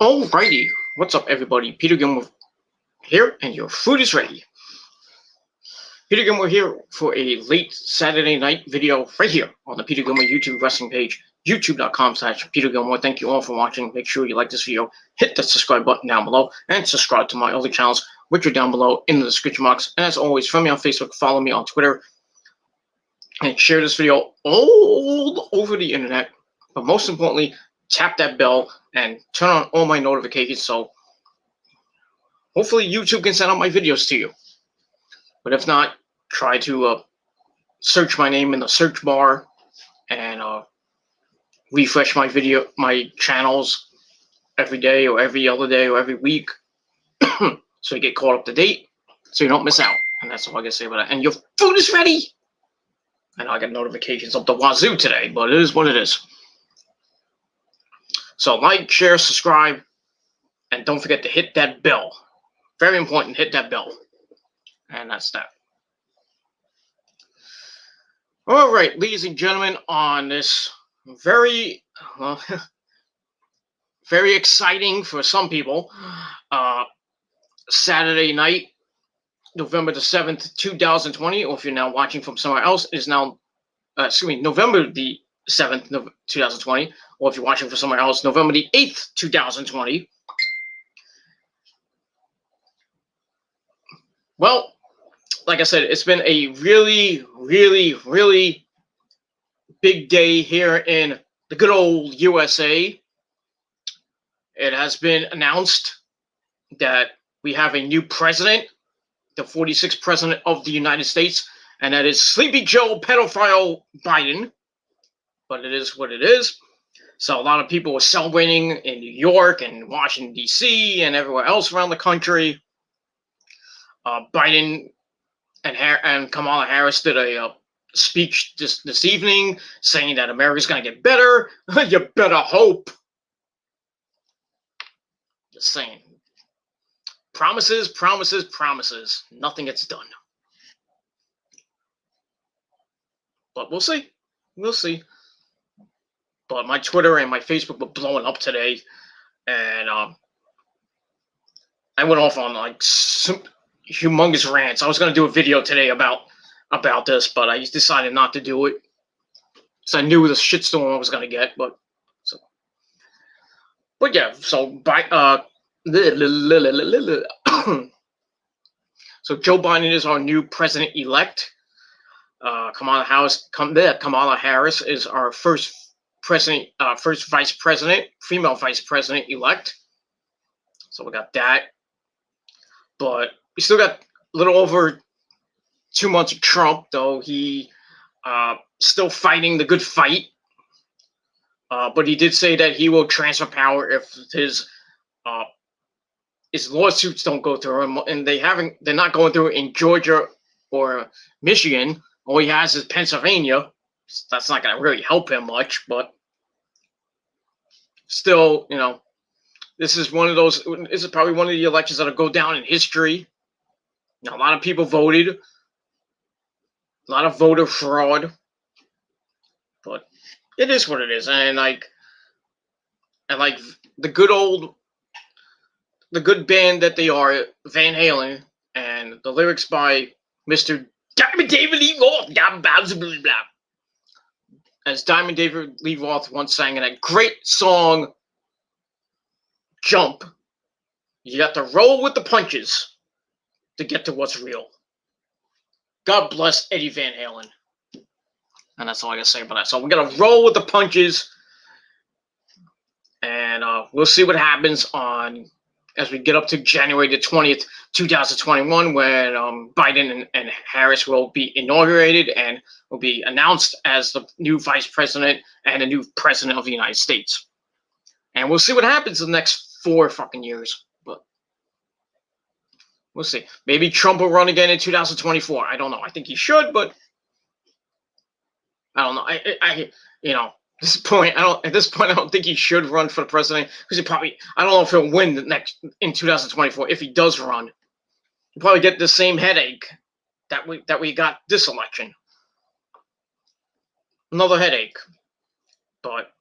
Alrighty, what's up everybody? Peter Gilmore here, and your food is ready. Peter Gilmore here for a late Saturday night video right here on the Peter Gilmore YouTube wrestling page, youtube.com/Peter Gilmore. Thank you all for watching. Make sure you like this video, hit the subscribe button down below, and subscribe to my other channels, which are down below in the description box. And as always, friend me on Facebook, follow me on Twitter, and share this video all over the internet. But most importantly, tap that bell and turn on all my notifications so hopefully YouTube can send out my videos to you. But if not, try to search my name in the search bar and refresh my channels every day or every other day or every week so you get caught up to date so you don't miss out. And that's all I can say about that. And your food is ready! I know I got notifications up the wazoo today, but it is what it is. So like, share, subscribe, and don't forget to hit that bell. Very important, hit that bell. And that's that. All right, ladies and gentlemen, on this very, very exciting for some people, Saturday night, November the 7th, 2020, or if you're now watching from somewhere else, is now, November the 7th, 2020, or if you're watching from somewhere else, November the 8th, 2020. Well, like I said, it's been a really, really, really big day here in the good old USA. It has been announced that we have a new president, the 46th president of the United States, and that is Sleepy Joe pedophile Biden. But it is what it is. So a lot of people were celebrating in New York and Washington, D.C. and everywhere else around the country. Biden and Kamala Harris did a speech this evening saying that America's going to get better. You better hope. Just saying. Promises, promises, promises. Nothing gets done. But we'll see. We'll see. But my Twitter and my Facebook were blowing up today. And I went off on like some humongous rants. I was going to do a video today about this, but I decided not to do it. So I knew the shitstorm I was going to get. But yeah, so so Joe Biden is our new president-elect. Kamala Harris is our first vice president, female vice president-elect. So we got that. But we still got a little over 2 months of Trump, though he still fighting the good fight. But he did say that he will transfer power if his lawsuits don't go through, and they're not going through in Georgia or Michigan. All he has is Pennsylvania. That's not going to really help him much, but still, you know, this is probably one of the elections that'll go down in history. Now, a lot of people voted, a lot of voter fraud, but it is what it is. And like the good band that they are, Van Halen, and the lyrics by Mr. Diamond David Lee Roth, as Diamond David Lee Roth once sang in that great song, Jump, you got to roll with the punches to get to what's real. God bless Eddie Van Halen. And that's all I got to say about that. So we got to roll with the punches, and we'll see what happens as we get up to January the 20th, 2021, when Biden and Harris will be inaugurated and will be announced as the new vice president and the new president of the United States. And we'll see what happens in the next 4 fucking years. But we'll see. Maybe Trump will run again in 2024. I don't know. I think he should, but I don't know. At this point, I don't think he should run for the president, because I don't know if he'll win in 2024. If he does run, he'll probably get the same headache that we got this election. Another headache. But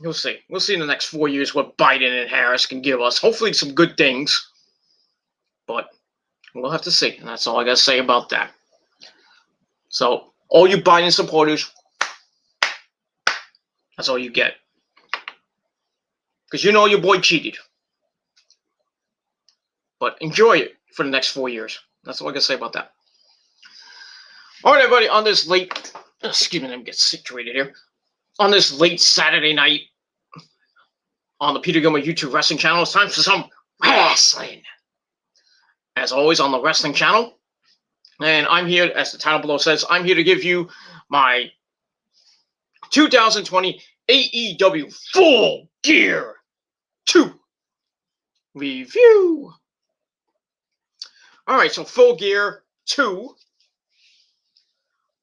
We'll see. We'll see in the next 4 years what Biden and Harris can give us. Hopefully some good things. But we'll have to see. And that's all I got to say about that. So, all you Biden supporters, that's all you get. Because you know your boy cheated. But enjoy it for the next 4 years. That's all I got to say about that. All right, everybody, on this late, excuse me, let me get situated here. On this late Saturday night on the Peter Gilmer YouTube wrestling channel, it's time for some wrestling. As always, on the wrestling channel. And I'm here, as the title below says, I'm here to give you my 2020 AEW Full Gear 2 review. All right, so Full Gear 2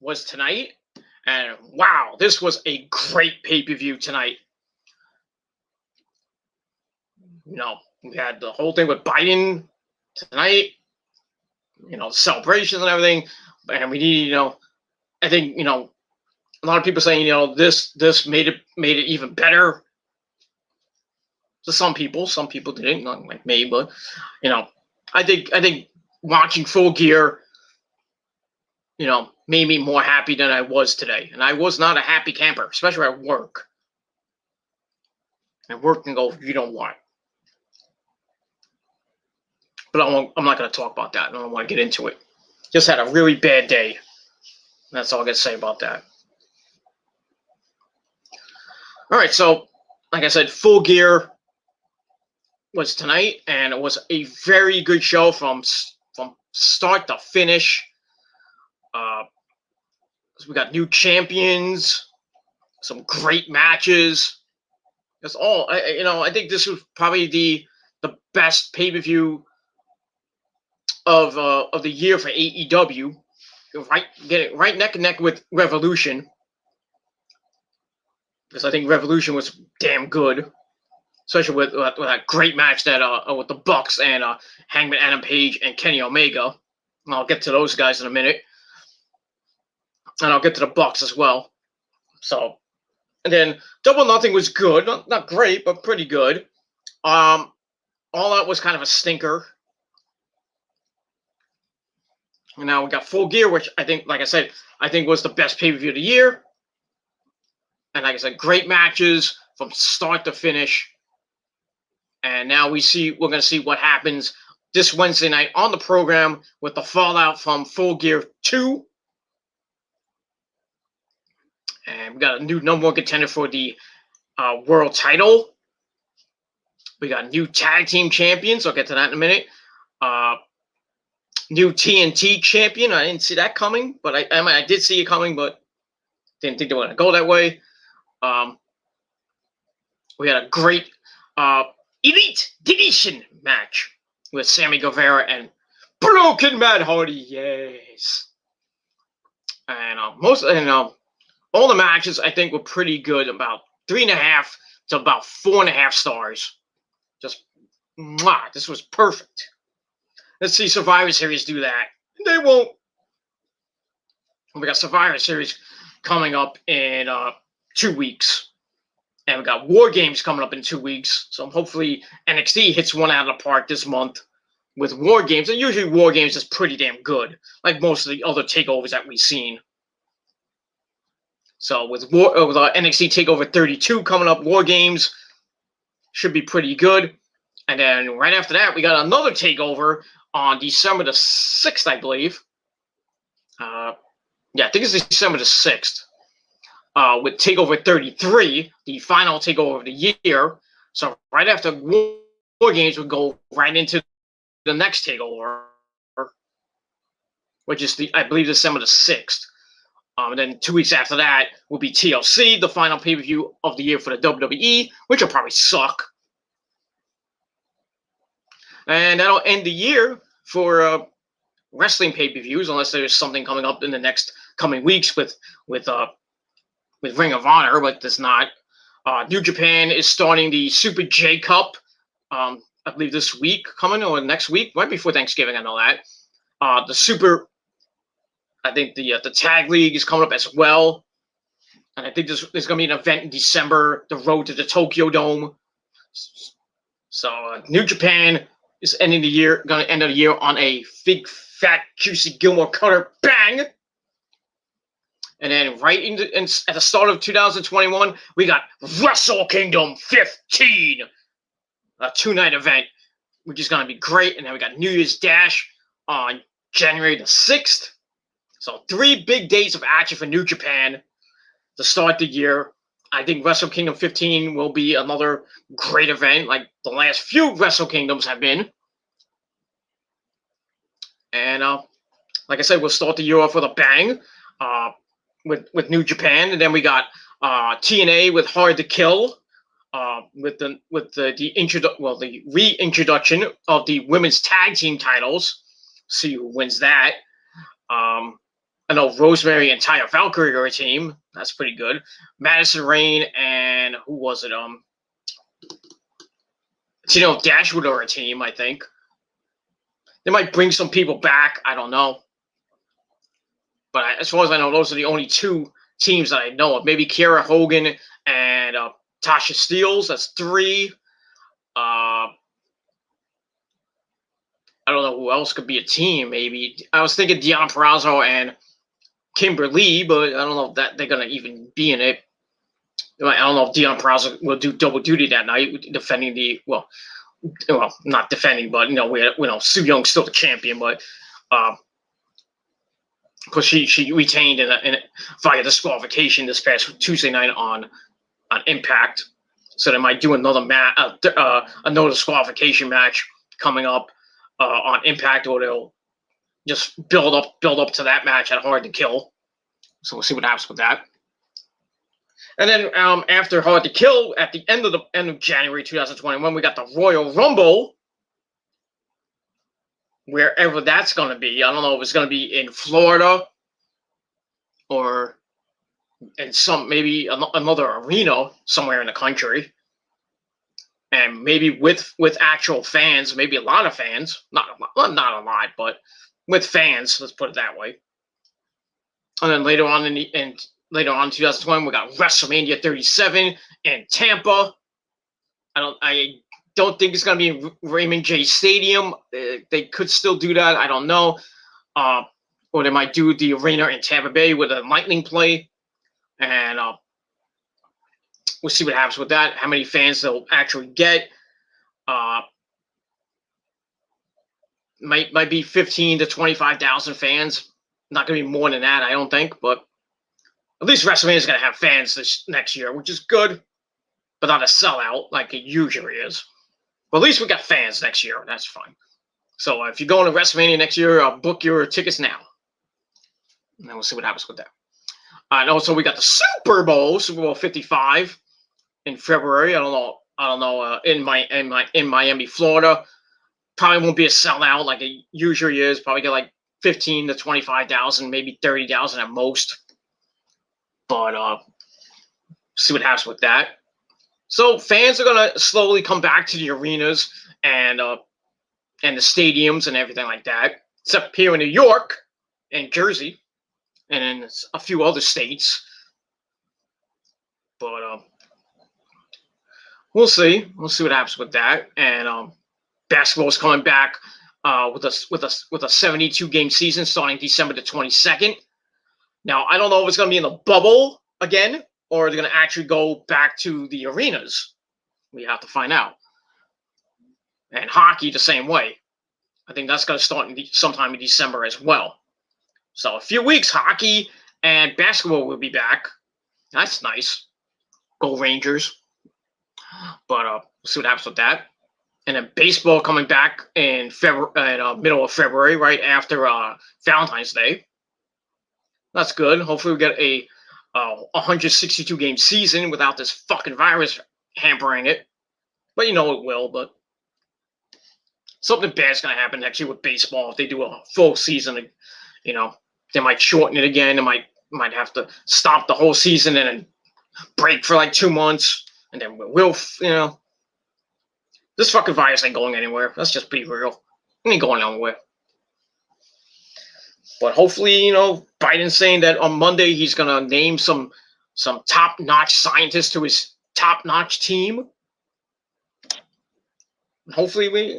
was tonight. And wow, this was a great pay-per-view tonight. You know, we had the whole thing with Biden tonight, you know, celebrations and everything. And we need, you know, I think, you know, a lot of people saying, you know, this made it even better. To some people didn't, not like me, but you know, I think watching Full Gear, you know, made me more happy than I was today. And I was not a happy camper, especially at work. And work can go, you know what? But I'm not going to talk about that. I don't want to get into it. Just had a really bad day. That's all I got to say about that. All right, so like I said, Full Gear was tonight, and it was a very good show from start to finish. So we got new champions, some great matches. That's all. I think this was probably the best pay-per-view of the year for AEW. Get it right neck and neck with Revolution, because I think Revolution was damn good, especially with that great match that with the Bucks and Hangman Adam Page and Kenny Omega. And I'll get to those guys in a minute, and I'll get to the Bucks as well. So, and then Double Nothing was good, not great, but pretty good. All Out was kind of a stinker. And now we got Full Gear, which I think, like I said, I think was the best pay-per-view of the year. And like I said, great matches from start to finish. And now we're going to see what happens this Wednesday night on the program with the fallout from Full Gear 2. And we got a new number one contender for the world title. We got new tag team champions. I'll get to that in a minute. New TNT champion. I didn't see that coming, but I did see it coming, but didn't think they were going to go that way. We had a great Elite Deletion match with Sammy Guevara and Broken Matt Hardy. Yes. And all the matches I think were pretty good. About 3.5 to about 4.5 stars. Just this was perfect. Let's see Survivor Series do that. They won't. We got Survivor Series coming up in 2 weeks. And we got War Games coming up in 2 weeks. So hopefully NXT hits one out of the park this month with War Games. And usually War Games is pretty damn good, like most of the other takeovers that we've seen. So with NXT TakeOver 32 coming up, War Games should be pretty good. And then right after that, we got another takeover on December the 6th, I believe. I think it's December the 6th. With TakeOver 33, the final takeover of the year. So right after War Games, would go right into the next takeover, which is I believe December the 6th. And then 2 weeks after that will be TLC, the final pay-per-view of the year for the WWE, which will probably suck. And that'll end the year for wrestling pay-per-views, unless there's something coming up in the next coming weeks with Ring of Honor, but there's not. New Japan is starting the Super J Cup, I believe this week coming, or next week, right before Thanksgiving, I know that. I think the Tag League is coming up as well. And I think there's going to be an event in December, the road to the Tokyo Dome. So New Japan is going to end the year on a big, fat, juicy Gilmore Cutter bang. And then right at the start of 2021, we got Wrestle Kingdom 15, a 2-night event, which is going to be great. And then we got New Year's Dash on January the 6th. So 3 big days of action for New Japan to start the year. I think Wrestle Kingdom 15 will be another great event, like the last few Wrestle Kingdoms have been. And like I said, we'll start the year off with a bang with New Japan, and then we got TNA with Hard to Kill, with the reintroduction of the women's tag team titles. See who wins that. I know Rosemary and Taya Valkyrie are a team. That's pretty good. Madison Rayne and who was it? Tino Dashwood are a team, I think. They might bring some people back. I don't know. But as far as I know, those are the only 2 teams that I know of. Maybe Kiera Hogan and Tasha Steelz. That's 3. I don't know who else could be a team. Maybe I was thinking Deonna Purrazzo and Kimberly, but I don't know if that they're gonna even be in it. I don't know if Deonna Purrazzo will do double duty that night, defending the well, not defending, but Su Young's still the champion, but because she retained via disqualification this past Tuesday night on Impact, so they might do another another disqualification match coming up on Impact, or they'll just build up to that match at Hard to Kill. So we'll see what happens with that. And then after Hard to Kill, at the end of January 2021, we got the Royal Rumble, wherever that's going to be. I don't know if it's going to be in Florida or in maybe another arena somewhere in the country, and maybe with actual fans, maybe a lot of fans, not a lot, but with fans. Let's put it that way. And then later on in 2020, we got WrestleMania 37 in Tampa. I don't think it's going to be in Raymond J. Stadium. They could still do that. I don't know. Or they might do the arena in Tampa Bay with a lightning play. And we'll see what happens with that, how many fans they'll actually get. Might be 15 to 25,000 fans. Not going to be more than that, I don't think. But at least WrestleMania is going to have fans this next year, which is good. But not a sellout like it usually is. But at least we got fans next year. That's fine. So if you're going to WrestleMania next year, book your tickets now. And then we'll see what happens with that. And also we got the Super Bowl 55 in February. I don't know. In Miami, Florida. Probably won't be a sellout like it usually is. Probably get like 15 to 25,000, maybe 30,000 at most. But see what happens with that. So fans are gonna slowly come back to the arenas and the stadiums and everything like that. Except here in New York and Jersey, and in a few other states. But we'll see. We'll see what happens with that. And basketball is coming back with a 72 game season starting December the 22nd. Now I don't know if it's gonna be in the bubble again, or they're going to actually go back to the arenas. We have to find out. And hockey the same way. I think that's going to start sometime in December as well. So a few weeks, hockey and basketball will be back. That's nice. Go Rangers. But we'll see what happens with that. And then baseball coming back in middle of February, right after Valentine's Day. That's good. Hopefully we get a 162 game season without this fucking virus hampering it. But it will. But something bad's going to happen next year with baseball if they do a full season. They might shorten it again. They might have to stop the whole season and then break for like 2 months. And then we'll this fucking virus ain't going anywhere. Let's just be real. It ain't going anywhere. But hopefully, Biden's saying that on Monday he's going to name some some top-notch scientists to his top-notch team. Hopefully we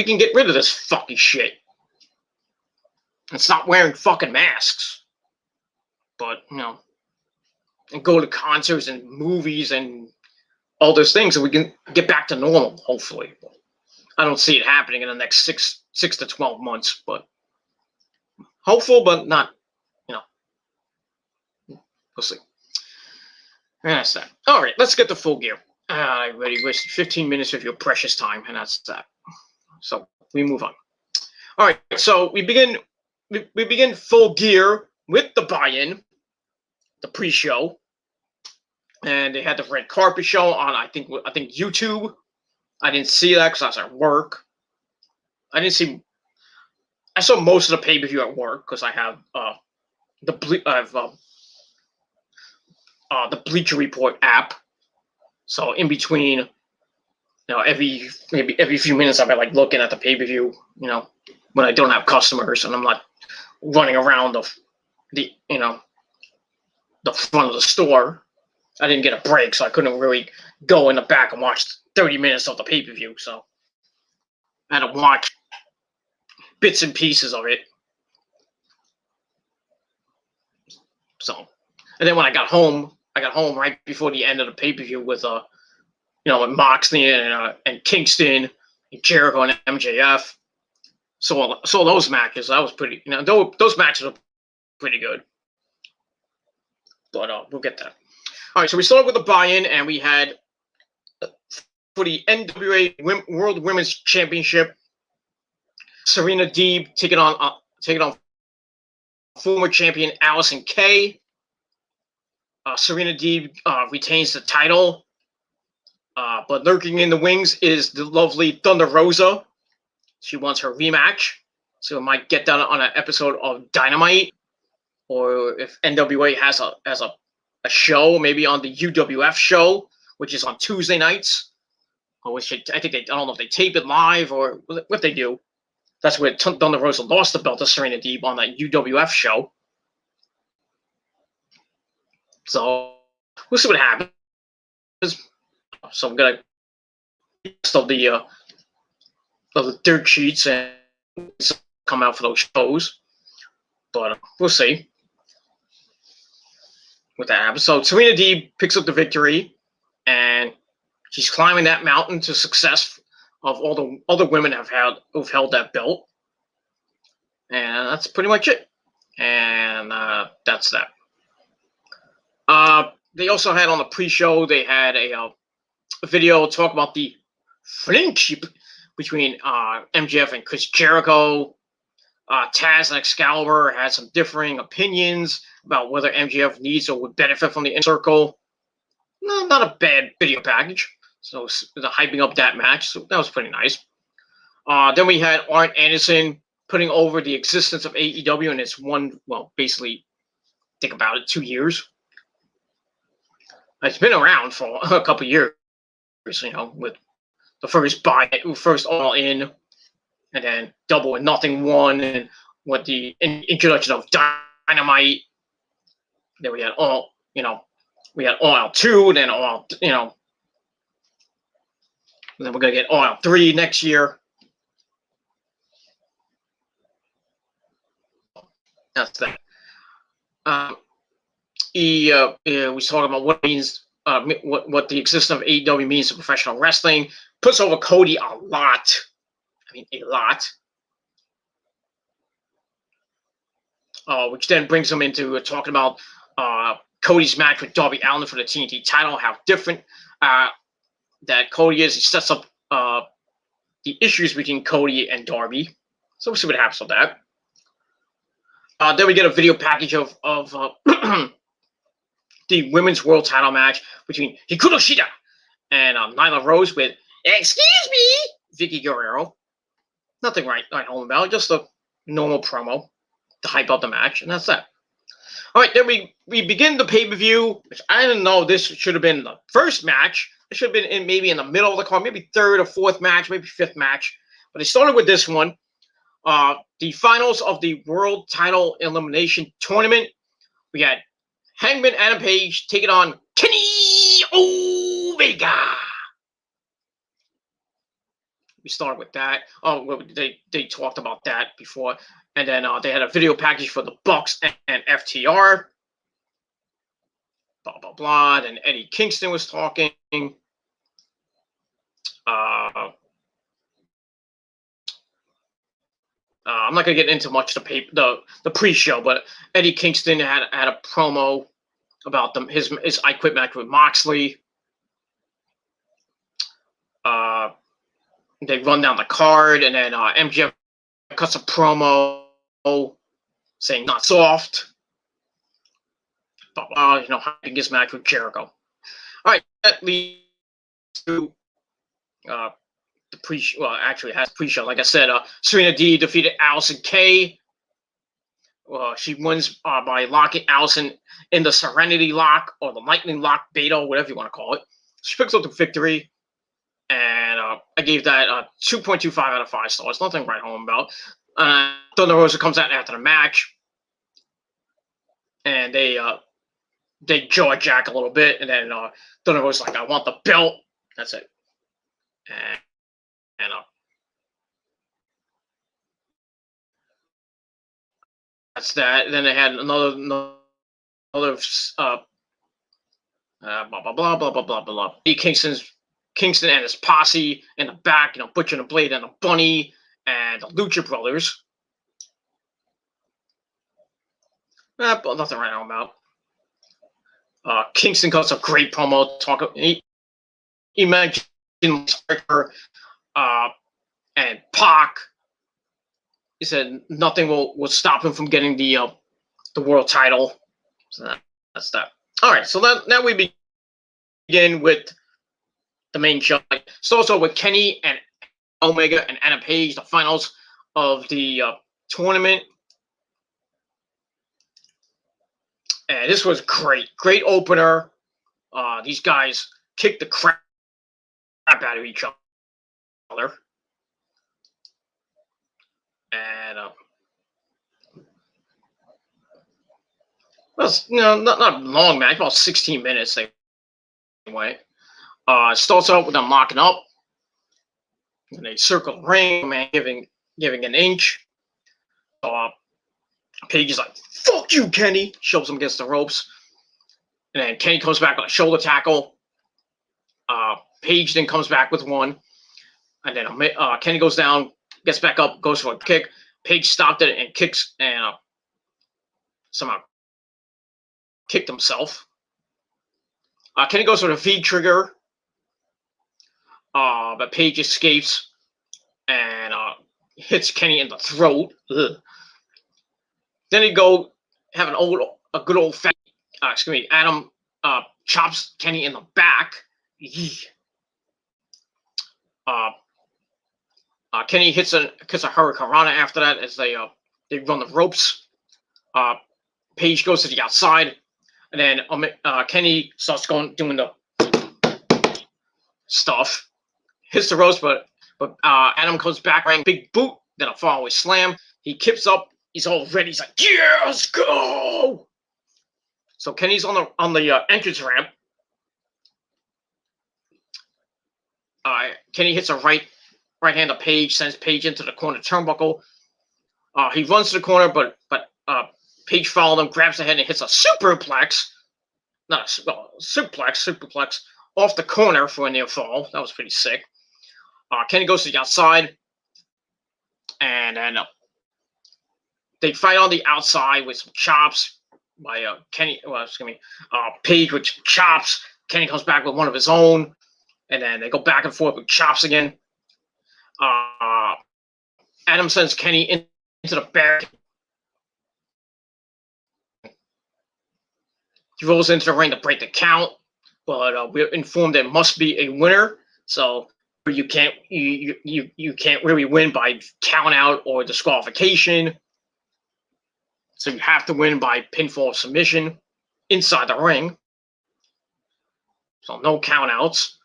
can get rid of this fucking shit and stop wearing fucking masks. But and go to concerts and movies and all those things, so we can get back to normal. Hopefully, I don't see it happening in the next six to 12 months, but hopeful, but not. We'll see. And that's that. All right, let's get to Full Gear. I already wasted 15 minutes of your precious time, and that's that. So we move on. All right, so we begin Full Gear with the buy-in, the pre-show, and they had the red carpet show on I think YouTube. I didn't see that because I was at work. I saw most of the pay-per-view at work because I have the Bleacher Report app. So in between, every few minutes I'll be like looking at the pay-per-view, when I don't have customers and I'm not running around the front of the store. I didn't get a break, so I couldn't really go in the back and watch 30 minutes of the pay-per-view. So I had to watch bits and pieces of it. So, and then when I got home right before the end of the pay-per-view with with Moxley and Kingston and Jericho and MJF. So those matches, that was pretty. Those matches are pretty good. But we'll get that. All right, so we started with the buy-in, and we had for the NWA World Women's Championship, Serena Deeb taking on former champion Allison Kay. Serena Deeb retains the title, but lurking in the wings is the lovely Thunder Rosa. She wants her rematch, so we might get that on an episode of Dynamite, or if NWA has a show, maybe on the UWF show, which is on Tuesday nights. I don't know if they tape it live or what they do. That's where Thunder Rosa lost the belt to Serena Deeb on that UWF show. So we'll see what happens. So I'm gonna of the dirt sheets and come out for those shows, but we'll see what that happens. So Serena Deeb picks up the victory, and she's climbing that mountain to success of all the other women who've held that belt, and that's pretty much it. And that's that. They also had on the pre-show, they had a video talk about the friendship between MJF and Chris Jericho. Taz and Excalibur had some differing opinions about whether MJF needs or would benefit from the Inner Circle. No, not a bad video package. So the hyping up that match, so that was pretty nice. Then we had Arn Anderson putting over the existence of AEW, and it's basically, think about it, 2 years. It's been around for a couple years, with the first All In, and then Double or Nothing 1, and with the introduction of Dynamite. Then we had All Out 2, and then All Out, and then we're gonna get All Out 3 next year. That's that. We was talking about what it means, what the existence of AEW means to professional wrestling. Puts over Cody a lot. I mean, a lot. Which then brings him into talking about Cody's match with Darby Allin for the TNT title, how different that Cody is. He sets up the issues between Cody and Darby. So we'll see what happens with that. Then we get a video package of the women's world title match between Hikaru Shida and Nyla Rose with, excuse me, Vicky Guerrero. Nothing right home about, just a normal promo to hype up the match, and that's that. All right, then we begin the pay-per-view, which I didn't know this should have been the first match. It should have been maybe in the middle of the card, maybe third or fourth match, maybe fifth match. But they started with this one. The finals of the World Title Elimination Tournament. We had Hangman Adam Page taking on Kenny Omega. We started with that. Oh, they talked about that before, and then they had a video package for the Bucks and FTR. Blah blah blah. Then Eddie Kingston was talking. I'm not gonna get into much the pre-show, but Eddie Kingston had a promo about his I Quit match with Moxley. They run down the card, and then MJF cuts a promo saying "not soft." But hyping his match with Jericho. All right, that leads to the pre-show. Well, actually, it has pre-show. Like I said, Serena D defeated Allison Kay. She wins by locking Allison in the Serenity Lock or the Lightning Lock Beta, whatever you want to call it. She picks up the victory, and I gave that 2.25 out of 5 stars. Nothing to write home about. Thunder Rosa comes out after the match, and they jaw jack a little bit, and then Thunder Rosa's like, "I want the belt." That's it. And that's that. And then they had another blah blah blah blah blah blah blah blah. Kingston and his posse in the back, Butcher and the Blade and the Bunny and the Lucha Brothers. But nothing right now about. Kingston cuts a great promo. He mentioned her and Pac. He said nothing will stop him from getting the world title. So that's that. All right, so now we begin with the main show. So also with Kenny and Omega and Adam Page, the finals of the tournament. And this was great opener. These guys kicked the crap out of each other. And well, not long match, about 16 minutes anyway. Starts out with them locking up, and they circle the ring, man, giving an inch. Paige is like, "Fuck you, Kenny!" Shoves him against the ropes, and then Kenny comes back with a shoulder tackle. Paige then comes back with one, and then Kenny goes down, gets back up, goes for a kick. Paige stopped it and kicks, and somehow kicked himself. Kenny goes for the V trigger, but Paige escapes and hits Kenny in the throat. Ugh. Then he go have a good old fat. Adam chops Kenny in the back. Kenny hits a hurricanrana after that as they run the ropes. Paige goes to the outside, and then Kenny starts doing the stuff. Hits the ropes, but Adam comes back, wearing a big boot, then a fallaway slam. He kips up. He's all ready. He's like, "Yeah, let's go!" So Kenny's on the entrance ramp. Kenny hits a right hand to Paige, sends Paige into the corner turnbuckle. He runs to the corner, but Paige followed him, grabs the head, and hits a superplex. Superplex off the corner for a near fall. That was pretty sick. Kenny goes to the outside, and then they fight on the outside with some chops by Paige with chops. Kenny comes back with one of his own, and then they go back and forth with chops again. Adam sends Kenny into the barricade. He rolls into the ring to break the count, but we're informed there must be a winner. So you can't really win by count out or disqualification. So you have to win by pinfall or submission inside the ring. So no count outs.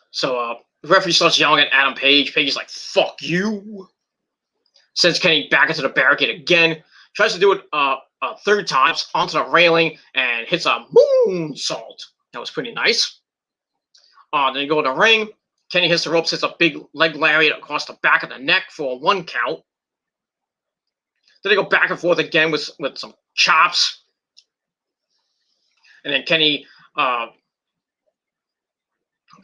So the referee starts yelling at Adam Page. Page is like, "Fuck you." Sends Kenny back into the barricade again. Tries to do it a third time onto the railing and hits a moonsault. That was pretty nice. Then you go to the ring. Kenny hits the ropes, hits a big leg lariat across the back of the neck for a 1 count. Then they go back and forth again with some chops. And then Kenny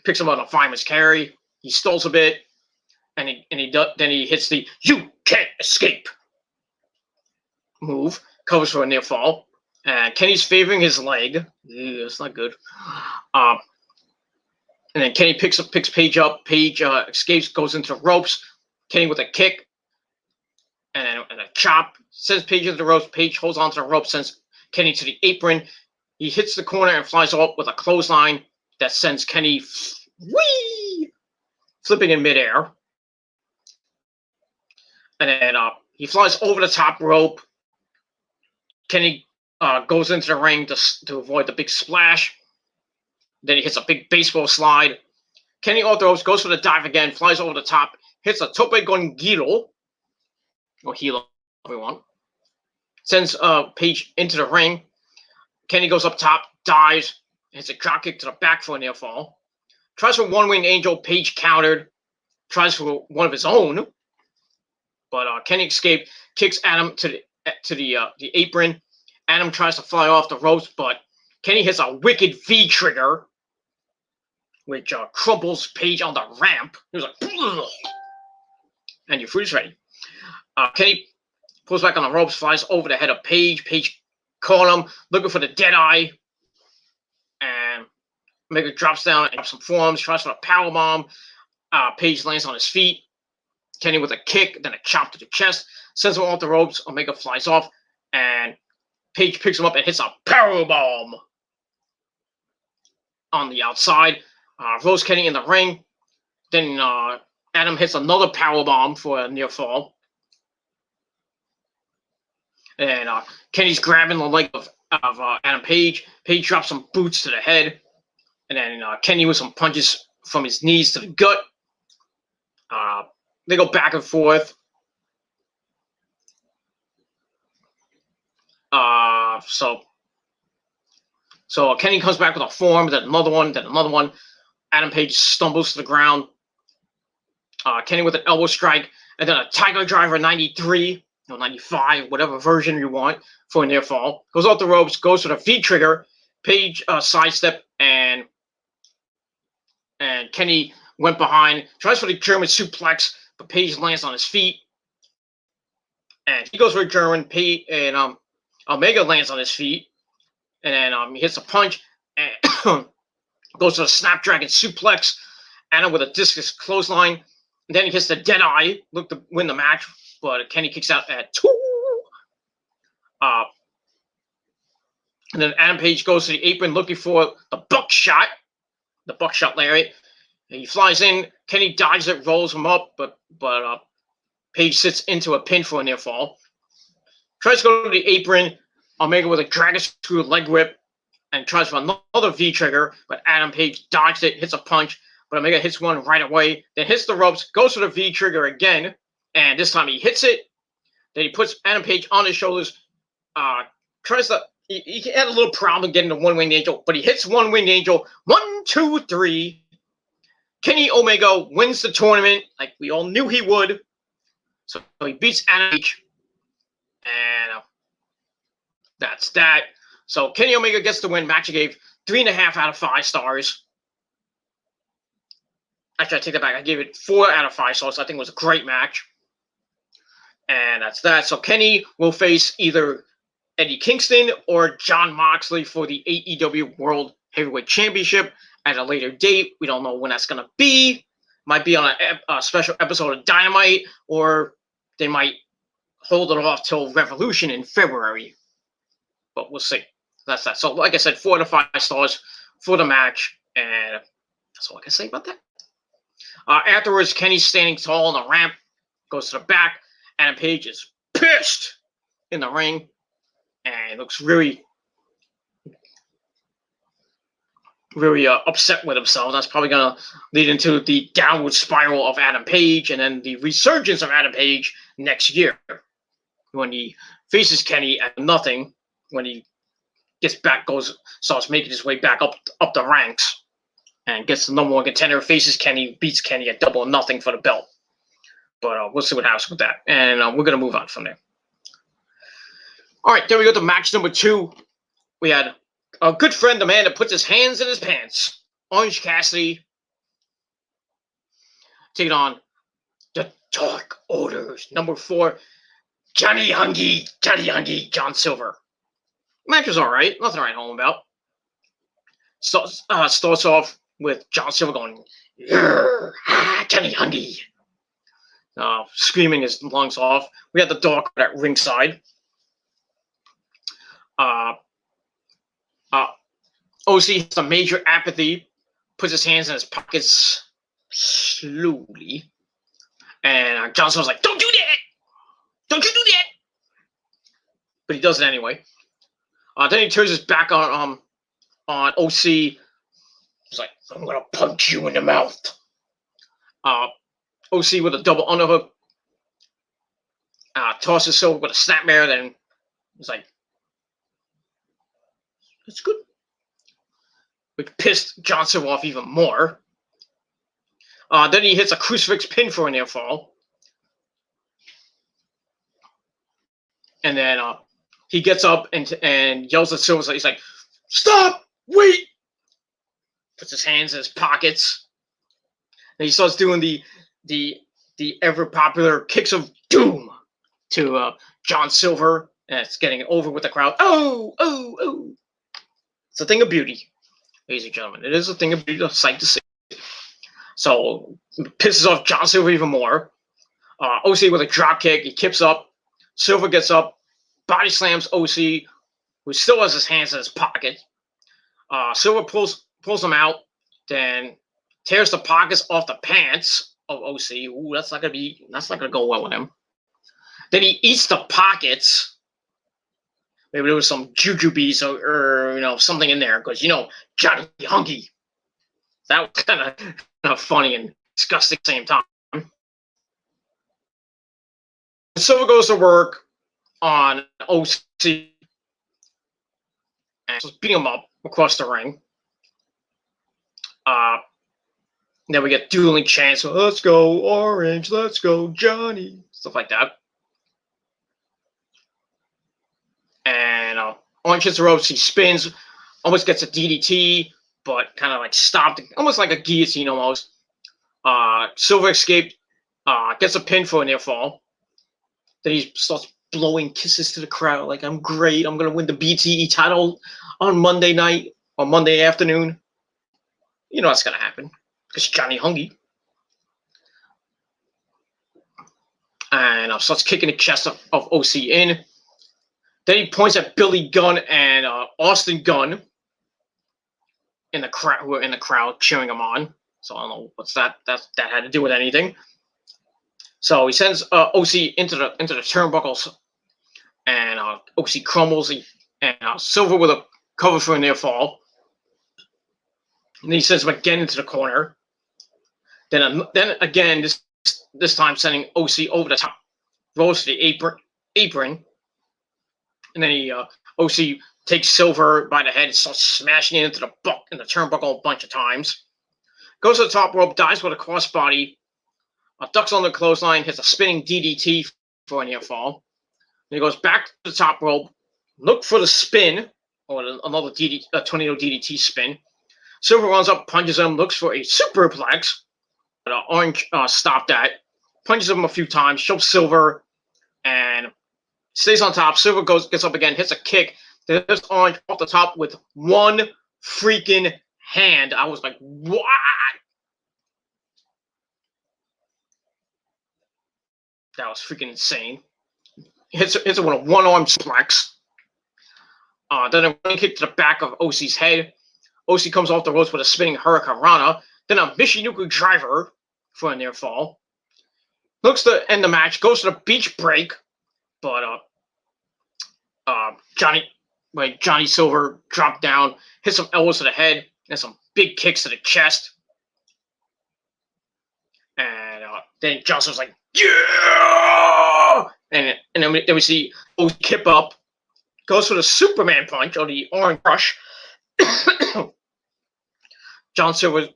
picks him up on a fireman's carry. He stalls a bit, and then he hits the "You Can't Escape" move. Covers for a near fall. And Kenny's favoring his leg. Ew, that's not good. And then Kenny picks Paige up. Paige escapes, goes into the ropes. Kenny with a kick and a chop. Sends Paige into the ropes. Paige holds onto the rope, sends Kenny to the apron. He hits the corner and flies off with a clothesline that sends Kenny flipping in midair. And then he flies over the top rope. Kenny goes into the ring to avoid the big splash. Then he hits a big baseball slide. Kenny off the ropes, goes for the dive again, flies over the top, hits a tope con giro, or heel, everyone. Sends Paige into the ring. Kenny goes up top, dives, hits a drop kick to the back for a near fall. Tries for one-winged angel. Paige countered. Tries for one of his own, but Kenny escaped. Kicks Adam to the apron. Adam tries to fly off the ropes, but Kenny hits a wicked V trigger, which crumples Paige on the ramp. He was like, ugh. And your food is ready. Kenny pulls back on the ropes, flies over the head of Paige. Paige caught him, looking for the dead eye. And Omega drops down and some forearms, tries for a powerbomb. Paige lands on his feet. Kenny with a kick, then a chop to the chest, sends him off the ropes. Omega flies off, and Paige picks him up and hits a powerbomb on the outside. Rolls Kenny in the ring. Then Adam hits another powerbomb for a near fall. And Kenny's grabbing the leg of Adam Page. Page drops some boots to the head. And then Kenny with some punches from his knees to the gut. They go back and forth. So Kenny comes back with a forearm, then another one. Adam Page stumbles to the ground. Kenny with an elbow strike, and then a Tiger Driver 93, or 95, whatever version you want, for a near fall. Goes off the ropes, goes for the V trigger. Page sidestep, and Kenny went behind, tries for the German suplex, but Page lands on his feet. And he goes for a German, and Omega lands on his feet. And then he hits a punch and goes to the Snapdragon suplex. Adam with a discus clothesline. And then he hits the dead eye, look to win the match, but Kenny kicks out at 2. And then Adam Page goes to the apron looking for the buckshot lariat. And he flies in. Kenny dives it, rolls him up, but Page sits into a pin for a near fall. Tries to go to the apron. Omega with a dragon screw leg whip and tries for another V trigger, but Adam Page dodges it, hits a punch, but Omega hits one right away, then hits the ropes, goes for the V trigger again, and this time he hits it. Then he puts Adam Page on his shoulders, tries to, he had a little problem getting the one-winged angel, but he hits one-winged angel, 1, 2, 3. Kenny Omega wins the tournament, like we all knew he would. So he beats Adam Page, and that's that. So Kenny Omega gets the win. Match I gave 3.5 out of 5 stars. Actually, I take that back. I gave it 4 out of 5 stars. I think it was a great match. And that's that. So Kenny will face either Eddie Kingston or Jon Moxley for the AEW World Heavyweight Championship at a later date. We don't know when that's going to be. Might be on a special episode of Dynamite, or they might hold it off till Revolution in February. But we'll see. That's that. So, like I said, 4 out of 5 stars for the match. And that's all I can say about that. Afterwards, Kenny's standing tall on the ramp. Goes to the back. Adam Page is pissed in the ring. And looks really upset with himself. That's probably going to lead into the downward spiral of Adam Page and then the resurgence of Adam Page next year. when he faces Kenny at nothing, when he gets back, starts making his way back up the ranks, and gets the number 1 contender, faces Kenny, beats Kenny at Double or Nothing for the belt. But we'll see what happens with that, and we're gonna move on from there. All right, then we go to match number 2. We had a good friend, the man that puts his hands in his pants, Orange Cassidy, taking on the Dark Orders, number 4, Johnny Hungy, John Silver. Match was all right, nothing to write home about. Starts off with John Silver going, Johnny Hungy, screaming his lungs off. We had the Dark at ringside. OC has some major apathy, puts his hands in his pockets slowly, and John Silver's like, "Don't do that! Don't you do that!" But he does it anyway. Then he turns his back on OC. He's like, "I'm gonna punch you in the mouth." OC with a double underhook, tosses Silver with a snapmare. Then he's like, "That's good." Which pissed John Silver off even more. Then he hits a crucifix pin for a near fall. And then he gets up and yells at Silver. He's like, "Stop! Wait!" Puts his hands in his pockets. And he starts doing the ever popular kicks of doom to John Silver. And it's getting over with the crowd. Oh, oh, oh. It's a thing of beauty, ladies and gentlemen. It is a thing of beauty, a sight to see. So it pisses off John Silver even more. OC with a drop kick. He kips up. Silver gets up, body slams OC, who still has his hands in his pocket. Silver pulls him out, then tears the pockets off the pants of OC. Ooh, that's not gonna go well with him. Then he eats the pockets. Maybe there was some jujubes or something in there, because Johnny Hungy. That was kind of funny and disgusting at the same time. Silver goes to work on OC and just beat him up across the ring. Then we get dueling chants. "Let's go Orange, let's go Johnny," stuff like that. And Orange hits the ropes. He spins, almost gets a DDT, but kind of like stopped, almost like a guillotine almost. Silver escaped, gets a pin for a near fall. Then he starts blowing kisses to the crowd like, "I'm great. I'm going to win the BTE title on Monday night or Monday afternoon." You know what's going to happen, because Johnny Hungy. And starts kicking the chest of OC in. Then he points at Billy Gunn and Austin Gunn in the crowd, who are in the crowd cheering him on. So I don't know what's that had to do with anything. So he sends OC into the turnbuckles, and OC crumbles. And Silver with a cover for a near fall. And he sends him again into the corner. Then again, this time sending OC over the top, rolls to the apron, and then OC takes Silver by the head and starts smashing it into the turnbuckle a bunch of times. Goes to the top rope, dives with a crossbody. Ducks on the clothesline, hits a spinning DDT for a near fall. Then he goes back to the top rope, look for the spin, or another tornado DDT spin. Silver runs up, punches him, looks for a superplex. But Orange stopped that, punches him a few times, shoves Silver, and stays on top. Silver gets up again, hits a kick. Then there's Orange off the top with one freaking hand. I was like, what? That was freaking insane. Hits it with a one-arm suplex. Then a running kick to the back of OC's head. OC comes off the ropes with a spinning Hurricane Rana. Then a Michinoku driver for a near fall. Looks to end the match. Goes to the beach break. But Johnny Silver dropped down. Hit some elbows to the head. And some big kicks to the chest. And then Johnson's like, "Yeah!" and then we see OC kip up, goes for the Superman punch or the Orange Crush. John Silver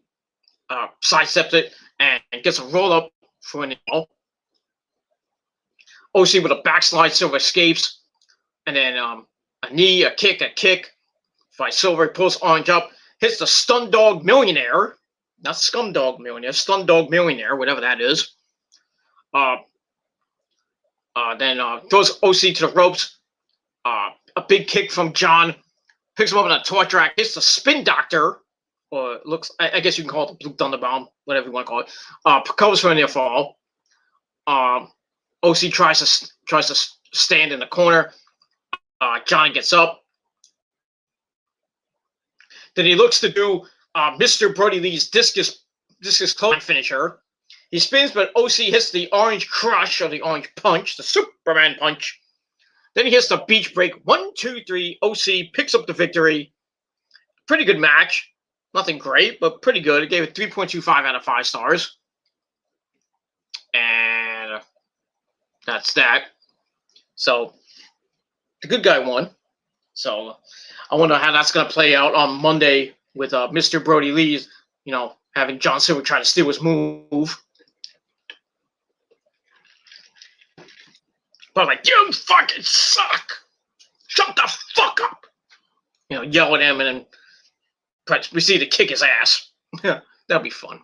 sidesteps it and gets a roll up for an nail. OC with a backslide, Silver escapes, and then a knee, a kick by Silver, pulls Orange up, hits the Stun Dog Millionaire, not Scum Dog Millionaire, Stun Dog Millionaire, whatever that is. Then throws OC to the ropes. A big kick from John, picks him up on a torch rack, hits the Spin Doctor, or looks, I guess you can call it the Blue Thunder Bomb, whatever you want to call it. Covers for a near fall. OC tries to stand in the corner. John gets up. Then he looks to do Mr. Brody Lee's discus clothesline finisher. He spins, but OC hits the Orange Crush or the Orange Punch, the Superman Punch. Then he hits the Beach Break. 1, 2, 3. OC picks up the victory. Pretty good match. Nothing great, but pretty good. It gave it 3.25 out of 5 stars. And that's that. So the good guy won. So I wonder how that's going to play out on Monday with Mr. Brody Lee's, having John Silver try to steal his move. But like, you fucking suck! Shut the fuck up! Yell at him and then proceed to kick his ass. That'll be fun.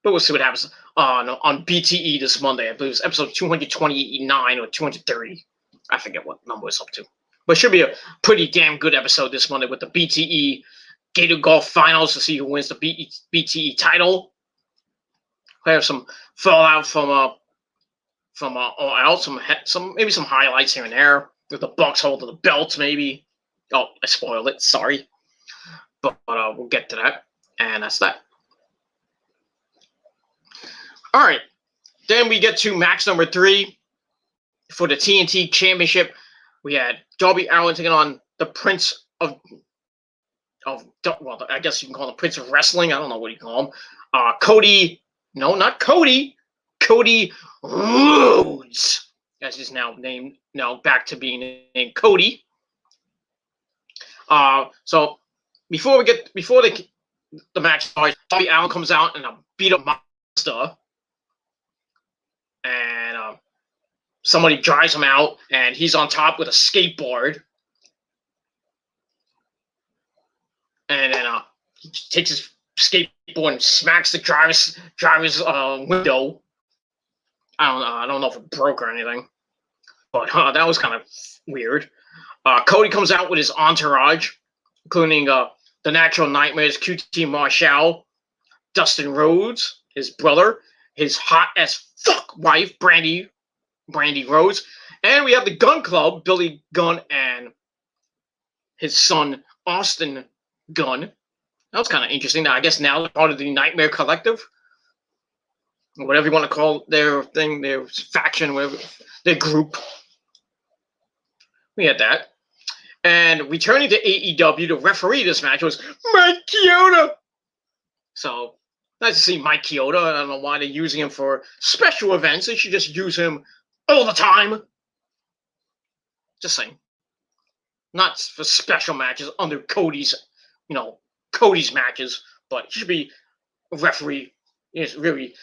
But we'll see what happens on BTE this Monday. I believe it's episode 229 or 230. I forget what number it's up to. But it should be a pretty damn good episode this Monday with the BTE Gator Golf Finals to see who wins the BTE title. We have some fallout from All Out, maybe some highlights here and there with the Bucks holding the belts, maybe. Oh, I spoiled it. Sorry, but we'll get to that, and that's that. All right, then we get to match number 3 for the TNT Championship. We had Darby Allin taking on the Prince of well, I guess you can call him the Prince of Wrestling. I don't know what you call him. Cody. No, not Cody. Cody Rhodes, as he's now named. Now back to being named Cody. So before the match starts, Darby Allin comes out in a beat up monster, and somebody drives him out, and he's on top with a skateboard. And then he takes his skateboard and smacks the driver's window. I don't know if it broke or anything, but that was kind of weird. Cody comes out with his entourage, including the Natural Nightmares, QT Marshall, Dustin Rhodes, his brother, his hot as fuck wife, Brandy Rhodes, and we have the Gun Club, Billy Gunn and his son Austin Gunn. That was kind of interesting. Now, I guess now they're part of the Nightmare Collective, whatever you want to call their thing, their faction, whatever, their group. We had that. And returning to AEW, the referee this match was Mike Chioda. So, nice to see Mike Chioda. I don't know why they're using him for special events. They should just use him all the time. Just saying. Not for special matches under Cody's matches, but he should be a referee. He's really,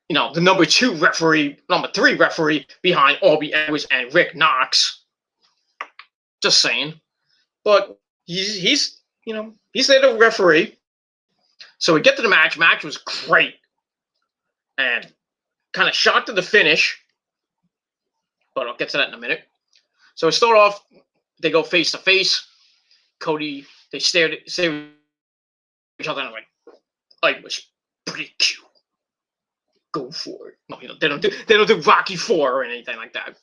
the number 3 referee behind Aubrey Edwards and Rick Knox. Just saying. But he's there to referee. So we get to the match. Match was great. And kind of shocked at the finish. But I'll get to that in a minute. So we start off, they go face to face. Cody, they stare at each other and like, I was pretty cute. Go for it. No, they don't do Rocky 4 or anything like that.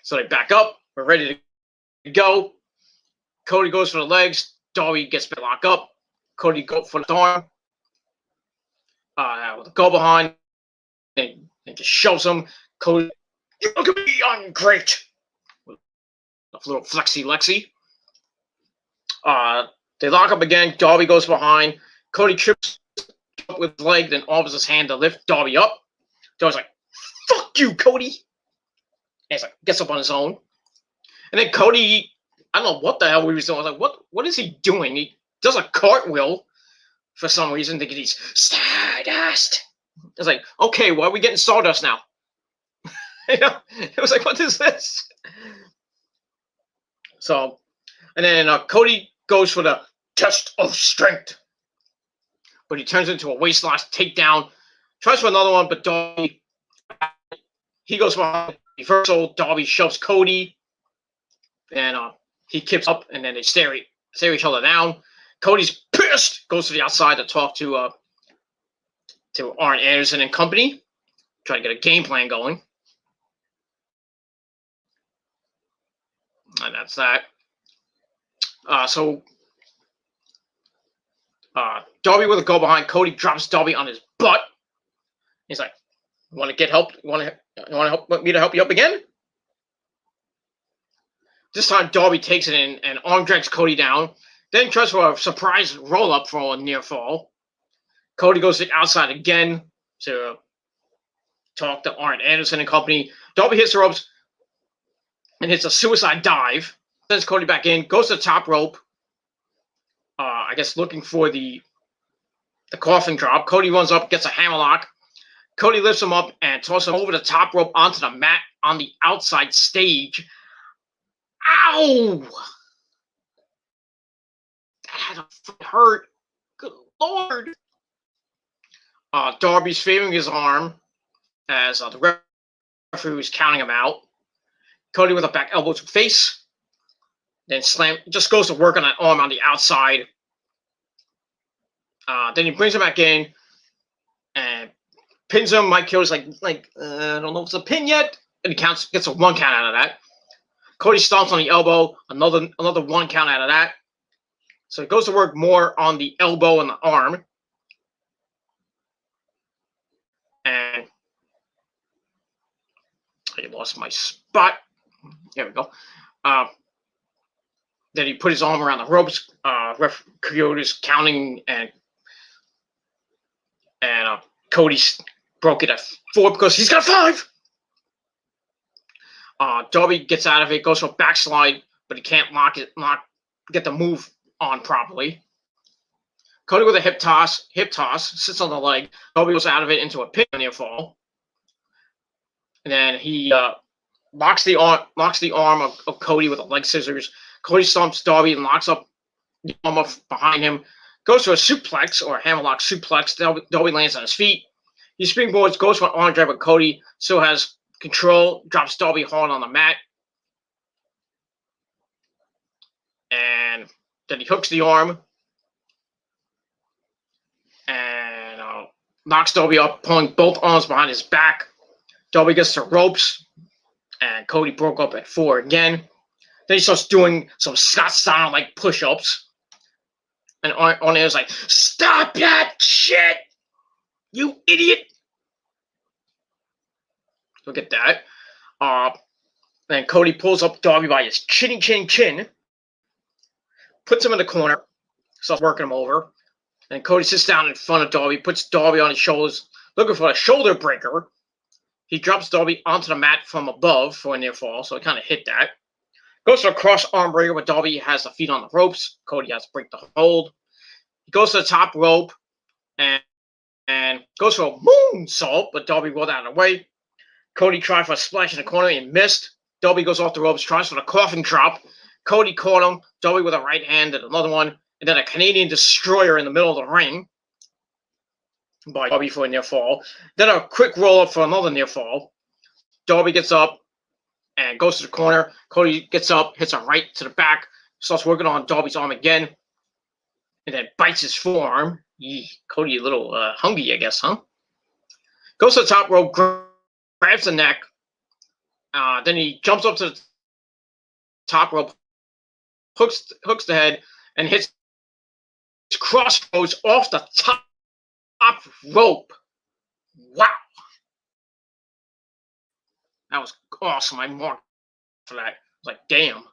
So they back up. We're ready to go. Cody goes for the legs. Darby gets locked up. Cody goes for the arm. With a go behind. And just shoves him. Cody, you look at me, I'm great. With a little flexy Lexi. They lock up again. Darby goes behind. Cody trips up with his leg, then offers his hand to lift Darby up. Darby's like, "Fuck you, Cody." And he's like, gets up on his own. And then Cody, I don't know what the hell he was doing. I was like, what is he doing? He does a cartwheel for some reason, thinking he's Stardust. I was like, okay, why are we getting Stardust now? You know, it was like, what is this? So, and then Cody goes for the test of strength, but he turns into a waist lock takedown. Tries for another one, but Darby, he goes for a reversal. Darby shoves Cody, and he kicks up, and then they stare each other down. Cody's pissed, goes to the outside to talk to Arn Anderson and company, trying to get a game plan going. And that's that. So Darby with a go behind. Cody drops Darby on his butt. He's like, "You want to get help? You want me to help you up again?" This time Darby takes it in and arm drags Cody down. Then tries for a surprise roll up for a near fall. Cody goes to the outside again to talk to Arn Anderson and company. Darby hits the ropes and hits a suicide dive. Sends Cody back in. Goes to the top rope. I guess looking for the coffin drop. Cody runs up, gets a hammerlock. Cody lifts him up and tosses him over the top rope onto the mat on the outside stage. Ow! That had to hurt. Good Lord. Darby's favoring his arm as the referee was counting him out. Cody with a back elbow to face. Then slam, just goes to work on that arm on the outside. Then he brings him back in and pins him. Mike Kyoto's like I don't know if it's a pin yet. And he gets a 1 count out of that. Cody stomps on the elbow. Another 1 count out of that. So it goes to work more on the elbow and the arm. And I lost my spot. There we go. Then he put his arm around the ropes. Kyoto's counting, and Cody broke it at 4 because he's got 5. Darby gets out of it, goes for a backslide, but he can't get the move on properly. Cody with a hip toss, sits on the leg. Darby goes out of it into a pin near fall. And then he locks the arm of Cody with a leg scissors. Cody stomps Darby and locks up the arm up behind him. Goes for a suplex or a hammerlock suplex. Darby lands on his feet. He springboards, goes for an arm drag, but Cody still has control. Drops Darby hard on the mat. And then he hooks the arm. And knocks Darby up, pulling both arms behind his back. Darby gets to ropes. And Cody broke up at 4 again. Then he starts doing some Scott Steiner like push-ups. And Arn is like, "Stop that shit, you idiot!" Look at that. Then Cody pulls up Darby by his chin, puts him in the corner, starts working him over. And Cody sits down in front of Darby, puts Darby on his shoulders, looking for a shoulder breaker. He drops Darby onto the mat from above for a near fall, so he kind of hit that. Goes for a cross arm breaker, but Darby has the feet on the ropes. Cody has to break the hold. He goes to the top rope and goes for a moonsault, but Darby rolled out of the way. Cody tried for a splash in the corner and missed. Darby goes off the ropes, tries for the coffin drop. Cody caught him. Darby with a right hand and another one, and then a Canadian destroyer in the middle of the ring by Darby for a near fall. Then a quick roll up for another near fall. Darby gets up and goes to the corner. Cody gets up, hits a right to the back, starts working on Darby's arm again, and then bites his forearm. Cody a little hungry, I guess, huh? Goes to the top rope, grabs the neck. Then he jumps up to the top rope, hooks the head, and hits crossroads off the top rope. Wow. That was awesome. I marked for that. I was like, damn.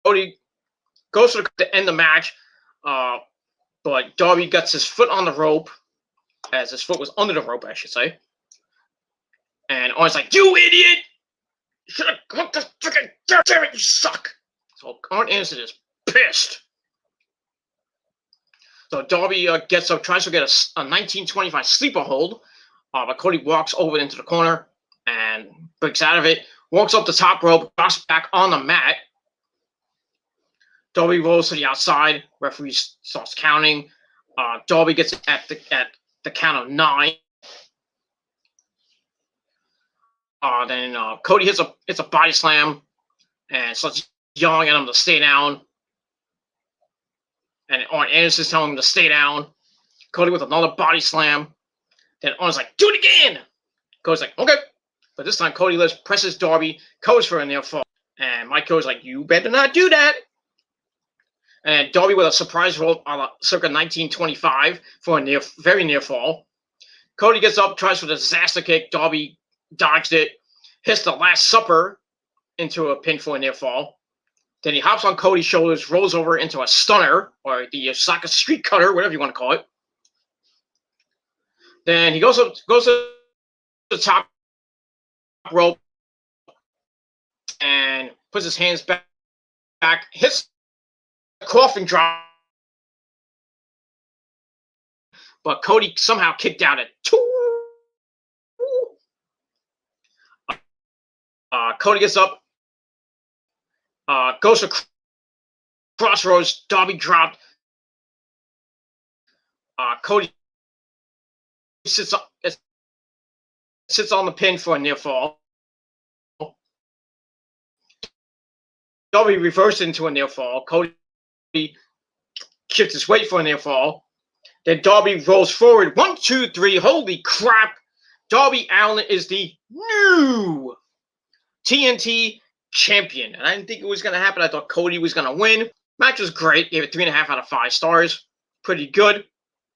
Cody goes to end the match, but Darby gets his foot on the rope, as his foot was under the rope, I should say. And Arn's like, "You idiot! Should have hooked the freaking damn it, you suck!" So Arn Anderson is pissed. So Darby gets up, tries to get a 1925 sleeper hold, but Cody walks over into the corner and breaks out of it. Walks up the top rope, drops back on the mat. Darby rolls to the outside. Referee starts counting. Darby gets at the count of 9. Then Cody hits a body slam and starts yelling at him to stay down. And Arn Anderson's telling him to stay down. Cody with another body slam. Then Arn's like, "Do it again!" Cody's like, "Okay." But this time Cody presses Darby, goes for a near fall. And Mike Cody's like, "You better not do that." And Darby with a surprise roll on a circa 1925 for a very near fall. Cody gets up, tries for the disaster kick. Darby dodged it, hits the Last Supper into a pin for a near fall. Then he hops on Cody's shoulders, rolls over into a stunner, or the Osaka Street Cutter, whatever you want to call it. Then he goes to the top rope and puts his hands back, hits the coffin drop. But Cody somehow kicked out at 2. Cody gets up, goes to Crossroads. Darby dropped. Cody sits on the pin for a near fall. Darby reversed into a near fall. Cody shifts his weight for a near fall. Then Darby rolls forward. 1, 2, 3. Holy crap! Darby Allin is the new TNT champion. And I didn't think it was going to happen. I thought Cody was going to win. Match was great. Gave it 3.5 out of 5 stars. Pretty good.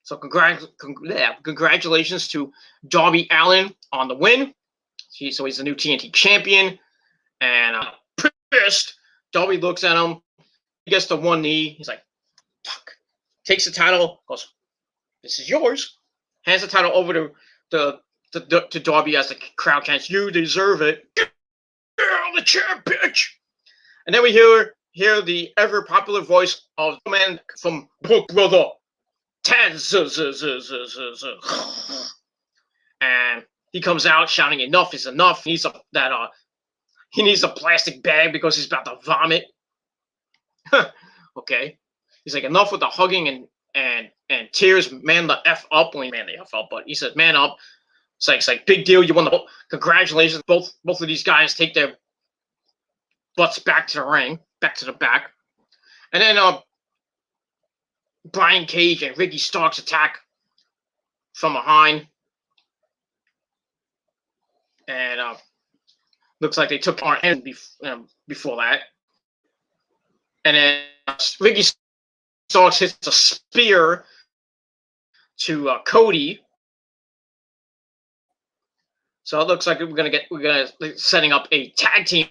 So congratulations to Darby Allin on the win. So he's the new TNT champion. And pissed. Darby looks at him. He gets the one knee. He's like, fuck. Takes the title. Goes, "This is yours." Hands the title over to Darby as the crowd chants, "You deserve it. Get on the chair, bitch." And then we hear the ever popular voice of the man from Brook Brother, Taz. And he comes out shouting, "Enough is enough." He needs a plastic bag because he's about to vomit. Okay. He's like, "Enough with the hugging and tears. Man the F up." Well, man the F up, but he says, "Man up." It's like big deal. You won the congratulations. Both of these guys take their butts back to the ring, back to the back. And then Brian Cage and Ricky Starks attack from behind. And looks like they took our end before that. And then Ricky Starks hits a spear to Cody. So it looks like we're setting up a tag team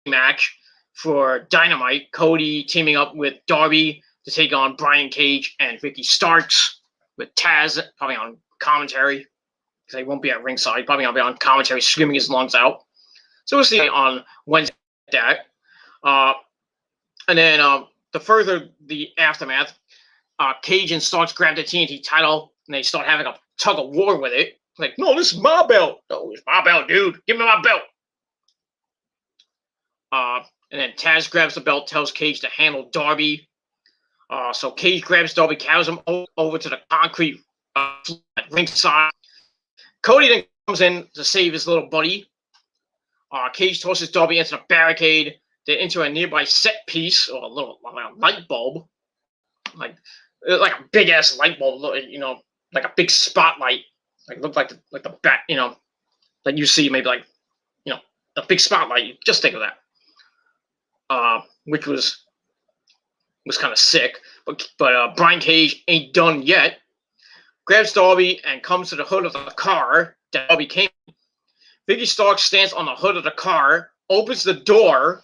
match for Dynamite. Cody teaming up with Darby to take on Brian Cage and Ricky Starks, with Taz probably on commentary because he won't be at ringside. Probably gonna be on commentary screaming his lungs out. So we'll see on Wednesday that. And then to further the aftermath, Cage and Starks grab the TNT title and they start having a tug of war with it. Like, "No, this is my belt." "No, it's my belt, dude. Give me my belt." And then Taz grabs the belt, tells Cage to handle Darby. So Cage grabs Darby, carries him over to the concrete at ringside. Cody then comes in to save his little buddy. Cage tosses Darby into the barricade, then into a nearby set piece, or a little light bulb. Like a big ass light bulb, like a big spotlight. Like looked like the bat, that you see maybe like, a big spotlight. Just think of that. Which was kind of sick. But Brian Cage ain't done yet. Grabs Darby and comes to the hood of the car that Darby came in. Ricky Starks stands on the hood of the car, opens the door.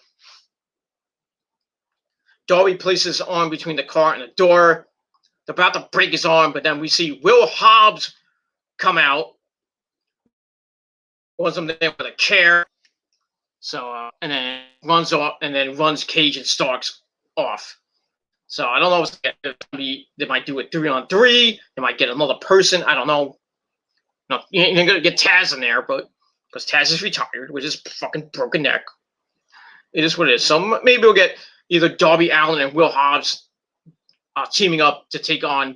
Darby places his arm between the car and the door. They're about to break his arm, but then we see Will Hobbs come out. Was him there with a chair. So and then runs off, and then runs Cage and Starks off. So I don't know if they might do it 3-on-3. They might get another person. I don't know. No, you're gonna get Taz in there, but because Taz is retired with his fucking broken neck, it is what it is. So maybe we'll get either Darby Allin and Will Hobbs teaming up to take on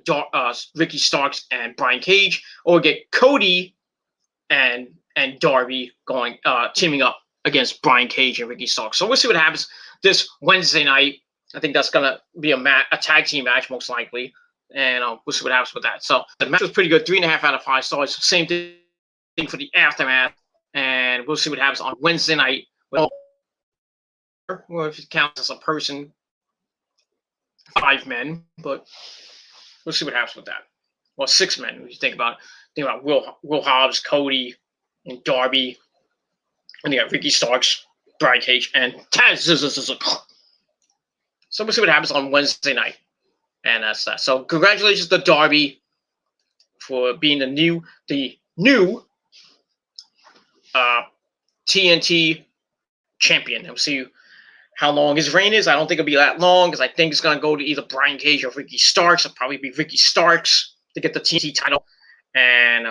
Ricky Starks and Brian Cage, or we'll get Cody and Darby going teaming up against Brian Cage and Ricky Starks. So we'll see what happens this Wednesday night. I think that's gonna be a tag team match most likely, and we'll see what happens with that. So the match was pretty good, 3.5 out of 5 stars. Same thing for the aftermath, and we'll see what happens on Wednesday night. Well, if it counts as a person, 5 men, but we'll see what happens with that. Well, 6 men. If you think about Will Hobbs, Cody, and Darby, and you got Ricky Starks, Brian Cage, and Taz. So we'll see what happens on Wednesday night, and that's that. So congratulations to Darby for being the new TNT champion. We'll see how long his reign is. I don't think it'll be that long, because I think it's going to go to either Brian Cage or Ricky Starks. It'll probably be Ricky Starks to get the TNT title. And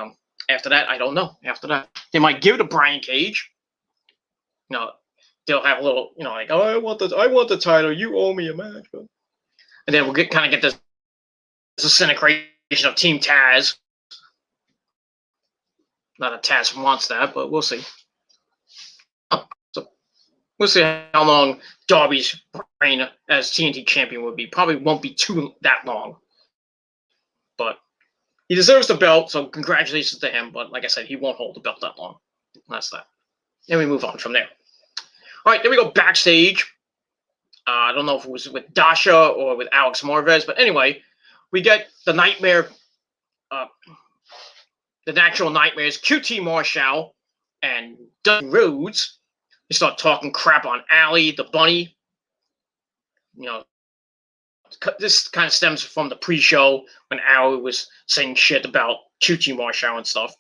after that, I don't know. After that, they might give it to Brian Cage. They'll have a little, like, oh, I want the title. You owe me a match. And then we'll get this disintegration of Team Taz. Not that Taz wants that, but we'll see. So we'll see how long Darby's reign as TNT champion will be. Probably won't be that long. But he deserves the belt, so congratulations to him. But like I said, he won't hold the belt that long. That's that. Then we move on from there. All right, then we go backstage. I don't know if it was with Dasha or with Alex Marvez, but anyway, we get the Nightmare, the Natural Nightmares, QT Marshall, and Dustin Rhodes. They start talking crap on Allie, the bunny. This kind of stems from the pre-show when Allie was saying shit about QT Marshall and stuff.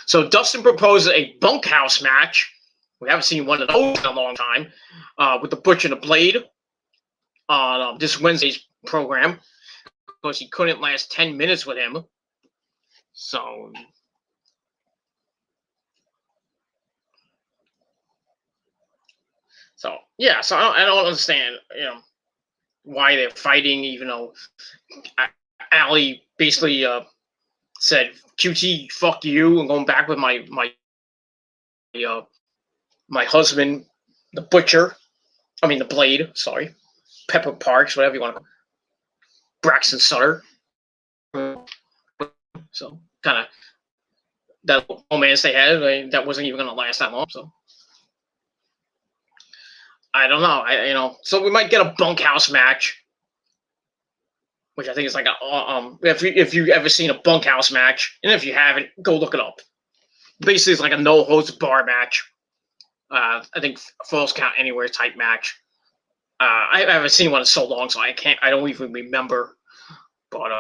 So Dustin proposes a bunkhouse match. We haven't seen one of those in a long time, with the Butcher and the Blade on this Wednesday's program, because he couldn't last 10 minutes with him. So yeah, so I don't understand, why they're fighting, even though Allie basically said, QT, fuck you, I'm going back with my husband, the Butcher. I mean, the Blade, sorry. Pepper Parks, whatever you want to call it. Braxton Sutter. So, kind of, that romance they had, that wasn't even going to last that long, so. I don't know. So we might get a bunkhouse match, which I think is like if you've ever seen a bunkhouse match, and if you haven't, go look it up. Basically, it's like a no-holds-bar match. I think Falls Count Anywhere type match. I haven't seen one in so long, so I don't even remember. But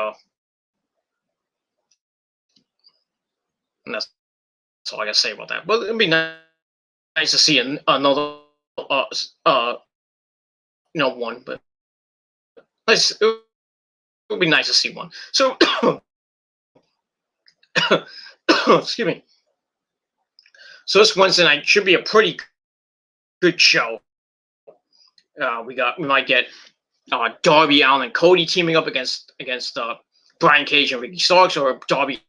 and that's all I gotta say about that. But it'd be nice to see another one. But it would be nice to see one. So excuse me. So this Wednesday night should be a pretty good show. We might get Darby Allin and Cody teaming up against Brian Cage and Ricky Starks, or Darby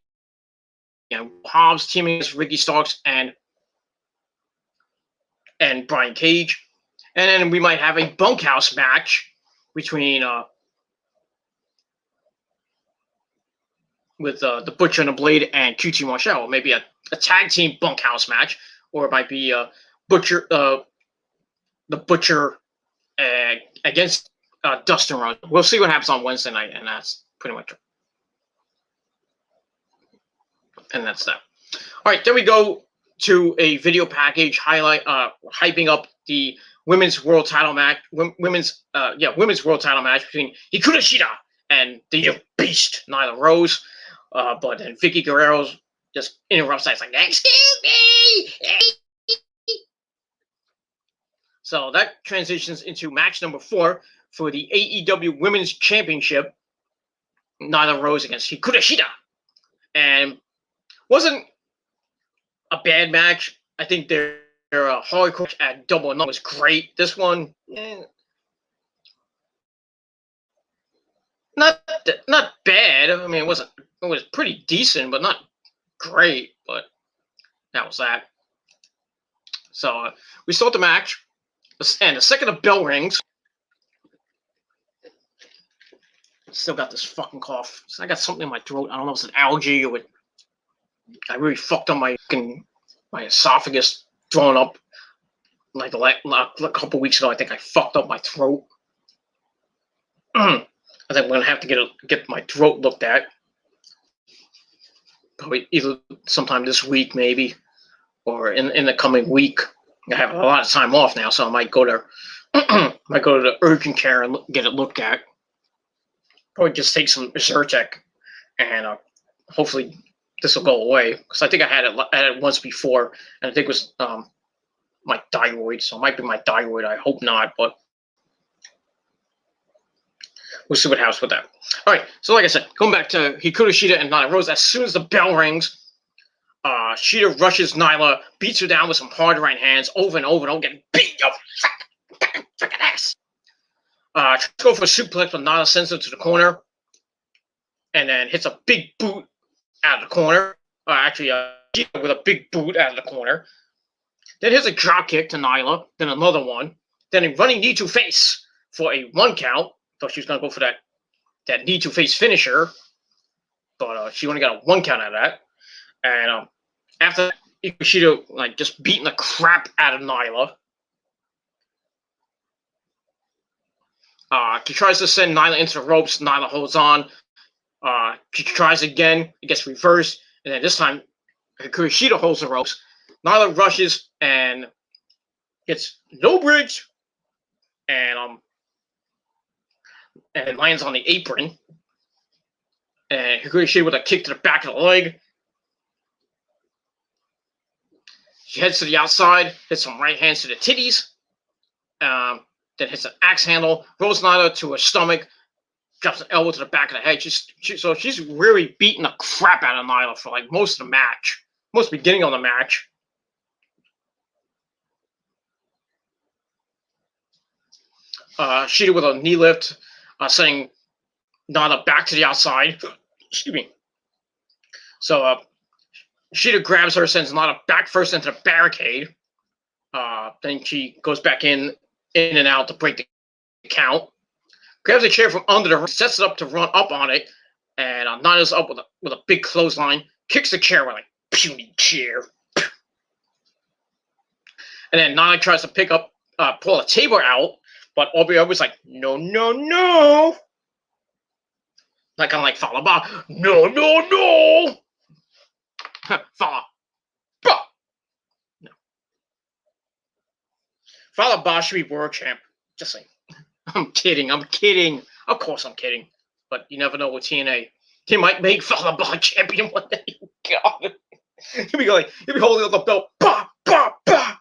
and Hobbs teaming against Ricky Starks and Brian Cage, and then we might have a bunkhouse match between with the Butcher and the Blade and QT Marshall. Maybe a tag team bunkhouse match, or it might be Butcher, the Butcher against Dustin Rhodes. We'll see what happens on Wednesday night, and that's pretty much it. And that's that. All right, then we go to a video package hyping up the women's world title match. Women's world title match between Hikaru Shida and the Beast, Nyla Rose. But then Vicky Guerrero just interrupts that. It's like, excuse me! So that transitions into match number 4 for the AEW Women's Championship. Nyla Rose against Hikaru Shida. And wasn't a bad match. I think their hardcore at Double or Nothing was great. This one, not bad. I mean, it was pretty decent, but not great. But that was that. So we start the match, and the second the bell rings, still got this fucking cough. So I got something in my throat. I don't know if it's an allergy or what. I really fucked up my esophagus, throwing up. Like a couple weeks ago, I think I fucked up my throat. I think I'm gonna have to get my throat looked at. Probably either sometime this week, maybe, or in the coming week. I have a lot of time off now, so I might go to the urgent care and get it looked at. Probably just take some Zyrtec, and hopefully this will go away. Because I think I had it once before, and I think it was my thyroid. So it might be my thyroid. I hope not, but we'll see what happens with that. All right. So like I said, going back to Hikaru Shida and Nyla Rose. As soon as the bell rings, Shida rushes Nyla, beats her down with some hard right hands over and over and over, getting beat your fucking ass. Tries to go for a suplex, but Nyla sends her to the corner, and then hits a big boot out of the corner. Shida with a big boot out of the corner. Then hits a drop kick to Nyla, then another one. Then a running knee to face for a 1 count. Thought she was going to go for that knee to face finisher, but she only got a 1 count out of that. And after that, Shida just beating the crap out of Nyla. She tries to send Nyla into the ropes. Nyla holds on. She tries again. It gets reversed. And then this time, Hikaru Shida holds the ropes. Nyla rushes and gets no bridge. And lands on the apron. And Hikaru Shida with a kick to the back of the leg. She heads to the outside, hits some right hands to the titties. Then hits an axe handle, rolls Nyla to her stomach, drops an elbow to the back of the head. So she's really beating the crap out of Nyla for most of the match, most of the beginning of the match. Shida with a knee lift, sending Nyla back to the outside. Excuse me. So Shida grabs her, sends Nyla back first into the barricade. Then she goes back in and out to break the count. Grabs a chair from under her, sets it up to run up on it, and Nyla's up with a big clothesline. Kicks the chair with puny chair. And then Nyla tries to pull a table out, but Aubrey was like, no, no, no. Kind of like Fala Ba. No, no, no. Fala Ba. No. Fala Ba should be world champ. Just saying. I'm kidding. Of course I'm kidding. But you never know with TNA. They might make Fala Ba champion one day. God. He'll be holding up the belt. Ba, ba, ba.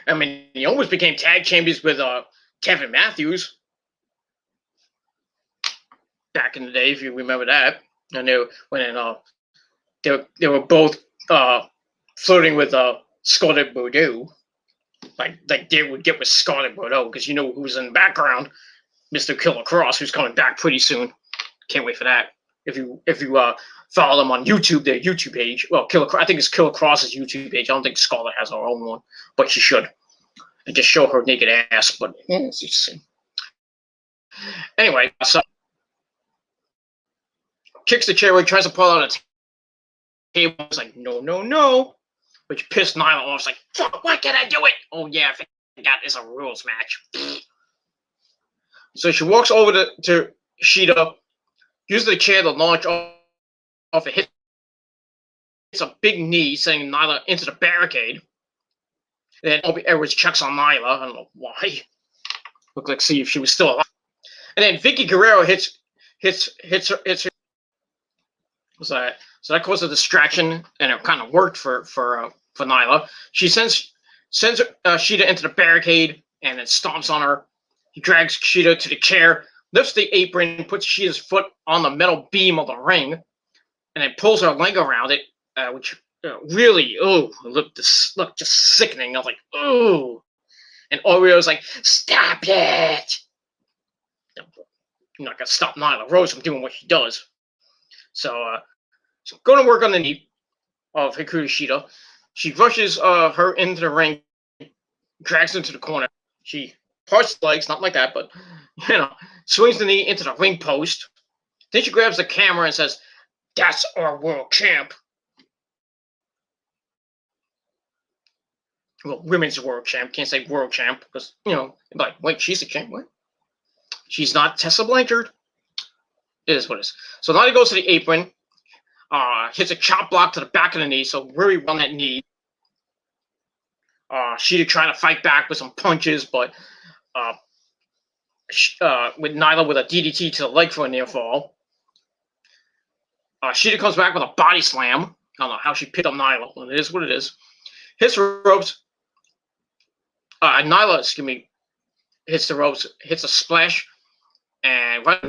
I mean, he almost became tag champions with Kevin Matthews back in the day, if you remember that. And they were both flirting with Scarlett Bordeaux, like they would get with Scarlett Bordeaux, because you know who's in the background, Mr. Killer Cross, who's coming back pretty soon. Can't wait for that. If you follow them on YouTube, their YouTube page. Well, I think it's Killer Cross's YouTube page. I don't think Scarlett has her own one, but she should. And just show her naked ass, but it's interesting. Anyway, so kicks the chair away, tries to pull out a table. It's like, no, no, no. Which pissed Nyla off. It's like, fuck, why can't I do it? Oh, yeah, I forgot it's a rules match. So she walks over to Shida, uses the chair to launch off and hits a big knee, sending Nyla into the barricade. And then Aubrey Edwards checks on Nyla. I don't know why. Looked like see if she was still alive. And then Vicky Guerrero hits her. So that caused a distraction, and it kind of worked for Nyla. She sends Shida into the barricade and then stomps on her. He drags Shida to the chair, lifts the apron, puts Shida's foot on the metal beam of the ring, and then pulls her leg around it, which really, looked just sickening. I was like, ooh. And Oreo's like, stop it! You're not gonna stop Nyla Rose from doing what she does. So going to work on the knee of Hikaru Shida. She rushes her into the ring, drags her into the corner. She parts the legs, not like that, but swings the knee into the ring post. Then she grabs the camera and says, "That's our world champ." Well, women's world champ. Can't say world champ because, like, wait, she's the champ. What? She's not Tessa Blanchard. It is what it is. So now he goes to the apron, hits a chop block to the back of the knee, so really on that knee. Shida trying to fight back with some punches, but with Nyla with a DDT to the leg for a near fall. Shida comes back with a body slam. I don't know how she picked up Nyla. Well, it is what it is. Hits the ropes. Nyla, hits the ropes, hits a splash, and right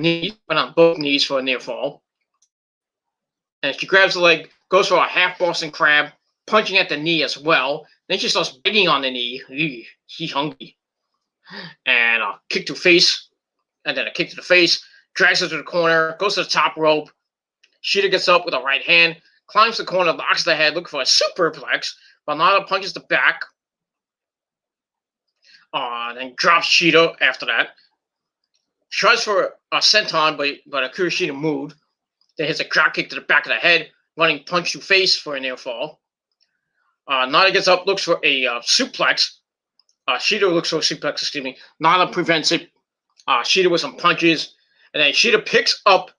on both knees for a near fall. And she grabs the leg, goes for a half Boston Crab, punching at the knee as well. Then she starts begging on the knee. She's hungry. And a kick to face, and then a kick to the face, drags her to the corner, goes to the top rope. Shida gets up with a right hand, climbs the corner, locks the head, looking for a superplex. But Nyla punches the back. Then drops Shida after that. Tries for a senton, but Hikaru Shida moved. Then hits a drop kick to the back of the head, running punch to face for a near fall. Nyla gets up, looks for a suplex. Shida looks for a suplex, Nyla prevents it. Shida with some punches. And then Shida picks up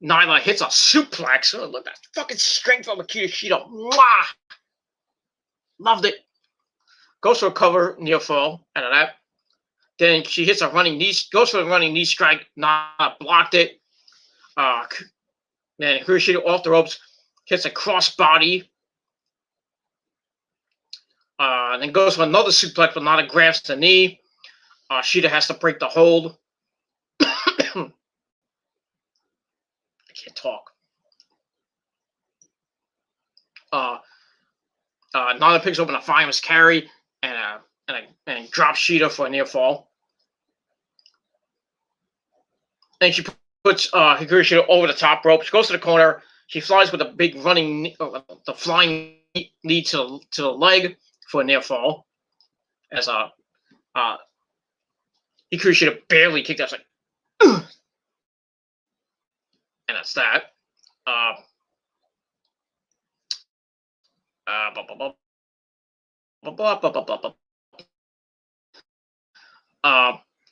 Nyla, hits a suplex. Oh, look at that fucking strength of Hikaru Shida. Mwah! Loved it. Goes for a cover, near fall out of that. Then she hits a running knee, goes for a running knee strike, Nyla blocked it. Then Hikaru Shida off the ropes, hits a crossbody. Then goes for another suplex, but Nyla grabs the knee. Shida has to break the hold. I can't talk. Nyla picks open a famous carry and drops Shida for a near fall. Then she puts Hikaru Shida over the top rope. She goes to the corner. She flies with a big running, the flying knee to the leg for a near fall. As Hikaru Shida barely kicked out. Like, ugh! And that's that.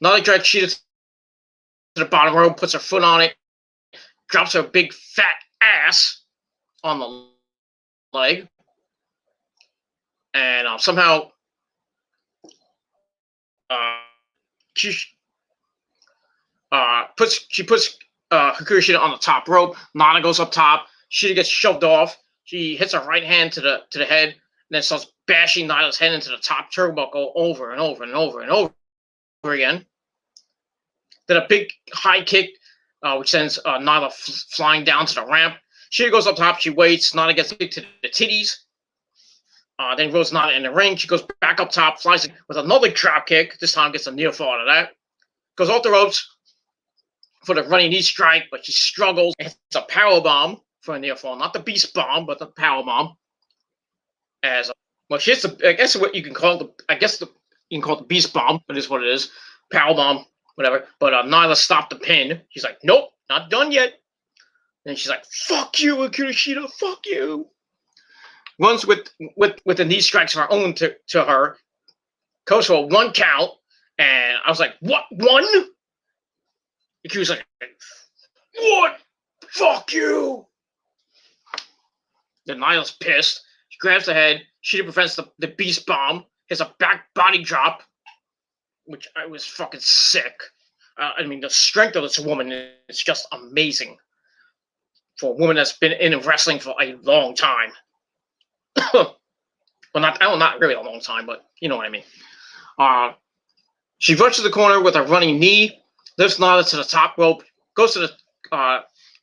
Nyla drags Shida to the bottom rope, puts her foot on it, drops her big fat ass on the leg, and somehow she puts Hikaru Shida on the top rope. Nyla goes up top. Shida gets shoved off. She hits her right hand to the head, and then starts bashing Nyla's head into the top turnbuckle over and over and over and over again. Then a big high kick, which sends Nyla flying down to the ramp. Shida goes up top. She waits. Nyla gets kicked to the titties. Then rolls Nyla in the ring. She goes back up top, flies with another drop kick. This time gets a near fall out of that. Goes off the ropes for the running knee strike, but she struggles. It's a power bomb for a near fall, not the beast bomb, but the power bomb. She hits I guess what you can call you can call it the beast bomb, but it's what it is. Power bomb, whatever. But Nyla stopped the pin. She's like, nope, not done yet. And she's like, fuck you, Hikaru Shida, fuck you. Runs with the knee strikes of her own to her. Goes for a 1 count. And I was like, what, 1? Hikaru's like, what? Fuck you. Then Nyla's pissed. She grabs the head. Shida prevents the beast bomb. Hits a back body drop, which I was fucking sick. I mean, the strength of this woman is just amazing for a woman that's been in wrestling for a long time. Well, not really a long time, but you know what I mean. She rushes the corner with a running knee, lifts Nyla to the top rope, goes to the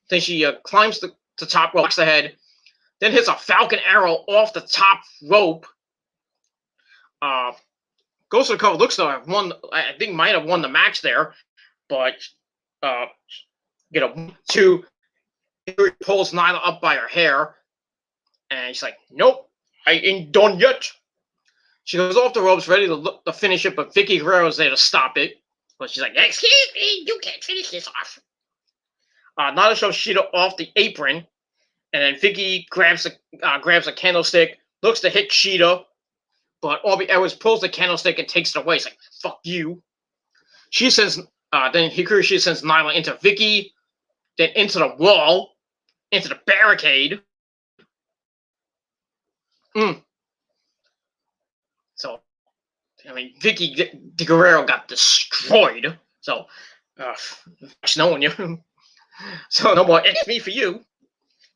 then she climbs the top rope, locks the head, then hits a Falcon Arrow off the top rope. Goes to the cover, looks to have won. I think might have won the match there, but two, pulls Nyla up by her hair, and she's like, "Nope, I ain't done yet." She goes off the ropes, ready to finish it, but Vicky Guerrero's there to stop it. But she's like, "Excuse me, you can't finish this off." Nyla shows Shida off the apron, and then Vicky grabs a candlestick, looks to hit Shida, but Aubrey Edwards pulls the candlestick and takes it away. It's like, "Fuck you." She sends then Hikaru Shida sends Nyla into Vicky, then into the wall, into the barricade. So, I mean, Vicky Guerrero got destroyed. So, knowing you. So, no more it's me for you.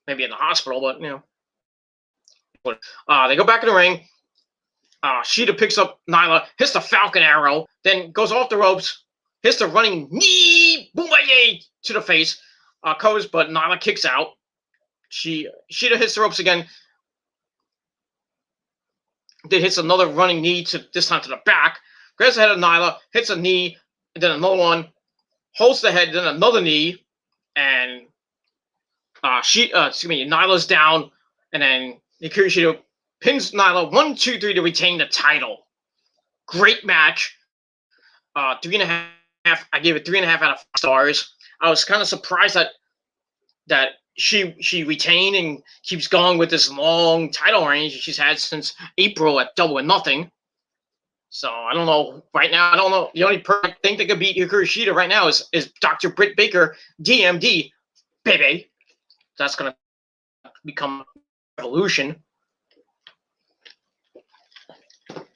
Maybe in the hospital, but, you know. They go back in the ring. Shida picks up Nyla, hits the Falcon Arrow, then goes off the ropes, hits the running knee, boom-a-yay, to the face, covers, but Nyla kicks out. Shida hits the ropes again, then hits another running knee, this time to the back, grabs the head of Nyla, hits a knee, and then another one, holds the head, then another knee, and Nyla's down, and then Hikaru Shida pins Nyla 1, 2, 3 to retain the title. Great match. 3.5. I gave it 3.5 out of 5 stars. I was kind of surprised that she retained and keeps going with this long title reign she's had since April at Double or Nothing. So I don't know. Right now, I don't know. The only person I think that could beat Hikaru Shida right now is Dr. Britt Baker, DMD, baby. That's gonna become a revolution.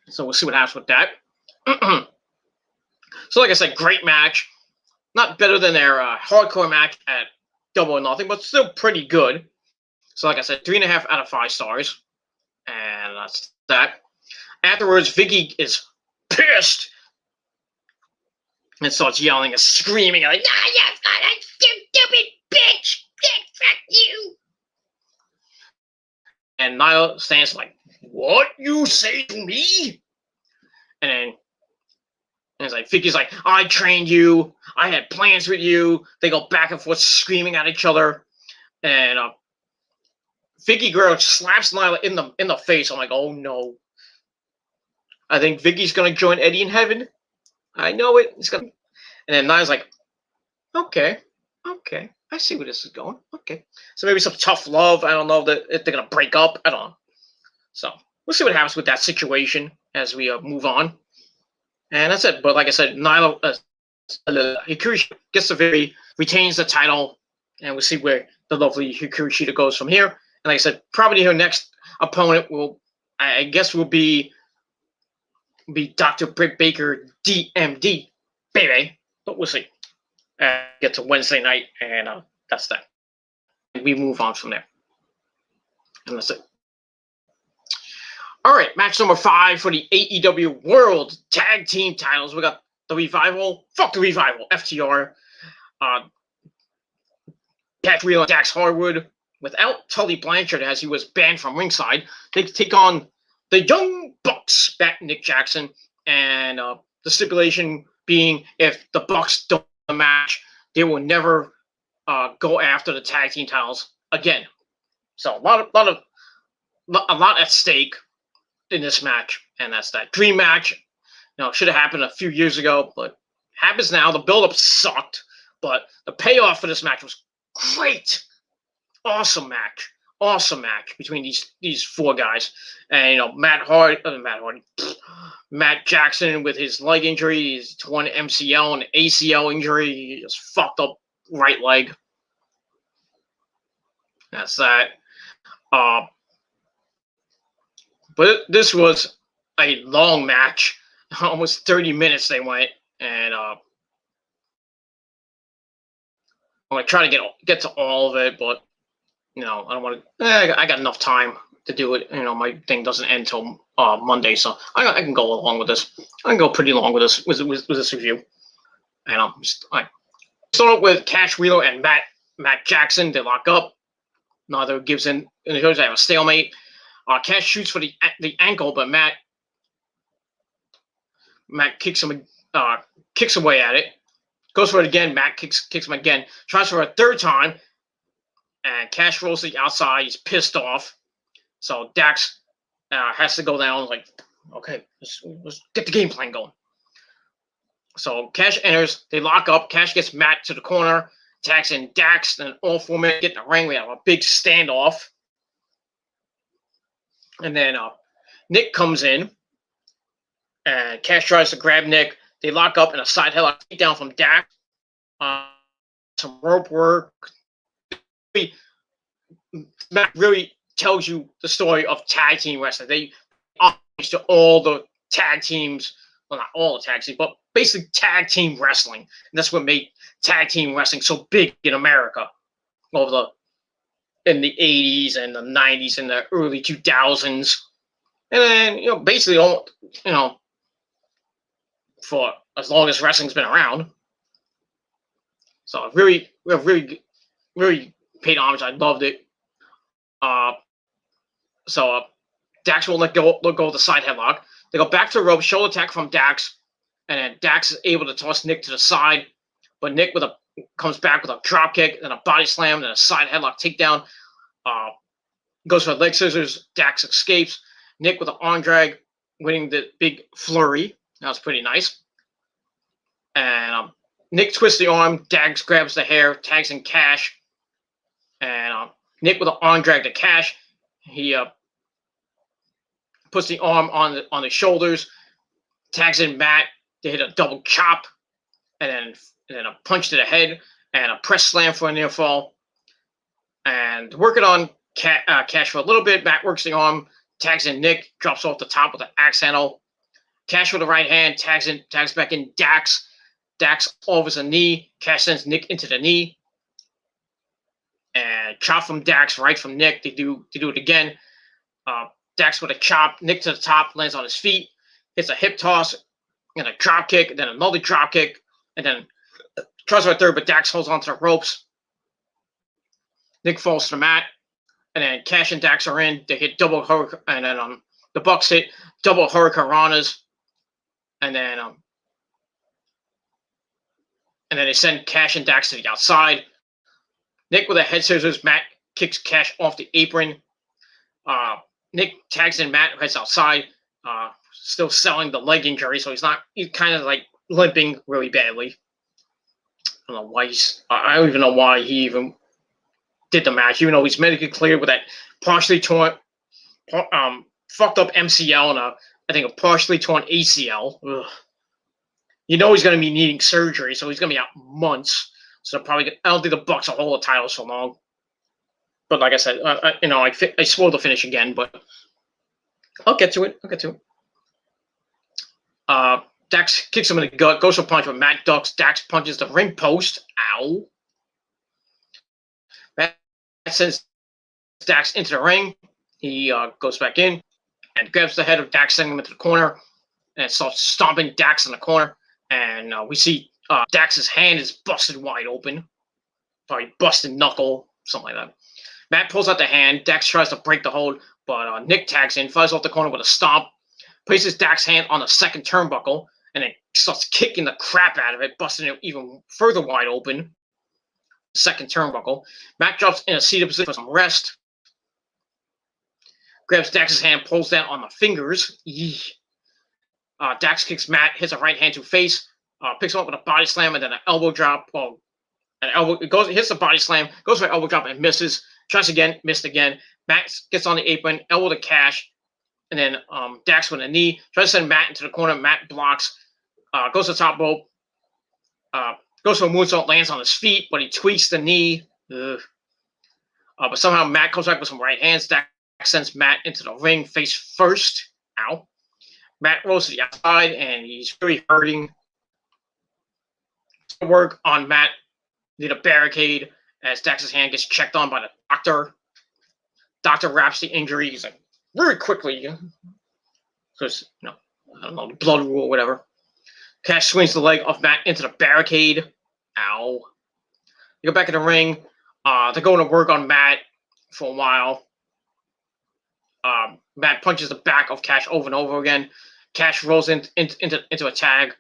So we'll see what happens with that. So like I said, great match. Not better than their hardcore match at Double or Nothing, but still pretty good. So like I said, 3.5 out of 5 stars. And that's that. Afterwards, Vicky is pissed and starts yelling and screaming like, you stupid bitch! Fuck you! And Nyla stands like, what you say to me? And it's like, Vicky's like, I trained you. I had plans with you. They go back and forth screaming at each other. And Vicky Guerrero slaps Nyla in the face. I'm like, oh no. I think Vicky's going to join Eddie in heaven. I know it. And then Nyla's like, okay. I see where this is going. Okay. So maybe some tough love. I don't know if they're going to break up. I don't know. So we'll see what happens with that situation as we move on. And that's it. But like I said, Nyla, Hikaru gets the victory, retains the title, and we'll see where the lovely Hikaru Shida goes from here. And like I said, probably her next opponent will be Dr. Britt Baker, DMD, baby. But we'll see. Get to Wednesday night, and that's that. We move on from there. And that's it. All right, match number 5 for the AEW World Tag Team titles. We got the Revival. Fuck the Revival. FTR. Pat Real and Dax Harwood. Without Tully Blanchard, as he was banned from ringside, they take on the Young Bucks, back Nick Jackson, and the stipulation being if the Bucks don't win the match, they will never go after the tag team titles again. So a lot at stake in this match, and that's that dream match. Should have happened a few years ago, but happens now. The build-up sucked, but the payoff for this match was great. Awesome match between these 4 guys. And Matt Jackson with his leg injury, his torn MCL and ACL injury, he just fucked up right leg. That's that. But this was a long match. Almost 30 minutes they went. And to try to get to all of it, but I don't want to. I got enough time to do it. My thing doesn't end until Monday, so I can go along with this. I can go pretty long with this review. And I start with Cash Wheeler and Matt Jackson. They lock up. Neither gives in. And it shows they have a stalemate. Cash shoots for the ankle, but Matt kicks away at it. Goes for it again. Matt kicks him again. Tries for a third time. And Cash rolls to the outside. He's pissed off. So Dax has to go down. Like, okay, let's get the game plan going. So Cash enters. They lock up. Cash gets Matt to the corner. Attacks in Dax. Then all 4 men get in the ring. We have a big standoff. And then Nick comes in. And Cash tries to grab Nick. They lock up in a side headlock down from Dax. Some rope work. Matt really tells you the story of tag team wrestling. They homage to all the tag teams, well, not all the tag teams, but basically tag team wrestling. And that's what made tag team wrestling so big in America in the 80s and the 90s and the early 2000s. And then, basically, for as long as wrestling's been around. So really paid homage. I loved it. So Dax will let go of the side headlock. They go back to the rope, shoulder attack from Dax, and then Dax is able to toss Nick to the side, but Nick comes back with a drop kick, then a body slam, then a side headlock takedown. Goes for leg scissors. Dax escapes. Nick with an arm drag, winning the big flurry. That was pretty nice. And Nick twists the arm. Dax grabs the hair, tags in Cash, and Nick with an arm drag to Cash. He puts the arm on the shoulders, tags in Matt. They hit a double chop, and then a punch to the head, and a press slam for a near fall. And working on Cash for a little bit. Matt works the arm, tags in Nick, drops off the top with an axe handle. Cash with the right hand, tags back in Dax. Dax offers a knee. Cash sends Nick into the knee. And chop from Dax, right from Nick. They do it again. Dax with a chop. Nick to the top, lands on his feet. Hits a hip toss and a drop kick, then another drop kick, and then tries for a third, but Dax holds onto the ropes. Nick falls to the mat, and then Cash and Dax are in. They hit double hurricane, and then the Bucks hit double hurricanranas, and then they send Cash and Dax to the outside. Nick with a head scissors. Matt kicks Cash off the apron. Nick tags in Matt, who heads outside, still selling the leg injury, so he's kind of like limping really badly. I don't know why I don't even know why he even did the match, even though he's medically cleared with that partially torn, fucked up MCL and I think a partially torn ACL. Ugh. He's going to be needing surgery, so he's going to be out months. So I don't think the Bucks will hold the titles so long. But like I said, I spoiled the finish again, but I'll get to it. Dax kicks him in the gut, goes for a punch, but Matt ducks. Dax punches the ring post. Ow. Matt sends Dax into the ring. He goes back in and grabs the head of Dax, sending him into the corner, and starts stomping Dax in the corner. And we see Dax's hand is busted wide open. Probably busted knuckle, something like that. Matt pulls out the hand. Dax tries to break the hold, but Nick tags in, flies off the corner with a stomp, places Dax's hand on the second turnbuckle, and then starts kicking the crap out of it, busting it even further wide open. Second turnbuckle. Matt drops in a seated position for some rest. Grabs Dax's hand, pulls down on the fingers. Dax kicks Matt, hits a right hand to face, picks him up with a body slam and then an elbow drop. Well, hits the body slam, goes for an elbow drop and misses. Tries again, missed again. Matt gets on the apron, elbow to Cash, and then Dax with a knee. Tries to send Matt into the corner. Matt blocks, goes to the top rope, goes for a moonsault, lands on his feet, but he tweaks the knee. But somehow Matt comes back with some right hands. Dax sends Matt into the ring face first. Ow. Matt rolls to the outside, and he's really hurting. Work on Matt Need a barricade as Dax's hand gets checked on by the doctor. Doctor wraps the injuries like very quickly because I don't know, the blood rule or whatever. Cash swings the leg of Matt into the barricade. Ow. They go back in the ring. They're going to work on Matt for a while. Matt punches the back of Cash over and over again. Cash rolls into a tag.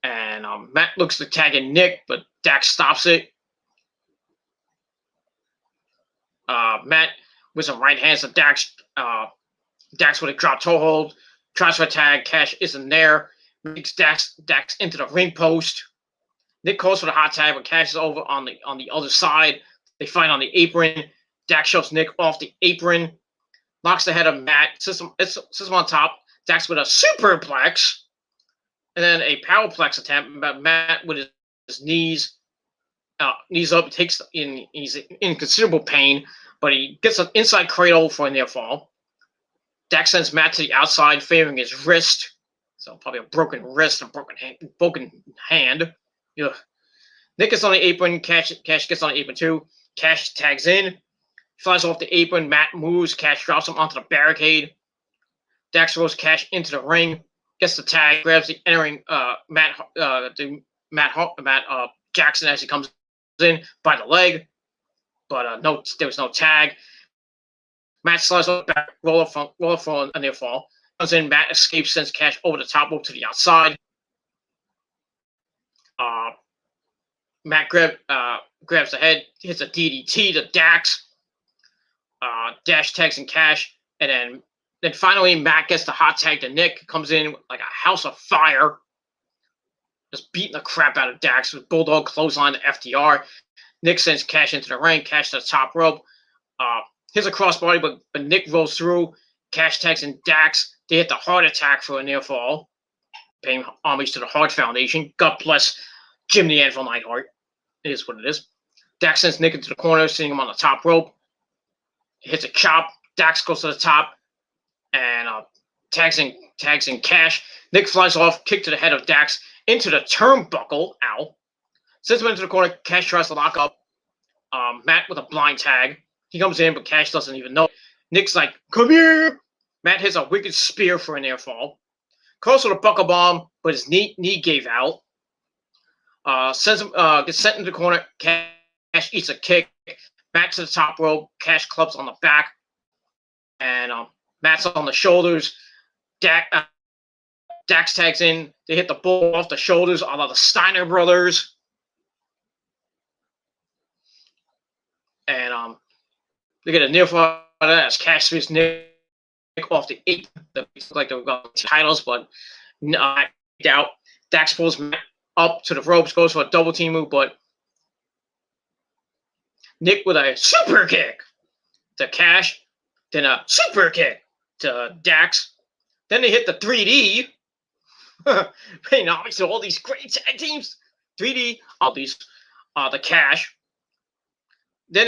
And Matt looks to tag in Nick, but Dax stops it. Matt with some right hands to Dax. Dax with a drop toe hold. Tries for a tag. Cash isn't there. Makes Dax into the ring post. Nick calls for the hot tag, but Cash is over on the other side. They fight on the apron. Dax shoves Nick off the apron. Knocks the head of Matt. Sits him on top. Dax with a superplex. And then a powerplex attempt. Matt with his knees up. He's in considerable pain, but he gets an inside cradle for a near fall. Dax sends Matt to the outside, favoring his wrist. So probably a broken wrist, a broken hand. Ugh. Nick gets on the apron. Cash gets on the apron too. Cash tags in. Flies off the apron. Matt moves. Cash drops him onto the barricade. Dax throws Cash into the ring. Gets the tag. Grabs the entering Matt Jackson as he comes in by the leg. But there was no tag. Matt slides off the back. Roll for a near fall. Comes in. Matt escapes. Sends Cash over the top rope to the outside. Matt grabs the head, hits a DDT to Dax, dash tags and Cash, and then finally Matt gets the hot tag to Nick, comes in like a house of fire, just beating the crap out of Dax with Bulldog clothesline to FTR. Nick sends Cash into the ring, Cash to the top rope, hits a crossbody, but Nick rolls through. Cash tags in Dax. They hit the heart attack for a near fall, paying homage to the Hart Foundation. God bless Jim the Anvil Neidhart. It is what it is. Dax sends Nick into the corner, seeing him on the top rope. Hits a chop. Dax goes to the top and tags in Cash. Nick flies off, kick to the head of Dax into the turnbuckle. Ow. Sends him into the corner. Cash tries to lock up Matt with a blind tag. He comes in, but Cash doesn't even know. Nick's like, come here. Matt hits a wicked spear for a near fall. Calls for the buckle bomb, but his knee gave out. Gets sent into the corner. Cash eats a kick. Matt to the top rope. Cash clubs on the back. And Matt's on the shoulders. Dax tags in. They hit the bull off the shoulders, a la the Steiner brothers. And they get a near fall as Cash sweeps Nick off the 8. They look like they've got titles, but I doubt. Dax pulls Matt up to the ropes, goes for a double team move, but Nick with a super kick to Cash, then a super kick to Dax. Then they hit the 3D. Paying homage to all these great tag teams. 3D, all these, the Cash. Then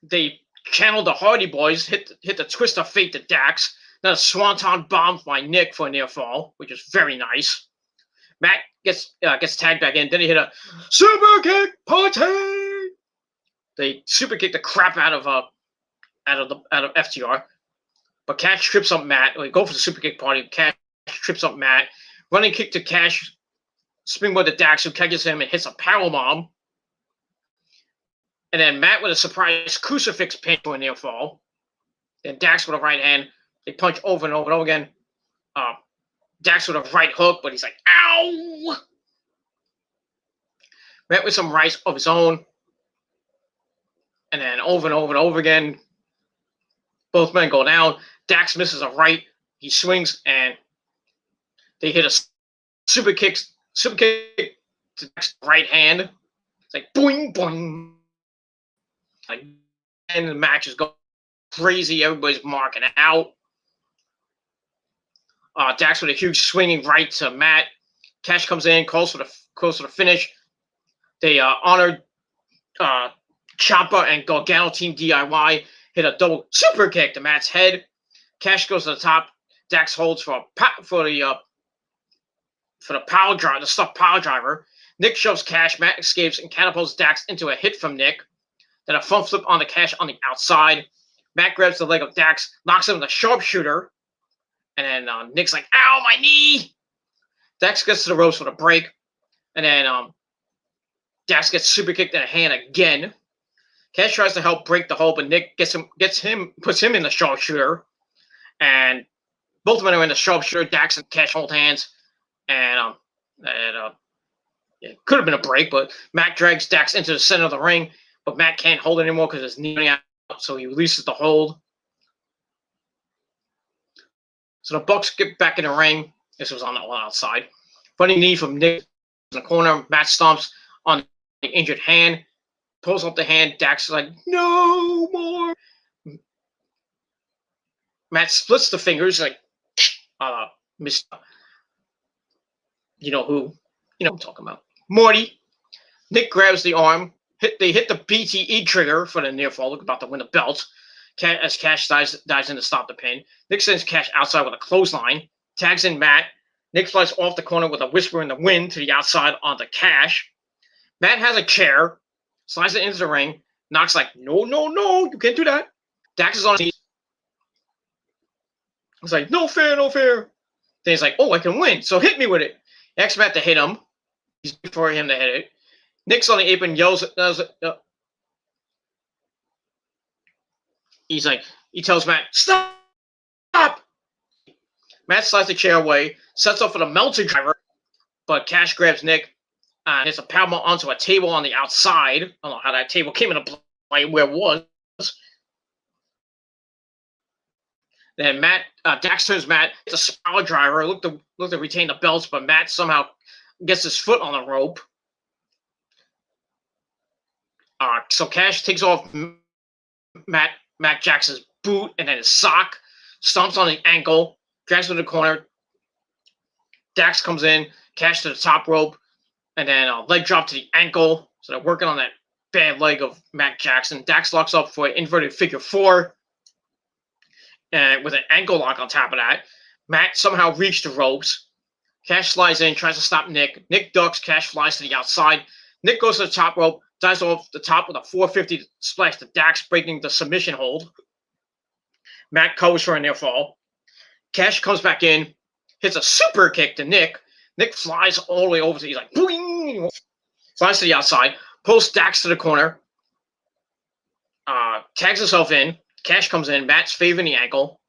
they channeled the Hardy Boys, hit the twist of fate to Dax. Then a swanton bomb by Nick for a near fall, which is very nice. Matt gets tagged back in. Then he hit a super kick party. They super kick the crap out of FTR, but Cash trips up Matt. They go for the super kick party. Cash trips up Matt. Running kick to Cash. Springboard to Dax, who catches him and hits a powerbomb. And then Matt with a surprise crucifix pin for a near fall. Then Dax with a right hand. They punch over and over and over again. Dax with a right hook, but he's like, ow! Matt with some rights of his own. And then over and over and over again, both men go down. Dax misses a right. He swings, and they hit a super kick to Dax's right hand. It's like boing, boing. And the match is going crazy. Everybody's marking out. Dax with a huge swinging right to Matt. Cash comes in, calls for the finish. They honored Ciampa and Gargano Team DIY. Hit a double super kick to Matt's head. Cash goes to the top. Dax holds for the power driver, the stuffed power driver. Nick shoves Cash, Matt escapes and catapults Dax into a hit from Nick. Then a front flip on the Cash on the outside. Matt grabs the leg of Dax, knocks him with a sharpshooter. And then Nick's like, ow, my knee! Dax gets to the ropes for the break. And then Dax gets super kicked in the hand again. Cash tries to help break the hold, but Nick puts him in the sharpshooter. And both men are in the sharpshooter. Dax and Cash hold hands. And it could have been a break, but Matt drags Dax into the center of the ring. But Matt can't hold it anymore because his knee out, so he releases the hold. So the Bucks get back in the ring. This was on the outside. Funny knee from Nick in the corner. Matt stomps on the injured hand. Pulls up the hand. Dax is like, no more. Matt splits the fingers like, Mr. You know who? You know what I'm talking about. Morty. Nick grabs the arm. They hit the BTE trigger for the near fall, about to win the belt. As Cash dives in to stop the pin. Nick sends Cash outside with a clothesline. Tags in Matt. Nick flies off the corner with a whisper in the wind to the outside onto Cash. Matt has a chair. Slides it into the ring. Knox like, no, you can't do that. Dax is on his knees. He's like, no fair. Then he's like, oh, I can win, so hit me with it. He asks Matt to hit him. He's for him to hit it. Nick's on the apron, yells. He tells Matt, stop! Matt slides the chair away, sets up for the Meltzer driver, but Cash grabs Nick and hits a powerbomb onto a table on the outside. I don't know how that table came into play where it was. Then Dax turns Matt. It's a spiral driver. Look to retain the belts, but Matt somehow gets his foot on the rope. So Cash takes off Matt Jackson's boot and then his sock, stomps on the ankle, drags him to the corner. Dax comes in, Cash to the top rope, and then a leg drop to the ankle. So they're working on that bad leg of Matt Jackson. Dax locks up for an inverted figure four, and with an ankle lock on top of that. Matt somehow reached the ropes. Cash slides in, tries to stop Nick. Nick ducks, Cash flies to the outside. Nick goes to the top rope, dives off the top with a 450 splash to Dax, breaking the submission hold. Matt covers for a near fall. Cash comes back in, hits a super kick to Nick. Nick flies all the way over to, he's like, boing! Flies to the outside, pulls Dax to the corner, tags himself in. Cash comes in, Matt's favoring the ankle.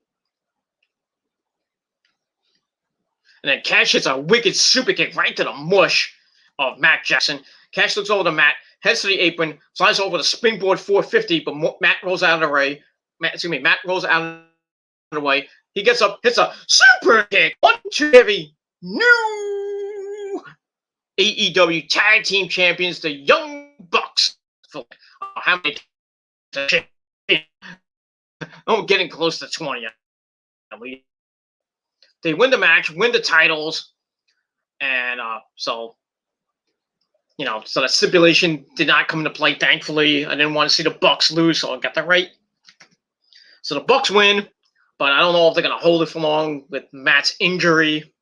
And then Cash hits a wicked super kick right to the mush of Matt Jackson. Cash looks over to Matt, heads to the apron, flies over the springboard 450, but Matt rolls out of the way. Matt rolls out of the way. He gets up, hits a super kick. 1-2 heavy. New AEW Tag Team Champions, the Young Bucks. For how many? Oh, getting close to 20. They win the match, win the titles, and so the stipulation did not come into play, thankfully. I didn't want to see the Bucks lose, so I got that right. So the Bucks win, but I don't know if they're going to hold it for long with Matt's injury.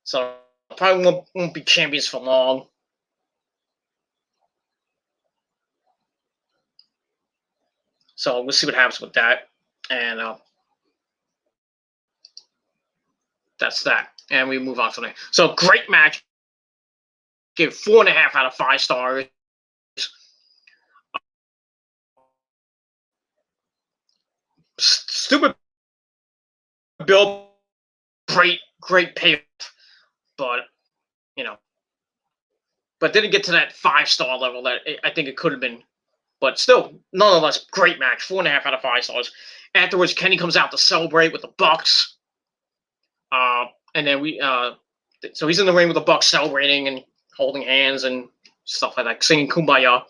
So probably won't be champions for long. So we'll see what happens with that. And that's that. And we move on from there. So great match. Give 4.5 out of 5 stars. Stupid build, great payoff, but didn't get to that 5-star level that I think it could have been. But still, nonetheless, great match. 4.5 out of 5 stars. Afterwards, Kenny comes out to celebrate with the Bucks, and then so he's in the ring with the Bucks celebrating and holding hands and stuff like that, singing "Kumbaya."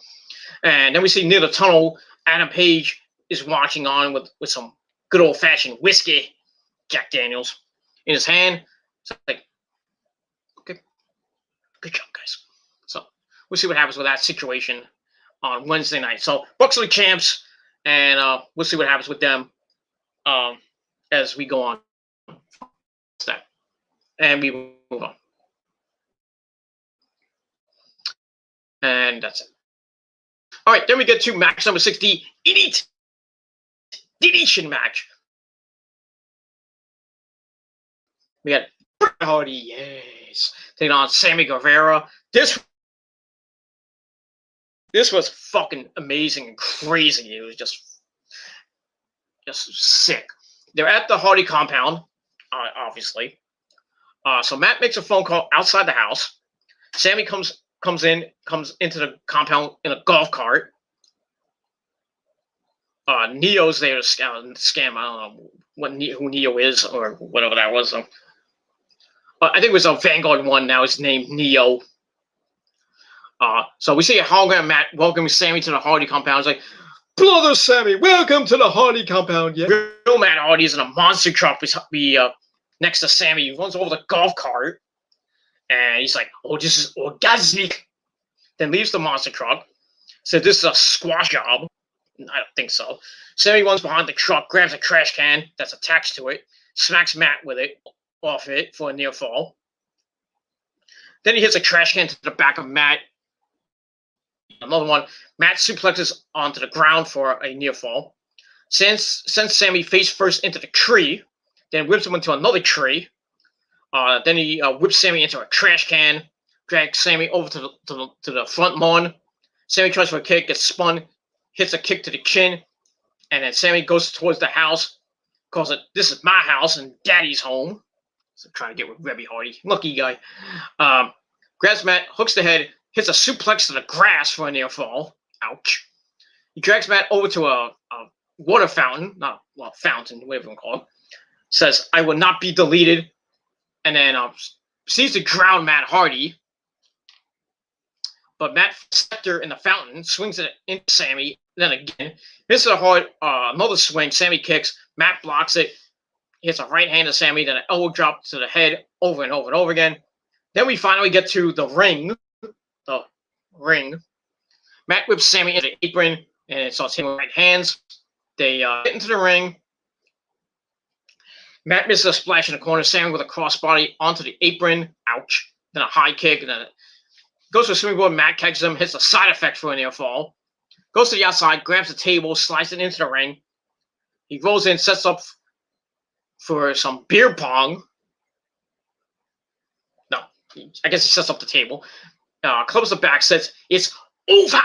And then we see near the tunnel, Adam Page is watching on with some good old-fashioned whiskey, Jack Daniels, in his hand. So like, okay, good job, guys. So we'll see what happens with that situation on Wednesday night. So Bucks are the champs, and we'll see what happens with them as we go on. And we move on. And that's it. All right, then we get to match number 60, Elite Deletion match. We had Hardy, yes, taking on Sammy Guevara. This was fucking amazing and crazy. It was just sick. They're at the Hardy compound, obviously. So Matt makes a phone call outside the house. Sammy comes into the compound in a golf cart. Neo's there to scam. I don't know who Neo is or whatever that was. So. I think it was a Vanguard 1. Now it's named Neo. So we see a hologram Matt welcoming Sammy to the Hardy compound. It's like, Brother Sammy, welcome to the Hardy compound. Yeah. Real Matt Hardy is in a monster truck next to Sammy. He runs over the golf cart. And he's like, oh, this is orgasmic. Then leaves the monster truck. Said this is a squash job. I don't think so. Sammy runs behind the truck, grabs a trash can that's attached to it, smacks Matt with it, off it for a near fall. Then he hits a trash can to the back of Matt. Another one. Matt suplexes onto the ground for a near fall. Sends Sammy face first into the tree, then whips him into another tree. Then he whips Sammy into a trash can, drags Sammy over to the front lawn. Sammy tries for a kick, gets spun, hits a kick to the chin, and then Sammy goes towards the house, calls it, this is my house and Daddy's home. So trying to get with Rebby Hardy. Lucky guy. Grabs Matt, hooks the head, hits a suplex to the grass for a near fall. Ouch. He drags Matt over to a water fountain, fountain, whatever you want to call it. Says, I will not be deleted. And then sees to drown Matt Hardy. But Matt scepter in the fountain, swings it into Sammy. Then again, hits a hard, another swing. Sammy kicks. Matt blocks it. Hits a right hand to Sammy, then an elbow drop to the head over and over and over again. Then we finally get to the ring. The ring. Matt whips Sammy into the apron and it starts hitting with right hands. They get into the ring. Matt misses a splash in the corner. Sammy with a crossbody onto the apron. Ouch. Then a high kick. And then goes to a swimming board. Matt catches him. Hits a side effect for a near fall. Goes to the outside. Grabs the table. Slides it into the ring. He rolls in. Sets up for some beer pong. No. I guess he sets up the table. Clubs the back. Says, it's over.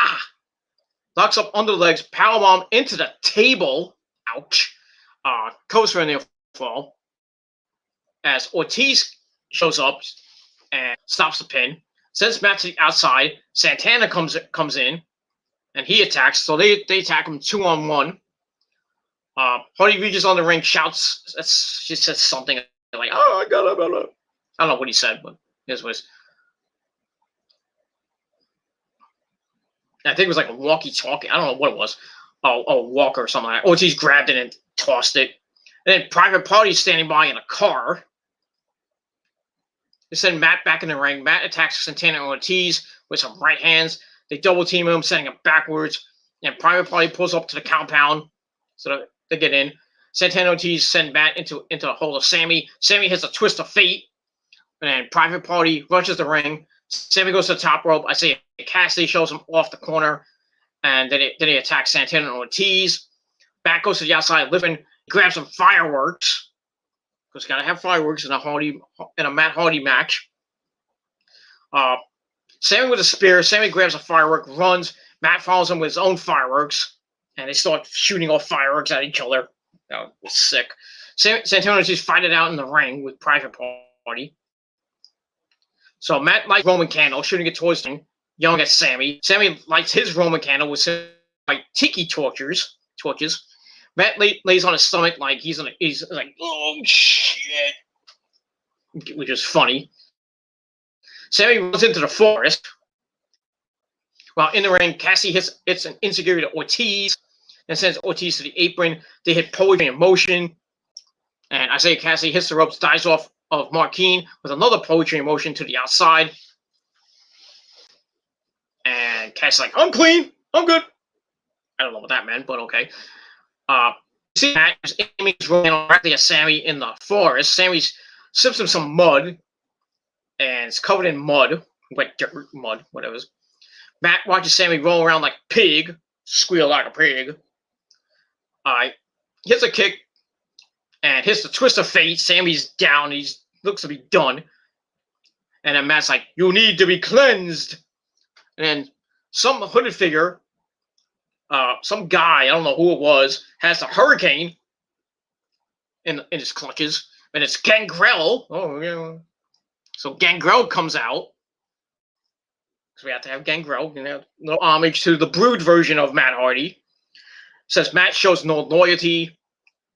Locks up under the legs. Powerbomb into the table. Ouch. Goes for a near fall. As Ortiz shows up and stops the pin, sends Matt to the outside. Santana comes in, and he attacks. So they attack him 2-on-1. Hardy reaches on the ring, shouts. She says something like, "Oh, I got it." I don't know what he said, but his was. I think it was like a walkie-talkie. I don't know what it was. A walker or something like that. Ortiz grabbed it and tossed it. And then Private Party standing by in a car. They send Matt back in the ring. Matt attacks Santana and Ortiz with some right hands. They double team him, sending him backwards. And Private Party pulls up to the compound. So they get in. Santana and Ortiz send Matt into the hole of Sammy. Sammy hits a twist of fate. And Private Party rushes the ring. Sammy goes to the top rope. I say Cassidy shows him off the corner. And then he attacks Santana and Ortiz. Back goes to the outside, lifting. Grab some fireworks, because you gotta have fireworks in a Matt Hardy match. Sammy with a spear. Sammy grabs a firework, runs. Matt follows him with his own fireworks, and they start shooting off fireworks at each other. That was sick. Santana just fight it out in the ring with Private Party. So Matt lights Roman candle, shooting it towards him, yelling at Sammy. Sammy lights his Roman candle with some tiki torches. Matt lays on his stomach like he's like, oh shit, which is funny. Sammy runs into the forest. While in the ring, Cassie hits an insecurity to Ortiz and sends Ortiz to the apron. They hit poetry in motion. And Isaiah Cassie hits the ropes, dives off of Marquine with another poetry in motion to the outside. And Cassie's like, I'm clean. I'm good. I don't know what that meant, but okay. See Matt is aiming directly at Sammy in the forest. Sammy sips him some mud, and it's covered in mud, wet dirt, mud, whatever. Matt watches Sammy roll around like a pig, squeal like a pig. Hits a kick and hits the twist of fate. Sammy's down. He looks to be done. And then Matt's like, "You need to be cleansed." And then some hooded figure, some guy, I don't know who it was, has the hurricane in his clutches. And it's Gangrel. Oh, yeah. So Gangrel comes out. So we have to have Gangrel. No homage to the Brood version of Matt Hardy. Says Matt shows no loyalty.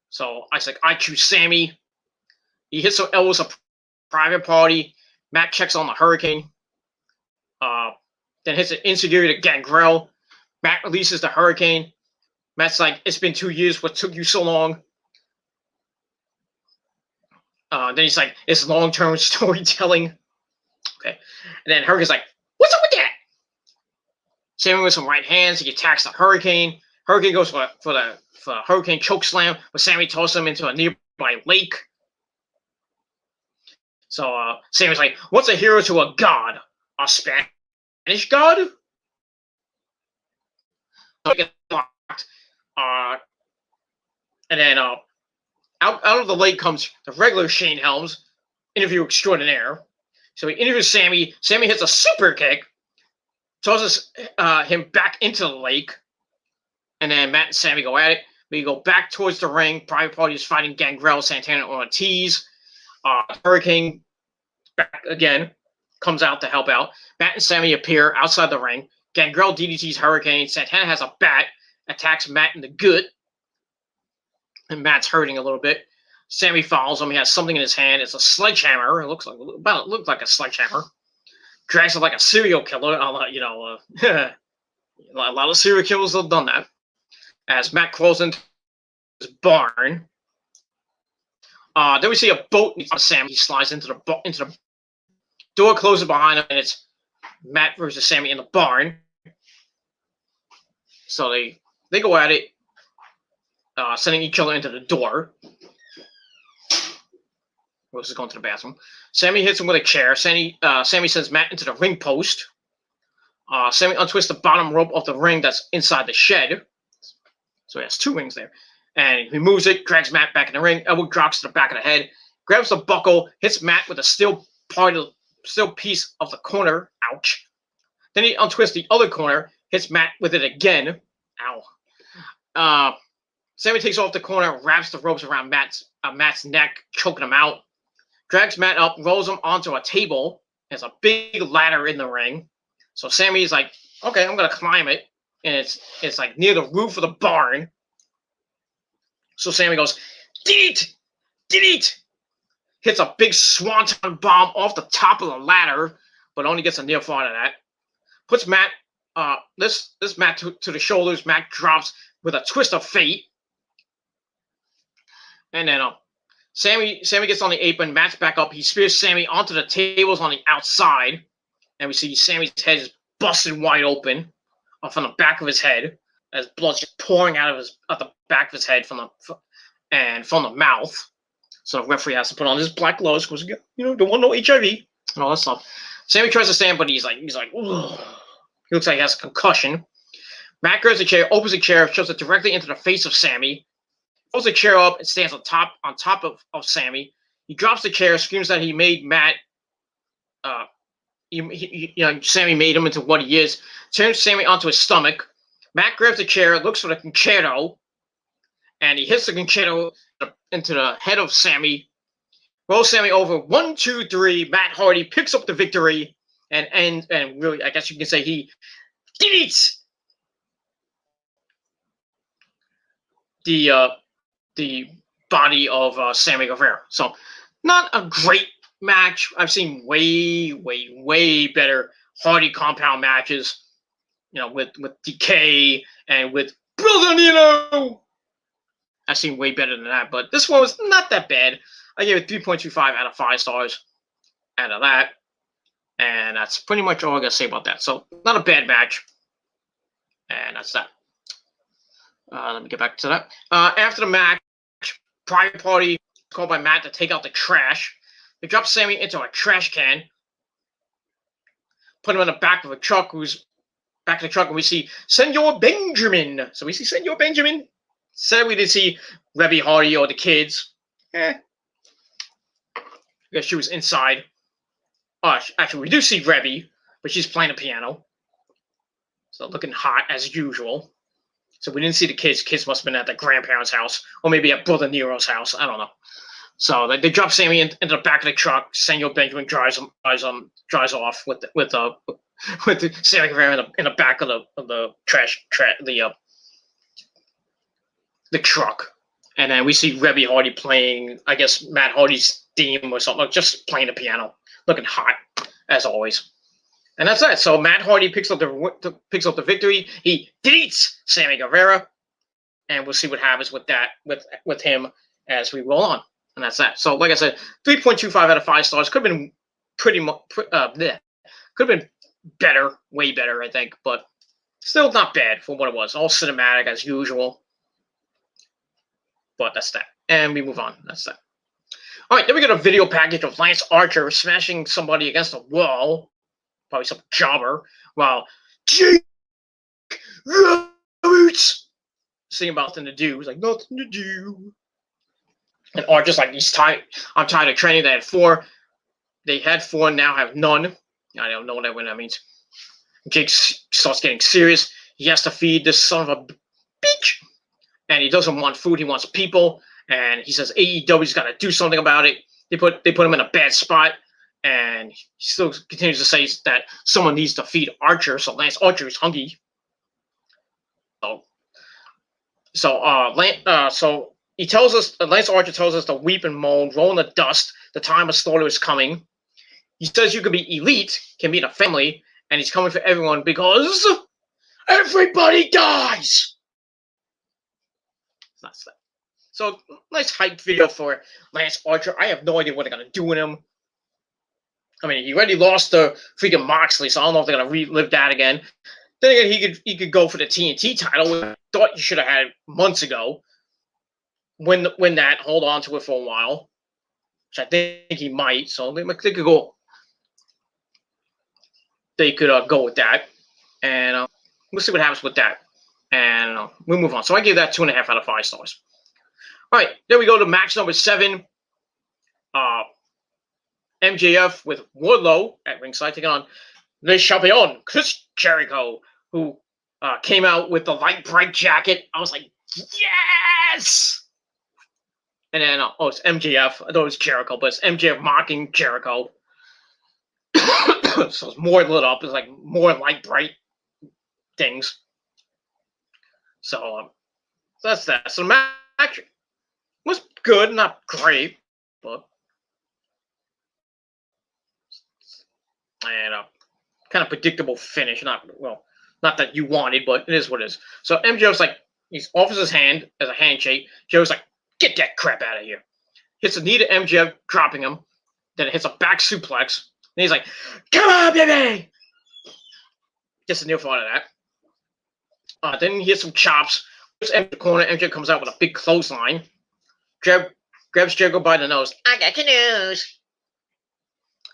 So I said, I choose Sammy. He hits some elbows a private party. Matt checks on the hurricane. Then hits an insecurity to Gangrel. Matt releases the hurricane. Matt's like, it's been 2 years. What took you so long? Then he's like, it's long-term storytelling. Okay. And then Hurricane's like, what's up with that? Sammy with some right hands. He attacks the hurricane. Hurricane goes for the hurricane choke slam, but Sammy tosses him into a nearby lake. So Sammy's like, what's a hero to a god? A Spanish god? So get locked. And then out of the lake comes the regular Shane Helms, interview extraordinaire. So he interviews Sammy. Sammy hits a super kick, tosses him back into the lake. And then Matt and Sammy go at it. We go back towards the ring. Private Party is fighting Gangrel, Santana, and Ortiz. Hurricane back again, comes out to help out. Matt and Sammy appear outside the ring. Gangrel DDTs Hurricane. Santana has a bat, attacks Matt in the gut. And Matt's hurting a little bit. Sammy follows him. He has something in his hand. It's a sledgehammer. It looks like a sledgehammer. Drags it like a serial killer. A lot of serial killers have done that. As Matt crawls into his barn. Then we see a boat on Sammy. He slides into the door, closes behind him, and it's Matt versus Sammy in the barn. So they go at it, sending each other into the door. Rose is going to the bathroom. Sammy hits him with a chair. Sammy sends Matt into the ring post. Sammy untwists the bottom rope of the ring that's inside the shed. So he has 2 rings there. And he moves it, drags Matt back in the ring. Elbow drops to the back of the head. Grabs the buckle, hits Matt with a steel piece of the corner. Ouch. Then he untwists the other corner, hits Matt with it again. Ow. Sammy takes off the corner, wraps the ropes around Matt's neck, choking him out. Drags Matt up, rolls him onto a table. There's a big ladder in the ring. So Sammy's like, okay, I'm going to climb it. And it's like near the roof of the barn. So Sammy goes, delete! Hits a big swanton bomb off the top of the ladder, but only gets a near fall out of that. Puts Matt, this Matt to the shoulders. Matt drops with a twist of fate. And then Sammy gets on the apron. Matt's back up. He spears Sammy onto the tables on the outside. And we see Sammy's head is busted wide open from the back of his head, as blood's just pouring out of the back of his head from the mouth. So the referee has to put on his black gloves because don't want no HIV and all that stuff. Sammy tries to stand, but he's like, ugh. He looks like he has a concussion. Matt grabs a chair, opens the chair, shoves it directly into the face of Sammy. Pulls the chair up and stands on top of Sammy. He drops the chair, screams that he made Matt. Sammy made him into what he is. Turns Sammy onto his stomach. Matt grabs the chair, looks for the concerto, and he hits the concerto into the head of Sammy. Rolls Sammy over. 1, 2, 3. Matt Hardy picks up the victory, and really, I guess you can say he deletes the body of Sammy Guevara. So, not a great match. I've seen way better Hardy compound matches. With Decay and with Brother Nino. I've seen way better than that, but this one was not that bad. I gave it 3.25 out of 5 stars out of that. And that's pretty much all I got to say about that. So, not a bad match. And that's that. Let me get back to that. After the match, Private Party called by Matt to take out the trash. They drop Sammy into a trash can. Put him in the back of a truck who's back of the truck, and we see Senor Benjamin. So we see Senor Benjamin. Said we didn't see Rebby Hardy or the kids. I guess she was inside. Actually, we do see Rebby, but she's playing the piano. So looking hot as usual. So we didn't see the kids. Kids must have been at their grandparents' house, or maybe at Brother Nero's house. I don't know. So they drop Sammy into the back of the truck. Senor Benjamin drives off with the Sammy Guevara in the back of the truck. And then we see Rebby Hardy playing, I guess, Matt Hardy's theme or something, just playing the piano, looking hot as always. And that's it. So Matt Hardy picks up the victory. He deletes Sammy Guevara, and we'll see what happens with that with him as we roll on. And that's that. So like I said, 3.25 out of 5 stars. Could have been could have been better, way better, I think, but still not bad for what it was. All cinematic as usual. But that's that. And we move on. That's that. All right, then we got a video package of Lance Archer smashing somebody against a wall. Probably some jobber. While Jake Roberts singing about nothing to do. He's like, nothing to do. And Archer's like, I'm tired of training. They had 4. They had 4, now have none. I don't know what that means. Jake starts getting serious. He has to feed this son of a bitch. And he doesn't want food. He wants people. And he says AEW's got to do something about it. They put him in a bad spot. And he still continues to say that someone needs to feed Archer. So Lance Archer is hungry. So he tells us, Lance Archer tells us to weep and moan, roll in the dust. The time of slaughter is coming. He says you can be elite, can be in a family, and he's coming for everyone because everybody dies. That's that. So nice hype video for Lance Archer. I have no idea what they're gonna do with him. I mean, he already lost to freaking Moxley, so I don't know if they're gonna relive that again. Then again, he could go for the TNT title, which I thought you should have had months ago. Win that, hold on to it for a while, which I think he might. So they could go. They could go with that, and we'll see what happens with that. And we'll move on. So I gave that 2.5 out of 5 stars. All right, then we go to match number 7. MJF with Wardlow at ringside taking on Le Champion, Chris Jericho, who came out with the light bright jacket. I was like, yes! And then, it's MJF. I thought it was Jericho, but it's MJF mocking Jericho. So it's more lit up. It's like more light bright things. So that's that. So the match was good, not great, but and kind of predictable finish. Not that you wanted, but it is what it is. So MJF's like, he offers his hand as a handshake. Joe's like, get that crap out of here. Hits a knee to MJF, dropping him. Then it hits a back suplex. And he's like, come on, baby! Gets a near fall out of that. Then he hits some chops. Puts MJF in the corner. MJF comes out with a big clothesline. Grabs Jericho by the nose. I got your nose.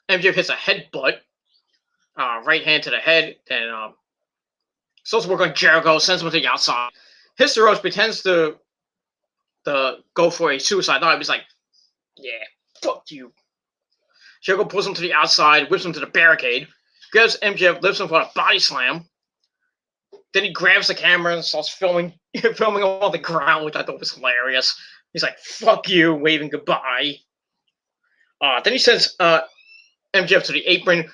MJF hits a headbutt. Right hand to the head. Then starts to work on Jericho. Sends him to the outside. Hits the ropes. Pretends to go for a suicide dive. He's like, yeah, fuck you. Jericho pulls him to the outside, whips him to the barricade, grabs MJF, lifts him for a body slam. Then he grabs the camera and starts filming him on the ground, which I thought was hilarious. He's like, fuck you, waving goodbye. Then he sends MJF to the apron,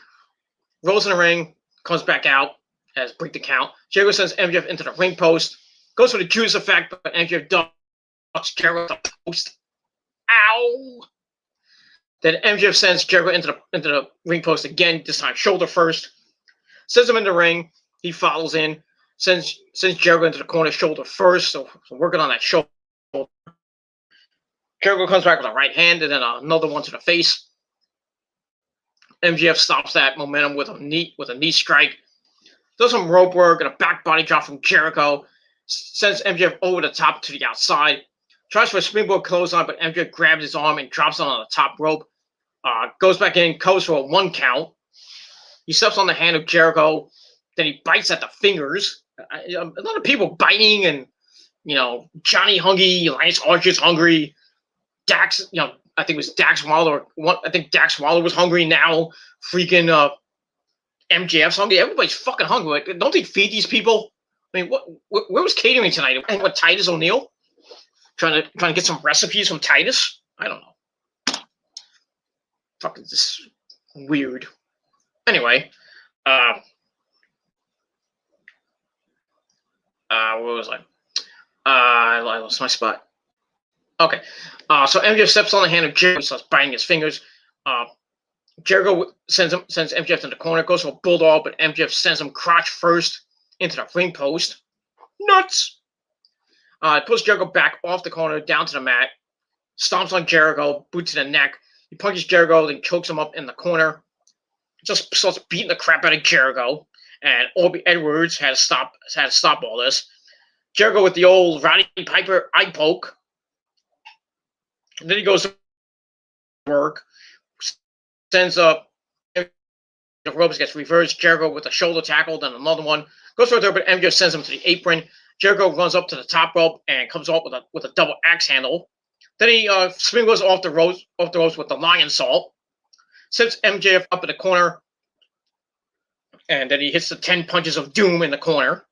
rolls in the ring, comes back out as break the count. Jericho sends MJF into the ring post, goes for the Judas effect, but MJF ducks Jericho to the post. Ow! Then MJF sends Jericho into the ring post again, this time shoulder first. Sends him in the ring. He follows in. Sends Jericho into the corner, shoulder first. So working on that shoulder. Jericho comes back with a right hand and then another one to the face. MJF stops that momentum with a knee strike. Does some rope work and a back body drop from Jericho. Sends MJF over the top to the outside. Tries for a springboard clothesline, but MJF grabs his arm and drops him on the top rope. Goes back in, covers for a 1 count. He steps on the hand of Jericho, Then he bites at the fingers. A lot of people biting, and Johnny hungry, Lance Archer's hungry, Dax. I think it was Dax Waller. I think Dax Waller was hungry now. Freaking MJF's hungry. Everybody's fucking hungry. Like, don't they feed these people? I mean, where was catering tonight? And what, Titus O'Neil? Trying to get some recipes from Titus? I don't know. Fucking just weird. Anyway, where was I? I lost my spot. Okay. So MJF steps on the hand of Jericho, starts biting his fingers. Jericho sends MJF to the corner, goes for a bulldog, but MJF sends him crotch first into the ring post. Nuts! Pulls Jericho back off the corner, down to the mat, stomps on Jericho, boot to the neck. He punches Jericho, then chokes him up in the corner. Just starts beating the crap out of Jericho, and Obi Edwards had to stop all this. Jericho with the old Roddy Piper eye poke. And then he goes to work, sends up the ropes, gets reversed. Jericho with a shoulder tackle, then another one. Goes for a third, but MJF sends him to the apron. Jericho runs up to the top rope and comes off with a double axe handle. Then he springles off the ropes with the lion salt. Sets MJF up in the corner, and then he hits the 10 punches of doom in the corner.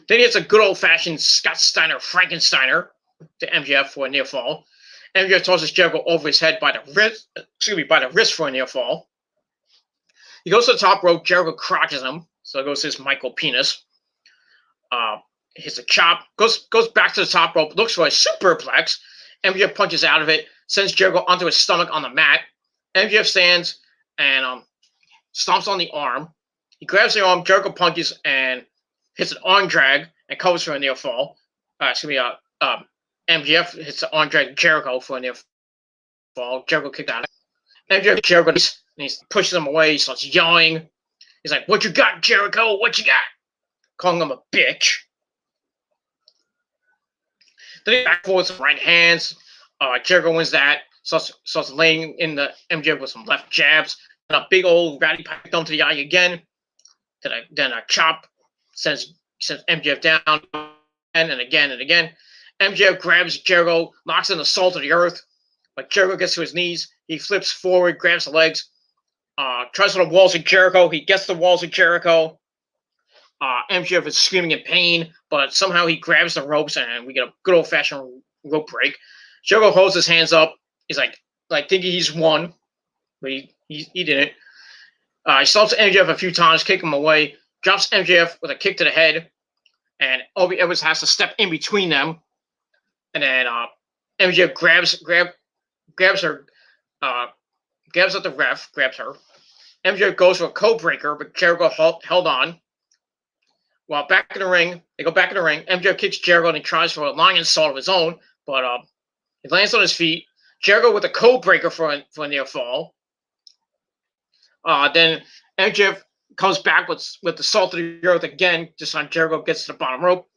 Then he hits a good old-fashioned Scott Steiner Frankensteiner to MJF for a near fall. MJF tosses Jericho over his head by the wrist for a near fall. He goes to the top rope. Jericho crotches him, so it goes his Michael penis. Hits a chop, goes back to the top rope, looks for a superplex. MJF punches out of it, sends Jericho onto his stomach on the mat. MJF stands and stomps on the arm. He grabs the arm, Jericho punches and hits an arm drag and covers for a near fall. MJF hits the arm drag Jericho for a near fall. Jericho kicked out of it. MJF Jericho, and he pushes him away. He starts yelling. He's like, "What you got, Jericho? What you got?" Calling him a bitch. Then he back forward some right hands. Jericho wins that. Starts laying in the MJF with some left jabs. And a big old Roddy Piper thumb to the eye again. Then a chop sends MJF down and again and again. MJF grabs Jericho, knocks in the salt of the earth. But Jericho gets to his knees. He flips forward, grabs the legs. Tries for the walls of Jericho. He gets the walls of Jericho. MJF is screaming in pain, but somehow he grabs the ropes and we get a good old-fashioned rope break. Jericho holds his hands up. He's like thinking he's won, but he didn't. He stops MJF a few times, kick him away, drops MJF with a kick to the head, and Obi Edwards has to step in between them. And then MJF grabs her, grabs at the ref, grabs her. MJF goes for a code breaker, but Jericho held on. While back in the ring, they go back in the ring. MJF kicks Jericho and he tries for a lion salt of his own, but he lands on his feet. Jericho with a code breaker for a near fall. Then MJF comes back with the salt of the earth again. Just on Jericho gets to the bottom rope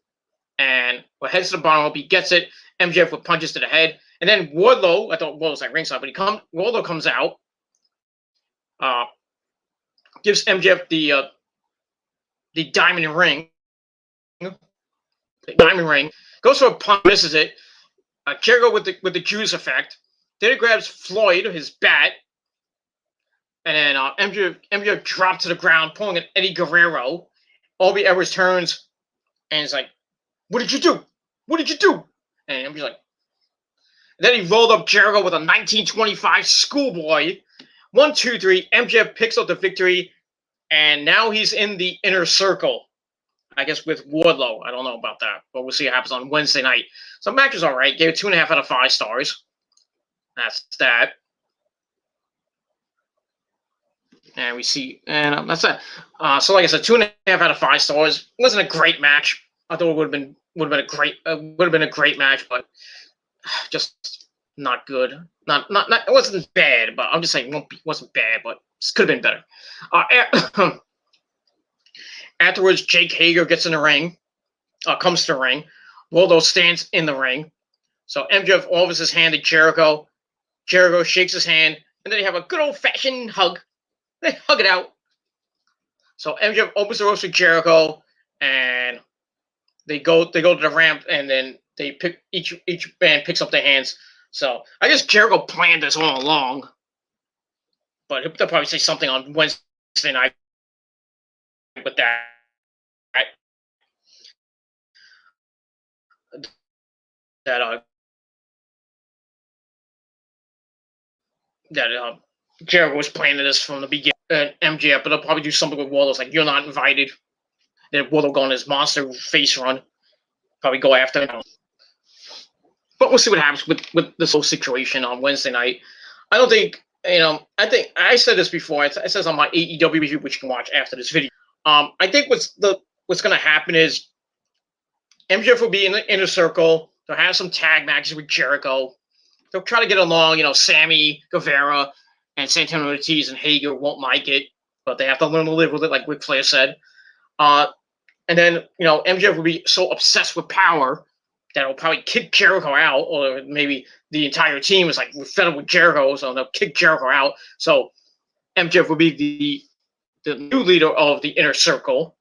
and heads to the bottom rope. He gets it. MJF with punches to the head, and then Wardlow. I thought Wardlow's like ringside, but Wardlow comes out. Gives MJF the diamond ring. The diamond ring. Goes for a punch, misses it. Jericho with the Judas effect. Then he grabs Floyd, his bat. And then MJF dropped to the ground, pulling an Eddie Guerrero. Obi Edwards turns and is like, "What did you do? What did you do?" And MJF's like, and then he rolled up Jericho with a 1925 schoolboy. 1, 2, 3. MJF picks up the victory. And now he's in the inner circle, I guess, with Wardlow. I don't know about that, but we'll see what happens on Wednesday night. So match is all right. Gave it 2.5 out of 5 stars. That's that. And we see, and that's that. So like I said, 2.5 out of 5 stars. It wasn't a great match. I thought it would have been a great match, but just not good. Not. It wasn't bad, but I'm just saying it wasn't bad, but it could have been better. Afterwards, Jake Hager gets in the ring, comes to the ring. Waldo stands in the ring. So MJF offers his hand to Jericho. Jericho shakes his hand, and then they have a good old-fashioned hug. They hug it out. So MJF opens the ropes with Jericho, and they go to the ramp, and then they pick each band picks up their hands. So I guess Jericho planned this all along, but they'll probably say something on Wednesday night with that. That Jericho was planning this from the beginning. MJF, but they'll probably do something with Wardlow's like, you're not invited. Then Wardlow go on his monster face run. Probably go after him. But we'll see what happens with this whole situation on Wednesday night. I don't think, I think I said this before. It says on my AEW review, which you can watch after this video. I think what's going to happen is MJF will be in the inner circle. They'll have some tag matches with Jericho. They'll try to get along. Sammy Guevara and Santana Ortiz and Hager won't like it, but they have to learn to live with it, like Ric Flair said. And then, MJF will be so obsessed with power that he'll probably kick Jericho out, or maybe the entire team is like, we're fed up with Jericho, so they'll kick Jericho out. So MJF will be the new leader of the inner circle,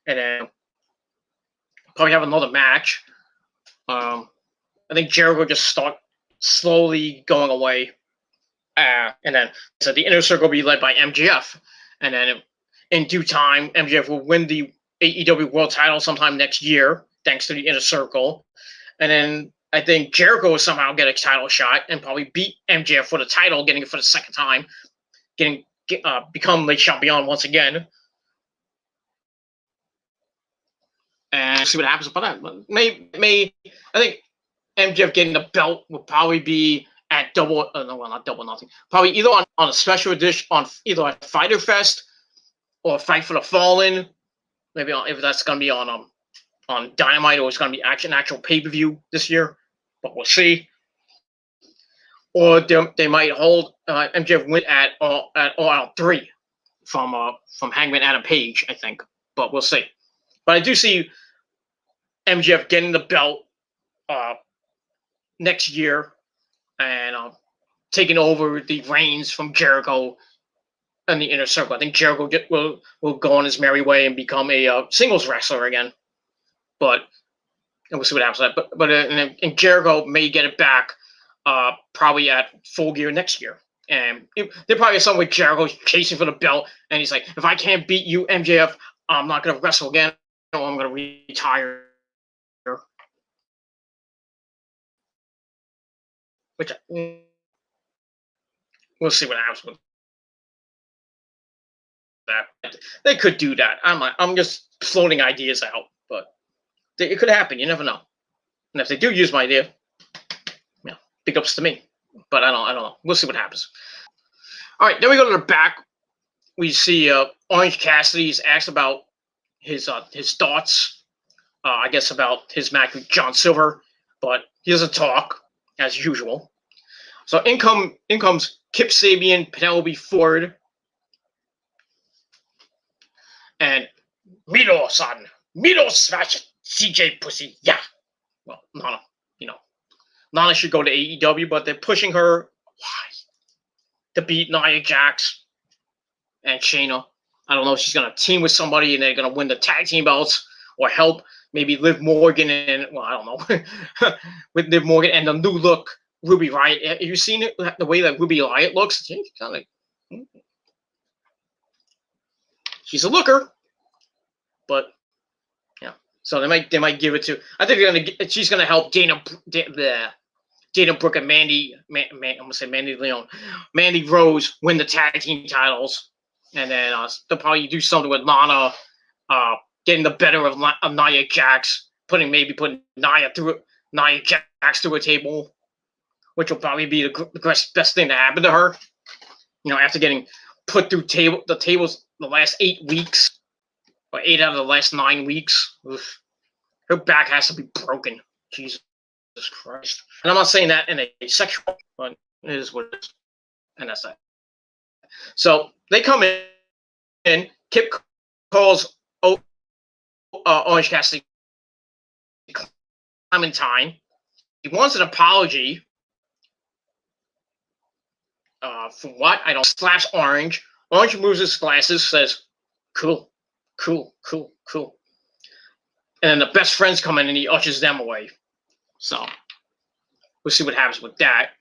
and then probably have another match. I think Jericho just start slowly going away. And then so the inner circle will be led by MJF. And then in due time, MJF will win the AEW World title sometime next year, thanks to the inner circle. And then I think Jericho will somehow get a title shot and probably beat MJF for the title, getting it for the second time, become Le Champion once again. And see what happens about that. But I think MJF getting the belt will probably be at not double nothing. Probably either on a special edition on either at Fyter Fest or Fight for the Fallen. Maybe if that's gonna be on Dynamite, or it's gonna be an actual pay-per-view this year. But we'll see. Or they might hold MJF win at All Out 3 from Hangman Adam Page, I think. But we'll see. But I do see MJF getting the belt next year and taking over the reins from Jericho in the inner circle. I think Jericho will go on his merry way and become a singles wrestler again. But we'll see what happens. And Jericho may get it back probably at Full Gear next year. And they're probably somewhere Jericho chasing for the belt, and he's like, if I can't beat you, MJF, I'm not going to wrestle again. Or I'm going to retire. Which we'll see what happens with that. They could do that. I'm just floating ideas out, but it could happen. You never know. And if they do use my idea, big ups to me. But I don't know. We'll see what happens. All right, then we go to the back. We see Orange Cassidy's asked about his thoughts. I guess about his match with John Silver, but he doesn't talk as usual. So in comes Kip Sabian, Penelope Ford, and Miro-san. Miro/CJ Pussy. Yeah. Well, Nana, Nana should go to AEW, but they're pushing her. Why? To beat Nia Jax and Shayna. I don't know if she's going to team with somebody and they're going to win the tag team belts, or help maybe Liv Morgan and, I don't know, with Liv Morgan and the new look Ruby Riott. Have you seen it, the way that Ruby Riott looks? She's kind of like, she's a looker, but yeah. So they might give it to. I think she's gonna help Dana Brooke and I'm gonna say Mandy Leon, Mandy Rose win the tag team titles, and then they'll probably do something with Lana, getting the better of Nia Jax, putting Nia Jax through a table, which will probably be the best thing to happen to her. After getting put through the tables the last 8 weeks, or 8 out of the last 9 weeks. Oof. Her back has to be broken. Jesus Christ. And I'm not saying that in a sexual, but it is what it is. And that's that. So they come in. Kip calls Orange Cassidy Clementine. He wants an apology. For what? I don't. Slaps Orange. Orange moves his glasses, says, cool. Cool. And then the best friends come in and he ushers them away. So we'll see what happens with that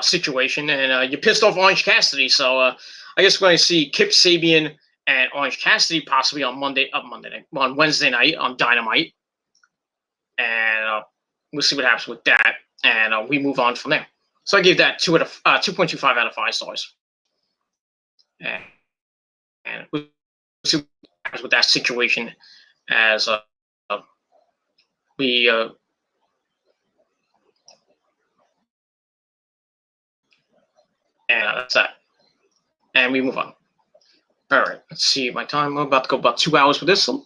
situation. And you pissed off Orange Cassidy, so I guess we're going to see Kip Sabian and Orange Cassidy possibly on Wednesday night on Dynamite. And we'll see what happens with that. And we move on from there. So I gave that 2.25 out of 5 stars. And we'll see what happens with that situation as we and that's that. And we move on. All right, let's see my time. I'm about to go about 2 hours with this one.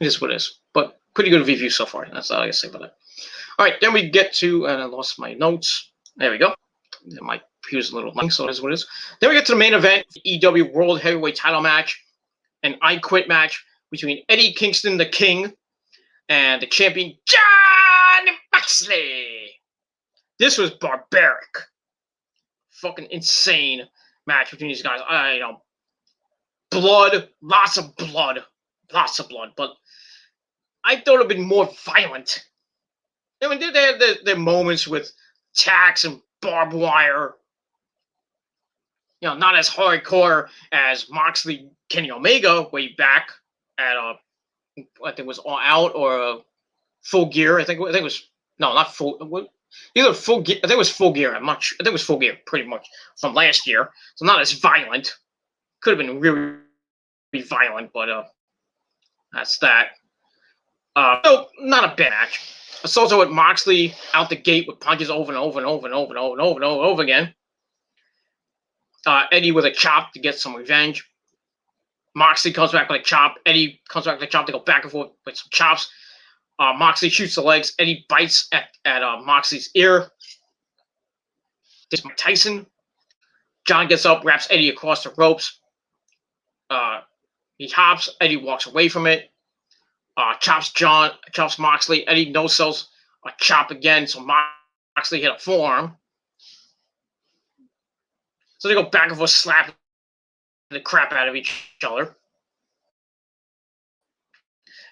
It is what it is, but pretty good review so far. That's all I can say about that. All right, then we get to, and I lost my notes. There we go. My computer's a little link, so it is what it is. Then we get to the main event, the EW World Heavyweight Title match, an I Quit match between Eddie Kingston, the King, and the champion, Jon Moxley. This was barbaric. Fucking insane match between these guys. Blood, lots of blood, but I thought it would have been more violent. I mean, they had their moments with tacks and barbed wire. Not as hardcore as Moxley, Kenny Omega way back at I think it was All Out or Full Gear. I think it was not full. Either Full Gear. I think it was Full Gear. I think it was Full Gear, pretty much from last year. So not as violent. Could have been really violent, but that's that. So not a bad match. It's also with Moxley out the gate with punches over and over again. Eddie with a chop to get some revenge. Moxley comes back with a chop. Eddie comes back with a chop to go back and forth with some chops. Moxley shoots the legs. Eddie bites at Moxley's ear. This Mike Tyson. John gets up, wraps Eddie across the ropes. He hops. Eddie walks away from it. Chops Moxley. Eddie no-sells a chop again, so Moxley hit a forearm. So they go back and forth, slapping the crap out of each other.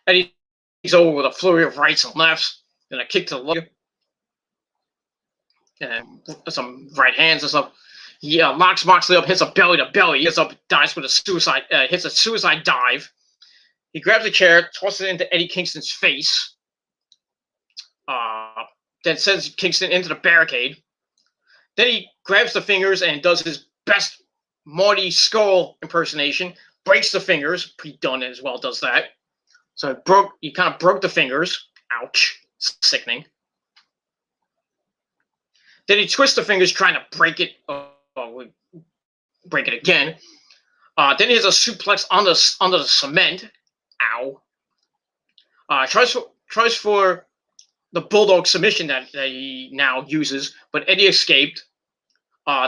Eddie's over with a flurry of rights and lefts, and a kick to the leg, and some right hands and stuff. He locks Moxley up, hits a belly to belly. He gets up, dives with hits a suicide dive. He grabs a chair, tosses it into Eddie Kingston's face. Then sends Kingston into the barricade. Then he grabs the fingers and does his best Marty Scurll impersonation. Breaks the fingers. Pete Dunne as well does that. So he kind of broke the fingers. Ouch. Sickening. Then he twists the fingers trying to break it. Break it again. Then he has a suplex under the cement. Ow. Tries for the Bulldog submission that he now uses, but Eddie escaped.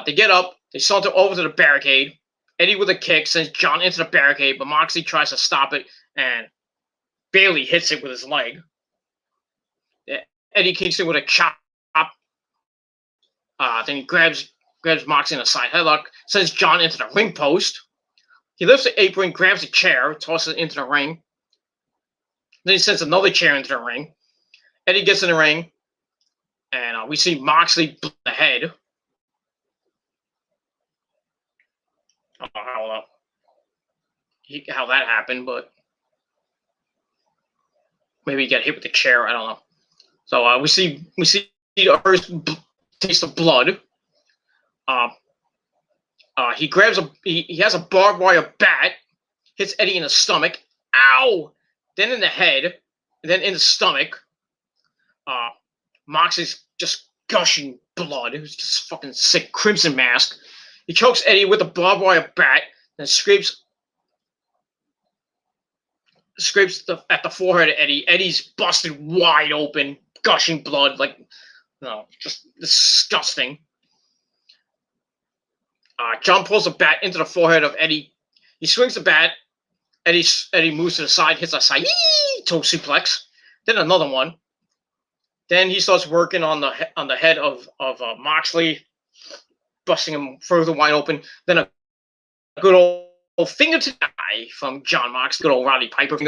They get up. They saunter over to the barricade. Eddie with a kick sends John into the barricade, but Moxley tries to stop it and barely hits it with his leg. Eddie Kingston with a chop. Then he grabs Moxley in a side headlock, sends John into the ring post. He lifts the apron, grabs a chair, tosses it into the ring. Then he sends another chair into the ring. Eddie gets in the ring, and we see Moxley blow the head. I don't know how that happened, but maybe he got hit with the chair. I don't know. So we see the first taste of blood. He has a barbed wire bat, hits Eddie in the stomach. Ow! Then in the head, and then in the stomach. Moxley's just gushing blood. It was just fucking sick. Crimson Mask. He chokes Eddie with a barbed wire bat, and scrapes at the forehead of Eddie. Eddie's busted wide open, gushing blood, just disgusting. John pulls a bat into the forehead of Eddie. He swings the bat. Eddie moves to the side, hits a side toe suplex. Then another one. Then he starts working on the head of Moxley, busting him further wide open. Then a good old finger to the eye from John Moxley. Good old Roddy Piper.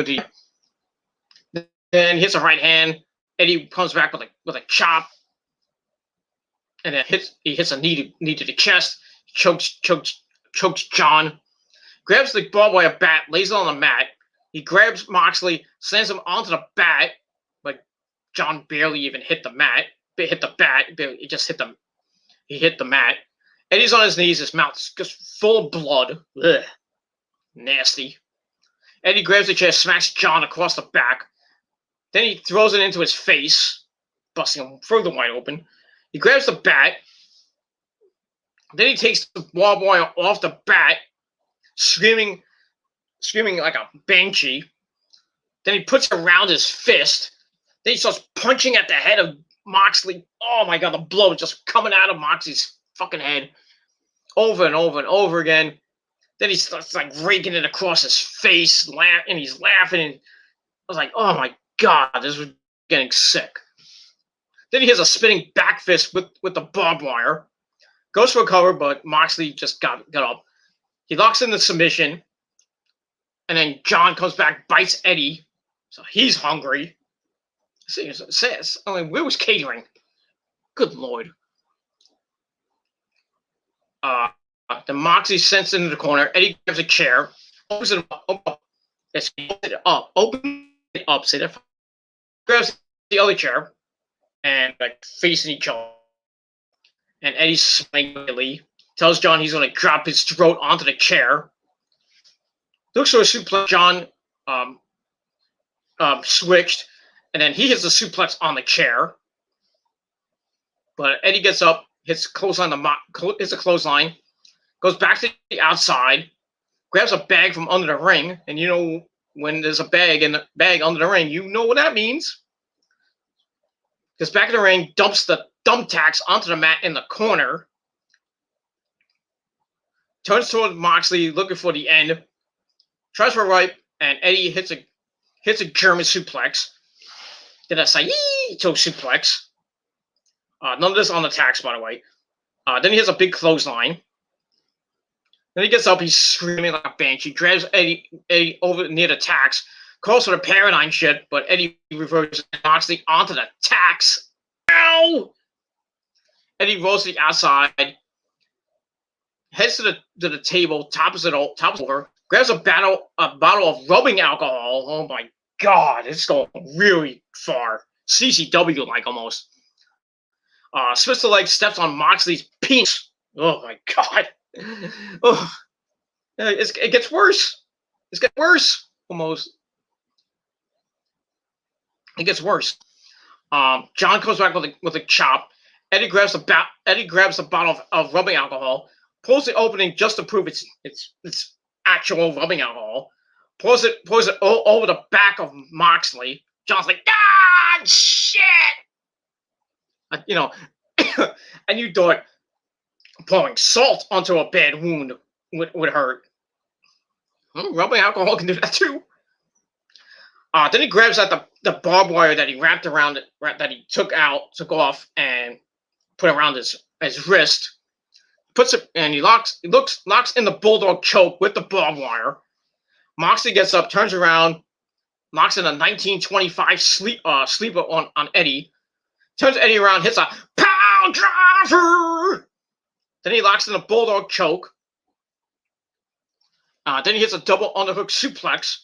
Then hits a right hand. Eddie comes back with a chop. And then he hits a knee to the chest. Chokes John. Grabs the barbed wire bat, lays it on the mat. He grabs Moxley, slams him onto the bat. But John barely even hit the mat. Hit the bat. He just hit the. He hit the mat. Eddie's on his knees. His mouth's just full of blood. Ugh. Nasty. Eddie grabs the chair, smacks John across the back. Then he throws it into his face, busting him further wide open. He grabs the bat. Then he takes the barbed wire off the bat, screaming like a banshee. Then he puts it around his fist. Then he starts punching at the head of Moxley. Oh my God, the blood just coming out of Moxley's fucking head over and over and over again. Then he starts like raking it across his face, and he's laughing. And I was like, oh my God, this was getting sick. Then he has a spinning back fist with the barbed wire. Goes for a cover, but Moxley just got up. He locks in the submission. And then John comes back, bites Eddie. So he's hungry. I mean, where was catering? Good Lord. Then Moxley sends into the corner. Eddie grabs a chair. Opens it up. Say that. Grabs the other chair. And like facing each other. And Eddie's smiling. Tells John he's going to drop his throat onto the chair. Looks for a suplex. John switched. And then he hits the suplex on the chair. But Eddie gets up, hits a clothesline, goes back to the outside, grabs a bag from under the ring. And you know, when there's a bag under the ring, you know what that means. Gets back in the ring, dumps the thumbtacks onto the mat in the corner. Turns toward Moxley, looking for the end. Tries for a right, and Eddie hits a German suplex. Then a Saito suplex. None of this on the tacks, by the way. Then he hits a big clothesline. Then he gets up, he's screaming like a banshee. Grabs Eddie over near the tacks. Calls for the paradigm shit, but Eddie reverses Moxley onto the tacks. Ow! Eddie rolls to the outside. Heads to the table, tops over. Grabs a bottle of rubbing alcohol. Oh my God, it's going really far. CCW like almost. Spits the leg, steps on Moxley's penis. Oh my God. Oh, it gets worse. It's getting worse almost. It gets worse. John comes back with a chop. Eddie grabs the bottle of rubbing alcohol, pulls the opening just to prove it's actual rubbing alcohol. Pours it all over the back of Moxley. John's like, ah, shit. You know, and you thought pouring salt onto a bad wound would hurt. Rubbing alcohol can do that too. Then he grabs at the barbed wire that he wrapped around it, that he took off, and put around his wrist. Puts it, and he locks in the bulldog choke with the barbed wire. Moxley gets up, turns around, locks in a 1925 sleeper on Eddie. Turns Eddie around, hits a power driver. Then he locks in a bulldog choke. Then he hits a double underhook suplex.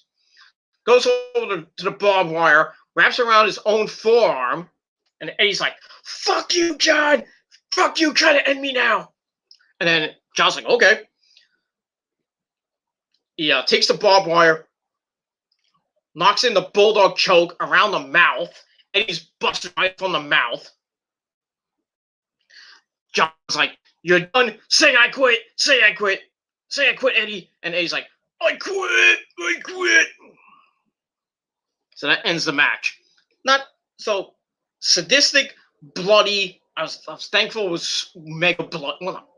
Goes over to the barbed wire, wraps around his own forearm, and Eddie's like, fuck you, John! Fuck you, try to end me now! And then John's like, okay. He takes the barbed wire, knocks in the bulldog choke around the mouth. Eddie's busted right from the mouth. John's like, you're done. Say I quit. Say I quit. Say I quit, Eddie. And Eddie's like, I quit. So that ends the match. Not so sadistic, bloody. I was thankful it was mega blood. Well,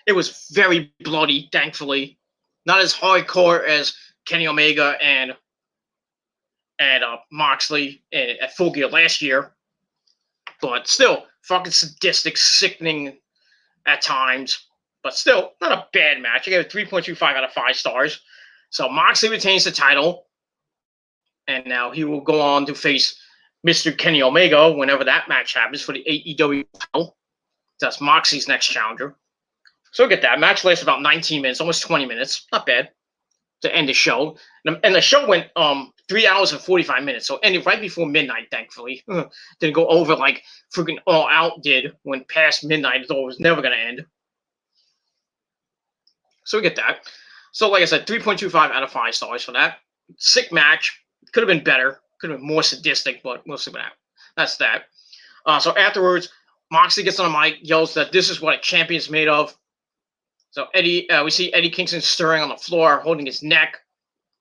it was very bloody, thankfully. Not as hardcore as Kenny Omega and Moxley at Full Gear last year. But still, fucking sadistic, sickening at times. But still, not a bad match. I gave it 3.25 out of 5 stars. So Moxley retains the title, and now he will go on to face Mr. Kenny Omega whenever that match happens for the AEW title. That's Moxley's next challenger. So we'll get that. Match lasts about 19 minutes, almost 20 minutes. Not bad to end the show. And the show went 3 hours and 45 minutes. So ended right before midnight, thankfully. Didn't go over like freaking All Out did when past midnight. Though it was never going to end. So we get that. So like I said, 3.25 out of 5 stars for that. Sick match. Could have been better. Could have been more sadistic, but we'll see what happens. That's that. So afterwards, Moxley gets on the mic, yells that this is what a champion's made of. So we see Eddie Kingston stirring on the floor, holding his neck,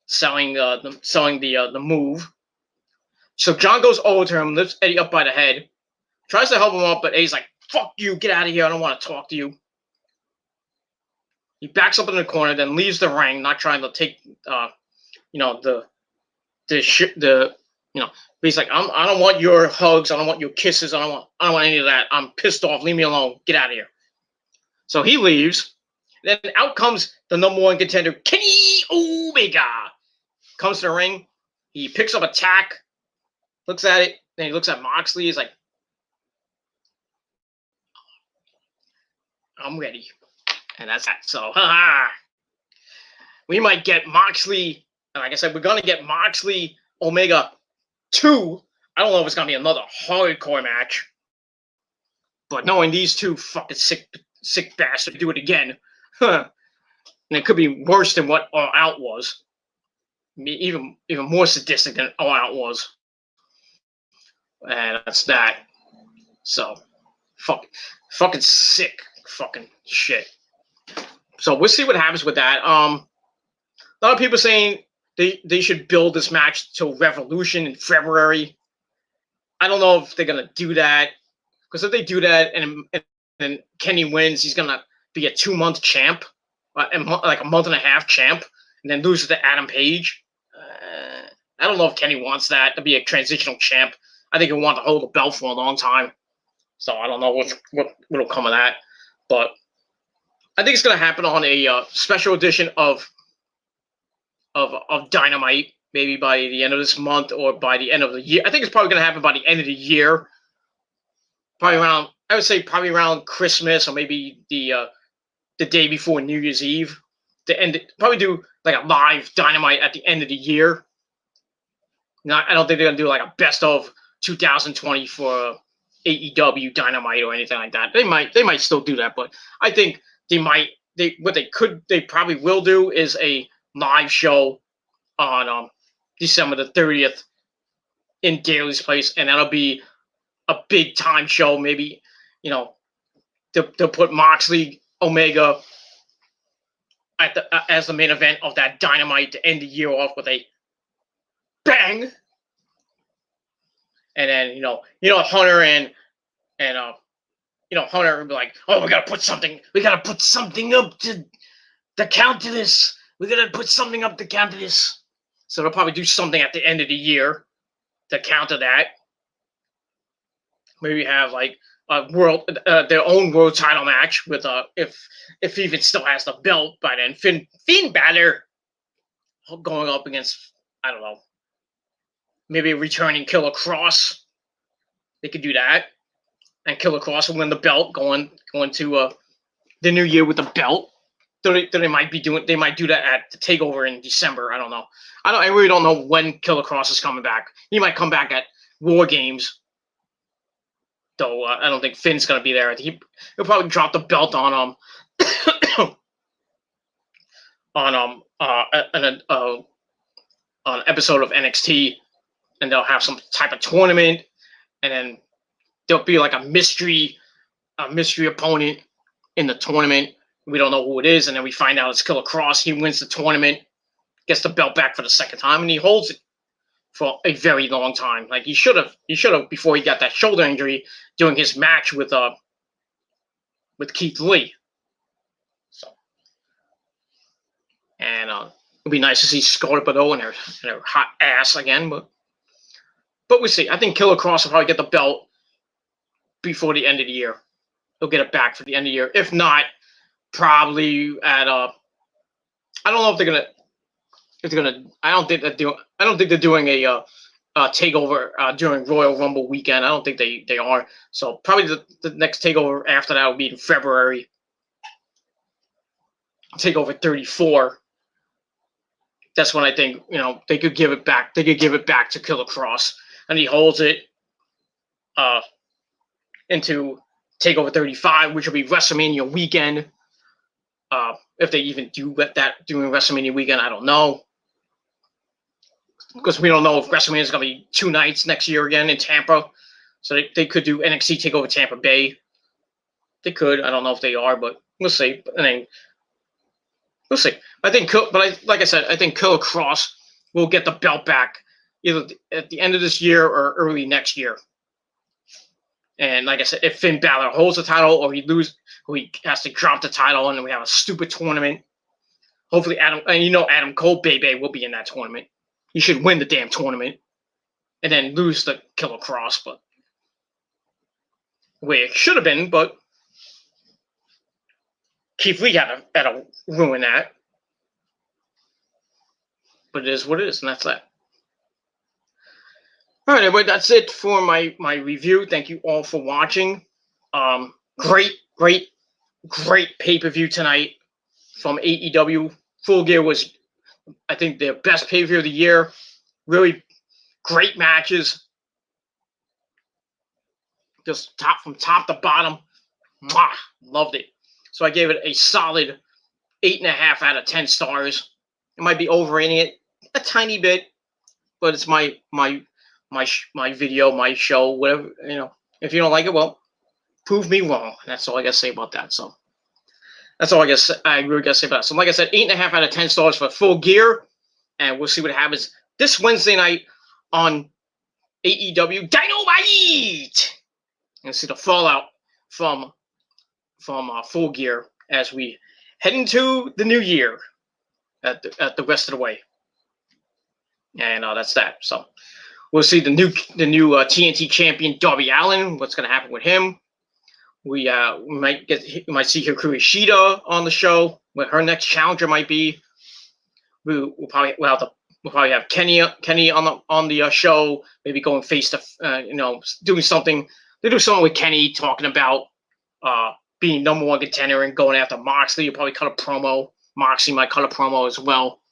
selling the move. So John goes over to him, lifts Eddie up by the head, tries to help him up, but Eddie's like, "Fuck you, get out of here! I don't want to talk to you." He backs up in the corner, then leaves the ring, not trying to take, he's like, I don't want your hugs, I don't want your kisses, I don't want any of that. I'm pissed off. Leave me alone. Get out of here. So he leaves. Then out comes the number 1 contender, Kenny Omega. Comes to the ring. He picks up a tack, looks at it, then he looks at Moxley. He's like, I'm ready. And that's that. So, we might get Moxley. And like I said, we're going to get Moxley Omega 2. I don't know if it's going to be another hardcore match. But knowing these two fucking sick bastards do it again, and it could be worse than what All Out was. Even more sadistic than All Out was. And that's that. So, fucking sick fucking shit. So we'll see what happens with that. A lot of people saying they should build this match till Revolution in February. I don't know if they're gonna do that, because if they do that and Kenny wins, he's gonna be a 2-month champ, like a month and a half champ, and then loses to Adam Page. I don't know if Kenny wants that to be a transitional champ. I think he'll want to hold the belt for a long time. So I don't know what'll come of that, but I think it's going to happen on a special edition of Dynamite, maybe by the end of this month or by the end of the year. I think it's probably going to happen by the end of the year. I would say probably around Christmas, or maybe the day before New Year's Eve. Probably do like a live Dynamite at the end of the year. I don't think they're going to do like a best of 2020 for AEW Dynamite or anything like that. They might still do that, but I think they probably will do is a live show on December the 30th in Daly's place, and that'll be a big time show. Maybe they'll put Moxley Omega as the main event of that Dynamite to end the year off with a bang, and then Hunter and Hunter would be like, "Oh, we gotta put something up to counter this. We gotta put something up to counter this." So they'll probably do something at the end of the year to counter that. Maybe have like their own world title match with if even still has the belt by then. Finn Balor going up against, I don't know, maybe a returning Killer Cross. They could do that. And Killer Cross will win the belt going to the new year with the belt. They might do that at the Takeover in December. I don't know. I really don't know when Killer Cross is coming back. He might come back at War Games, though. I don't think Finn's gonna be there. He'll probably drop the belt on an episode of NXT, and they'll have some type of tournament, and then there'll be like a mystery opponent in the tournament. We don't know who it is, and then we find out it's Killer Cross. He wins the tournament, gets the belt back for the second time, and he holds it for a very long time. Like he should have before he got that shoulder injury during his match with Keith Lee. So, and it'd be nice to see Scarlett Bordeaux and her hot ass again, but we'll see. I think Killer Cross will probably get the belt before the end of the year. He'll get it back for the end of the year. If not, probably at I don't know if they're gonna. It's gonna. I don't think they're doing a takeover during Royal Rumble weekend. I don't think they are. So probably the next takeover after that will be in February. Takeover 34. That's when I think they could give it back. They could give it back to Killer Cross, and he holds it into Takeover 35, which will be WrestleMania weekend. If they even do that during WrestleMania weekend, I don't know. Because we don't know if WrestleMania is going to be 2 nights next year again in Tampa. So they could do NXT TakeOver Tampa Bay. They could. I don't know if they are, but we'll see. And then we'll see. I think, like I said, I think Killer Cross will get the belt back either at the end of this year or early next year. And like I said, if Finn Balor holds the title or he has to drop the title and then we have a stupid tournament, hopefully Adam Cole Baby will be in that tournament. He should win the damn tournament and then lose the Killer Cross, but the way it should have been, but Keith Lee had to ruin that. But it is what it is, and that's that. All right, everybody, that's it for my review. Thank you all for watching. Great pay-per-view tonight from AEW. Full Gear was, I think, their best pay-per-view of the year. Really great matches. Just from top to bottom. Mwah, loved it. So I gave it a solid 8.5 out of 10 stars. It might be overrating it a tiny bit, but it's my video, my show, whatever. If you don't like it, well, prove me wrong. That's all I gotta say about that. So that's all I really gotta say about it. So like I said, 8.5 out of 10 stars for Full Gear, and we'll see what happens this Wednesday night on AEW Dynamite. And see the fallout from Full Gear as we head into the new year at the rest of the way. And that's that. So we'll see the new TNT champion Darby Allin. What's going to happen with him? We might see Hikaru Shida on the show. What her next challenger might be. We'll probably have Kenny on the show. Maybe going face to doing something. They do something with Kenny talking about being number 1 contender and going after Moxley. You'll probably cut a promo. Moxley might cut a promo as well.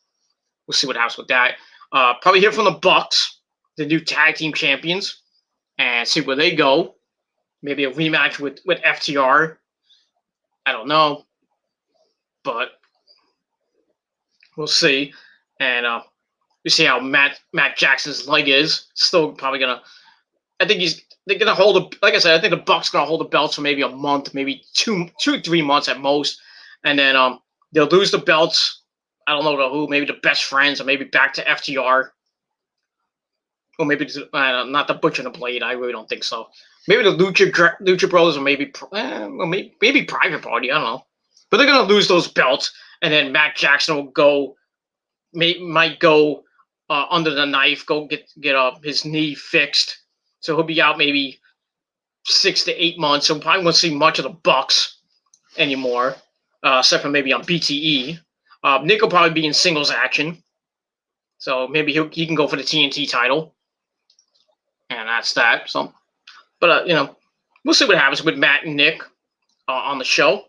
We'll see what happens with that. Probably hear from the Bucks, the new tag team champions, and see where they go. Maybe a rematch with FTR. I don't know. But we'll see. And we see how Matt Jackson's leg is. Still probably going to... I think they're going to hold like I said, I think the Bucks going to hold the belts for maybe a month, maybe 2-3 months at most. And then they'll lose the belts. I don't know to who, maybe the Best Friends, or maybe back to FTR. Or maybe, not the Butcher and the Blade. I really don't think so. Maybe the Lucha Brothers, or maybe Private Party. I don't know. But they're going to lose those belts. And then Matt Jackson will might go under the knife, go get his knee fixed. So he'll be out maybe 6 to 8 months. So we probably won't see much of the Bucks anymore, except for maybe on BTE. Nick will probably be in singles action. So maybe he can go for the TNT title. And that's that. So, but, we'll see what happens with Matt and Nick on the show.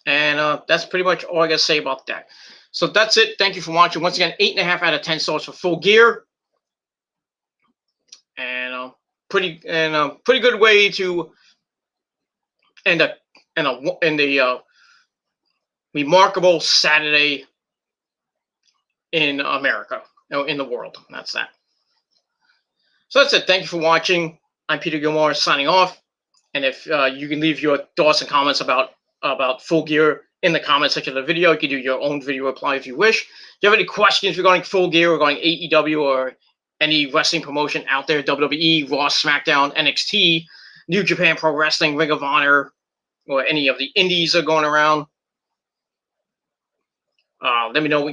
And that's pretty much all I got to say about that. So that's it. Thank you for watching. Once again, 8.5 out of 10 stars for Full Gear. And pretty good way to end a remarkable Saturday in America, in the world. And that's that. So that's it. Thank you for watching. I'm Peter Gilmore signing off. And if you can leave your thoughts and comments about Full Gear in the comment section of the video, you can do your own video reply if you wish. If you have any questions regarding Full Gear, regarding AEW, or any wrestling promotion out there, WWE, Raw, SmackDown, NXT, New Japan Pro Wrestling, Ring of Honor, or any of the indies are going around, let me know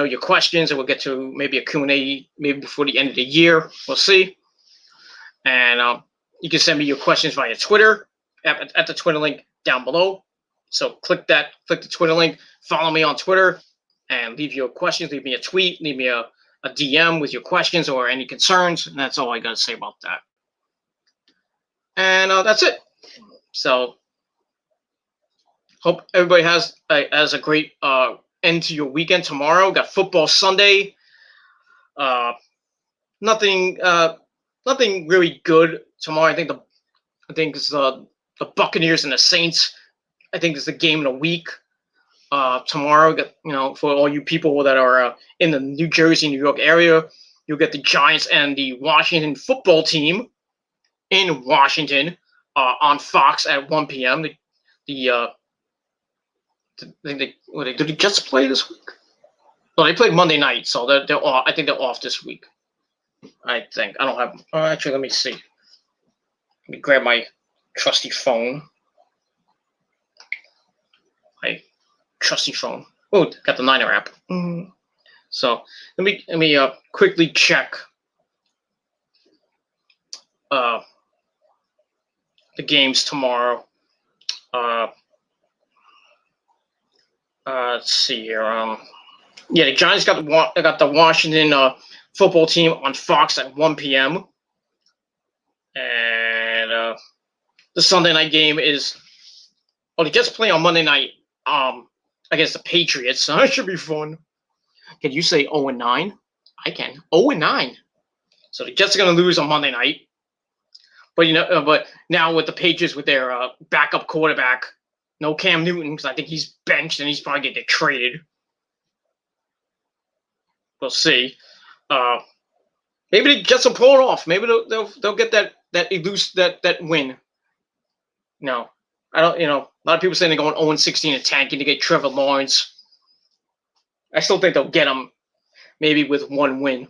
your questions, and we'll get to maybe a Q&A maybe before the end of the year. We'll see. And you can send me your questions via Twitter at the Twitter link down below. So click the Twitter link. Follow me on Twitter. and leave your questions. Leave me a tweet. Leave me a DM with your questions or any concerns. And that's all I got to say about that. And that's it. So hope everybody has a great end to your weekend tomorrow. Got football Sunday. Nothing really good tomorrow. I think it's the Buccaneers and the Saints. I think it's the game of the week. Tomorrow, for all you people that are in the New Jersey, New York area, you'll get the Giants and the Washington football team in Washington on Fox at 1 p.m. Did the Jets play this week? Well, they played Monday night, so they're off. I think they're off this week. I think. I don't have. Actually, let me see. Let me grab my trusty phone. My trusty phone. Oh, got the Niner app. So let me quickly check the games tomorrow. Let's see here. Yeah, the Giants got the Washington football team on Fox at 1 p.m. And the Sunday night game is the Jets play on Monday night against the Patriots. So that should be fun. Can you say 0-9? I can. 0-9. So the Jets are going to lose on Monday night. But but now with the Patriots with their backup quarterback, no Cam Newton, because I think he's benched and he's probably going to get traded. We'll see. Maybe the Jets will pull it off. Maybe they'll get that win. No, I don't. A lot of people saying they're going 0-16 and tanking to get Trevor Lawrence. I still think they'll get him, maybe with one win.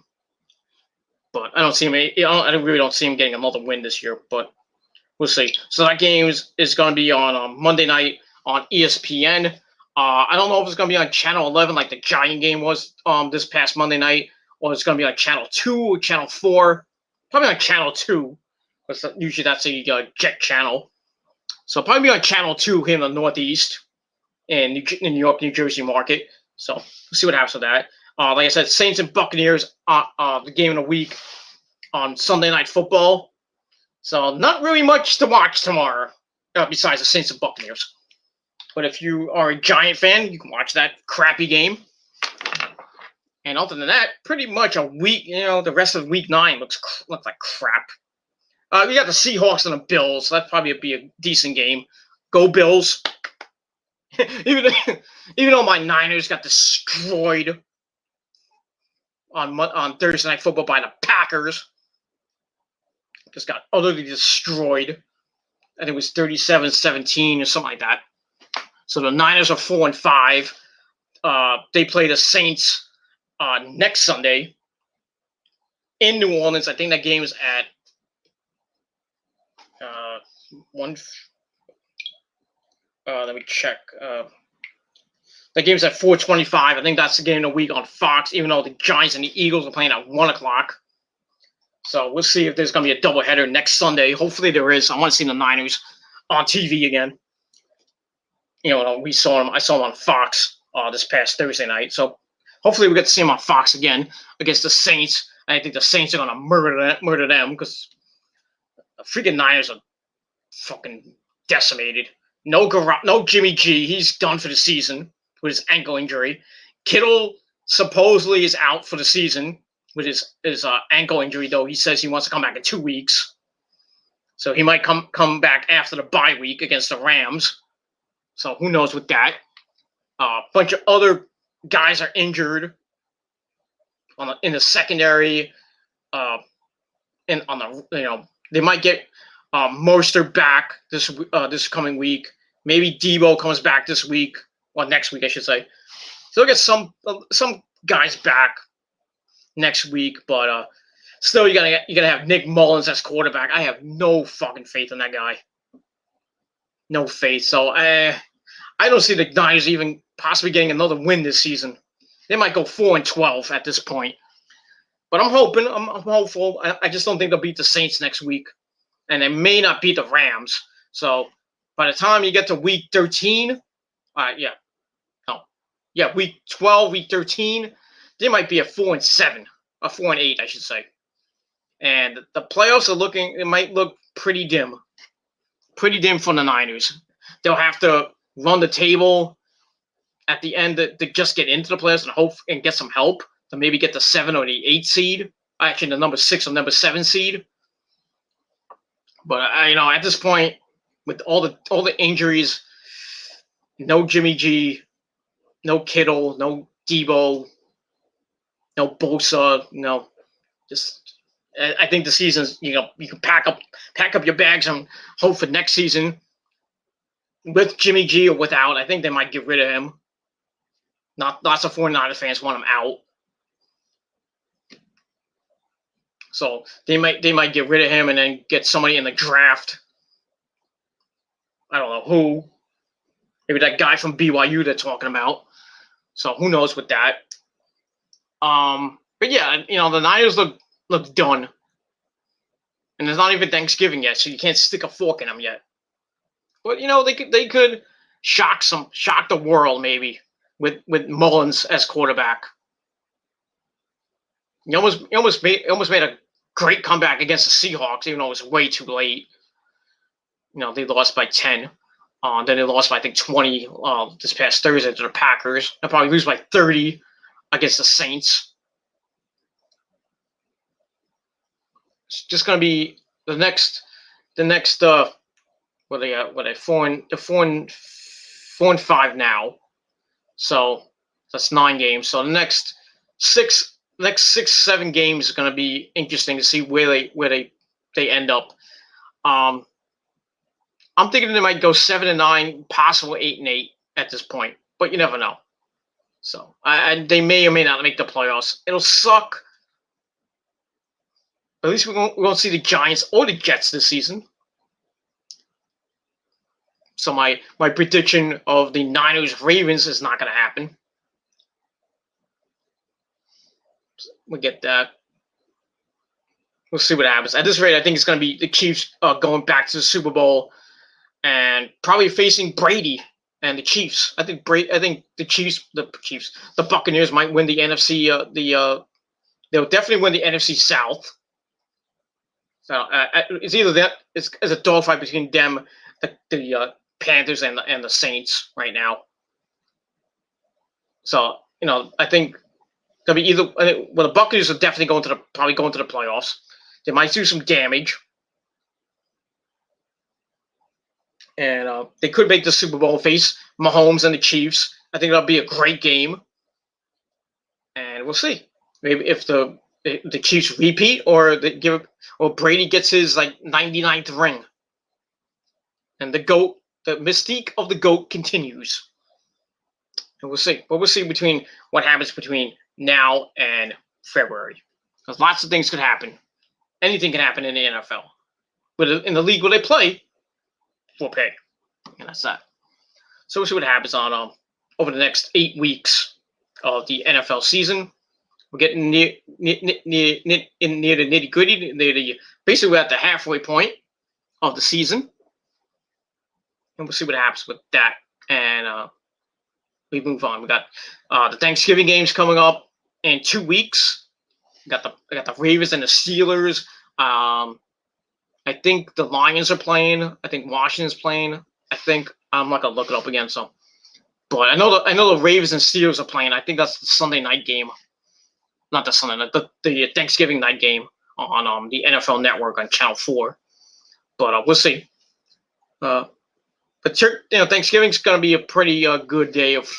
But I don't see him. I really don't see him getting another win this year. But we'll see. So that game is going to be on Monday night on ESPN. I don't know if it's going to be on Channel 11 like the Giant game was this past Monday night, or it's going to be on Channel 2 or Channel 4. Probably on Channel 2, because usually that's a Jet channel. So probably be on Channel 2 here in the Northeast in New York, New Jersey market. So we'll see what happens with that. Like I said, Saints and Buccaneers, the game of the week on Sunday Night Football. So not really much to watch tomorrow besides the Saints and Buccaneers. But if you are a Giant fan, you can watch that crappy game. And other than that, pretty much a week, the rest of week 9 looks like crap. We got the Seahawks and the Bills. So that'd probably be a decent game. Go Bills. even though my Niners got destroyed on Thursday Night Football by the Packers. Just got utterly destroyed. I think it was 37-17 or something like that. So the Niners are 4-5. They play the Saints next Sunday in New Orleans. I think that game is at 1. Let me check. That game's at 4:25. I think that's the game of the week on Fox, even though the Giants and the Eagles are playing at 1 o'clock. So we'll see if there's going to be a doubleheader next Sunday. Hopefully there is. I want to see the Niners on TV again. I saw them on Fox this past Thursday night. So hopefully we get to see them on Fox again against the Saints. And I think the Saints are going to murder them because the freaking Niners are fucking decimated. No Jimmy G. He's done for the season with his ankle injury. Kittle supposedly is out for the season with his ankle injury, though he says he wants to come back in 2 weeks. So he might come back after the bye week against the Rams. So who knows with that. A bunch of other guys are injured in the secondary. And they might get Mostert back this coming week. Maybe Debo comes back this week or next week, I should say. So they'll get some guys back next week, but still you gotta have Nick Mullins as quarterback. I have no fucking faith in that guy. No faith. So I don't see the Niners even possibly getting another win this season. They might go 4-12 at this point. But I'm hoping. I'm hopeful. I just don't think they'll beat the Saints next week. And they may not beat the Rams. So by the time you get to week 13, week 12, week 13, they might be a 4-7, a 4-8, I should say. And the playoffs it might look pretty dim for the Niners. They'll have to run the table at the end to just get into the playoffs and hope and get some help to maybe get the 7 or the 8 seed. Actually, the number 6 or number 7 seed. But at this point, with all the injuries, no Jimmy G, no Kittle, no Debo, no Bosa, just I think the season's you can pack up your bags and hope for next season with Jimmy G or without. I think they might get rid of him. Lots of 49ers fans want him out. So they might get rid of him and then get somebody in the draft. I don't know who. Maybe that guy from BYU they're talking about. So who knows with that. But yeah, the Niners look done. And there's not even Thanksgiving yet, so you can't stick a fork in them yet. But they could shock the world maybe with Mullins as quarterback. He almost made a great comeback against the Seahawks, even though it was way too late. They lost by 10. Then they lost by, I think, 20 this past Thursday to the Packers. They'll probably lose by 30 against the Saints. It's just going to be the next. What they 4-5 now. So that's 9 games. So the next 6-7 games is going to be interesting to see where they end up. I'm thinking they might go 7-9, possible 8-8 at this point, but you never know. So they may or may not make the playoffs. It'll suck. At least we won't see the Giants or the Jets this season. So my prediction of the Niners-Ravens is not going to happen. We'll get that. We'll see what happens. At this rate, I think it's going to be the Chiefs going back to the Super Bowl and probably facing Brady and the Chiefs. I think the Buccaneers might win the NFC. They'll definitely win the NFC South. So it's either that it's a dogfight between them, the Panthers and the Saints right now. So I think they'll be either. Well, the Buccaneers are definitely probably going to the playoffs. They might do some damage, and they could make the Super Bowl, face Mahomes and the Chiefs. I think that'll be a great game, and we'll see. Maybe if the Chiefs repeat, or Brady gets his 99th ring, and the mystique of the GOAT continues. And we'll see. But we'll see what happens between now and February. Because lots of things could happen. Anything can happen in the NFL. But in the league where they play, we'll pay. And that's that. So we'll see what happens on over the next 8 weeks of the NFL season. We're getting near the nitty-gritty. Basically, we're at the halfway point of the season. And we'll see what happens with that. And we move on. We got the Thanksgiving games coming up in 2 weeks. We got the Ravens and the Steelers. I think the Lions are playing. I think Washington's playing. I think I'm not gonna look it up again. So, but I know the Ravens and Steelers are playing. I think that's the Sunday night game. Not the Sunday night, the Thanksgiving night game on the NFL Network on Channel 4. But we'll see. But Thanksgiving's going to be a pretty good day of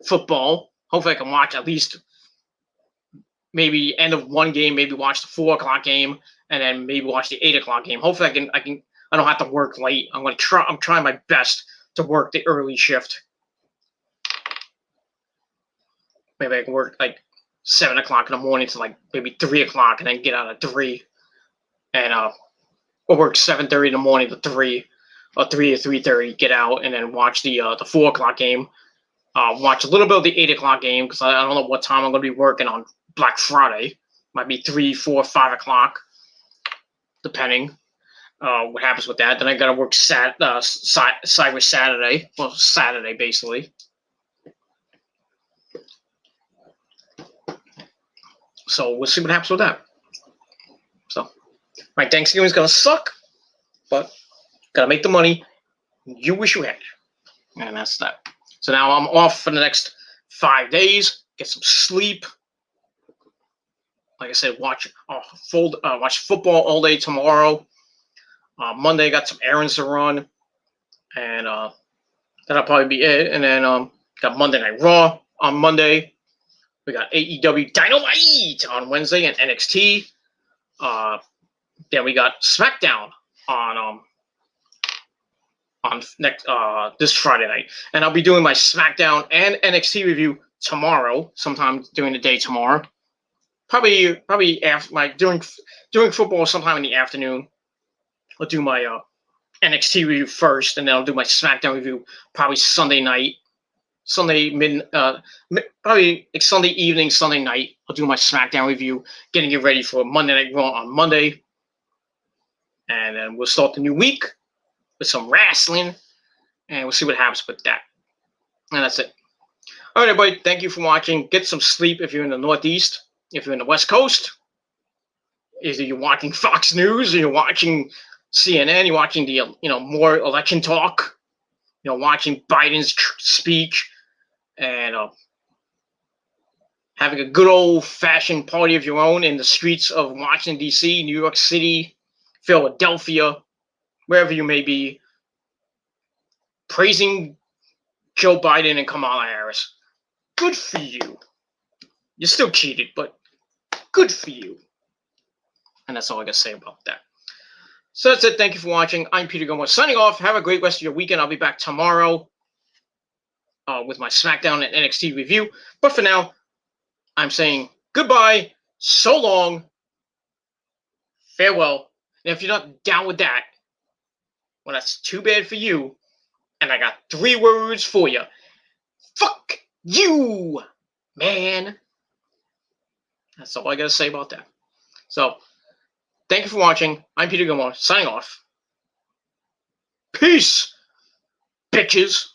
football. Hopefully I can watch at least maybe end of one game, maybe watch the 4 o'clock game, and then maybe watch the 8 o'clock game. Hopefully I don't have to work late. I'm trying my best to work the early shift. Maybe I can work 7 o'clock in the morning to maybe 3 o'clock, and then get out at 3, and or work 7:30 in the morning to 3. Or 3 to 3:30, get out, and then watch the 4 o'clock game. Watch a little bit of the 8 o'clock game, because I don't know what time I'm going to be working on Black Friday. Might be 3, 4, 5 o'clock, depending what happens with that. Then I got to work Cyber Saturday. Well, Saturday, basically. So we'll see what happens with that. So my Thanksgiving's gonna suck, but gotta make the money you wish you had. And that's that. So now I'm off for the next 5 days. Get some sleep. Like I said, watch football all day tomorrow. Monday, got some errands to run, and that'll probably be it. And then got Monday Night Raw on Monday. We got AEW Dynamite on Wednesday and NXT. Then we got SmackDown on next this Friday night, and I'll be doing my SmackDown and NXT review tomorrow, sometime during the day tomorrow. Probably after during football sometime in the afternoon. I'll do my NXT review first, and then I'll do my SmackDown review probably Sunday night, probably like Sunday evening, Sunday night. I'll do my SmackDown review, getting it ready for Monday Night Raw on Monday, and then we'll start the new week with some wrestling, and we'll see what happens with that. And that's it. All right, everybody, thank you for watching. Get some sleep if you're in the Northeast. If you're in the West Coast, either you're watching Fox News or you're watching CNN, you're watching the more election talk, watching Biden's speech, and having a good old-fashioned party of your own in the streets of Washington, D.C., New York City, Philadelphia, wherever you may be, praising Joe Biden and Kamala Harris. Good for you. You still cheated, but good for you. And that's all I got to say about that. So that's it. Thank you for watching. I'm Peter Gilmore signing off. Have a great rest of your weekend. I'll be back tomorrow with my SmackDown and NXT review. But for now, I'm saying goodbye, so long, farewell. And if you're not down with that, well, that's too bad for you. And I got 3 words for you. Fuck you, man. That's all I got to say about that. So, thank you for watching. I'm Peter Gilmore, signing off. Peace, bitches.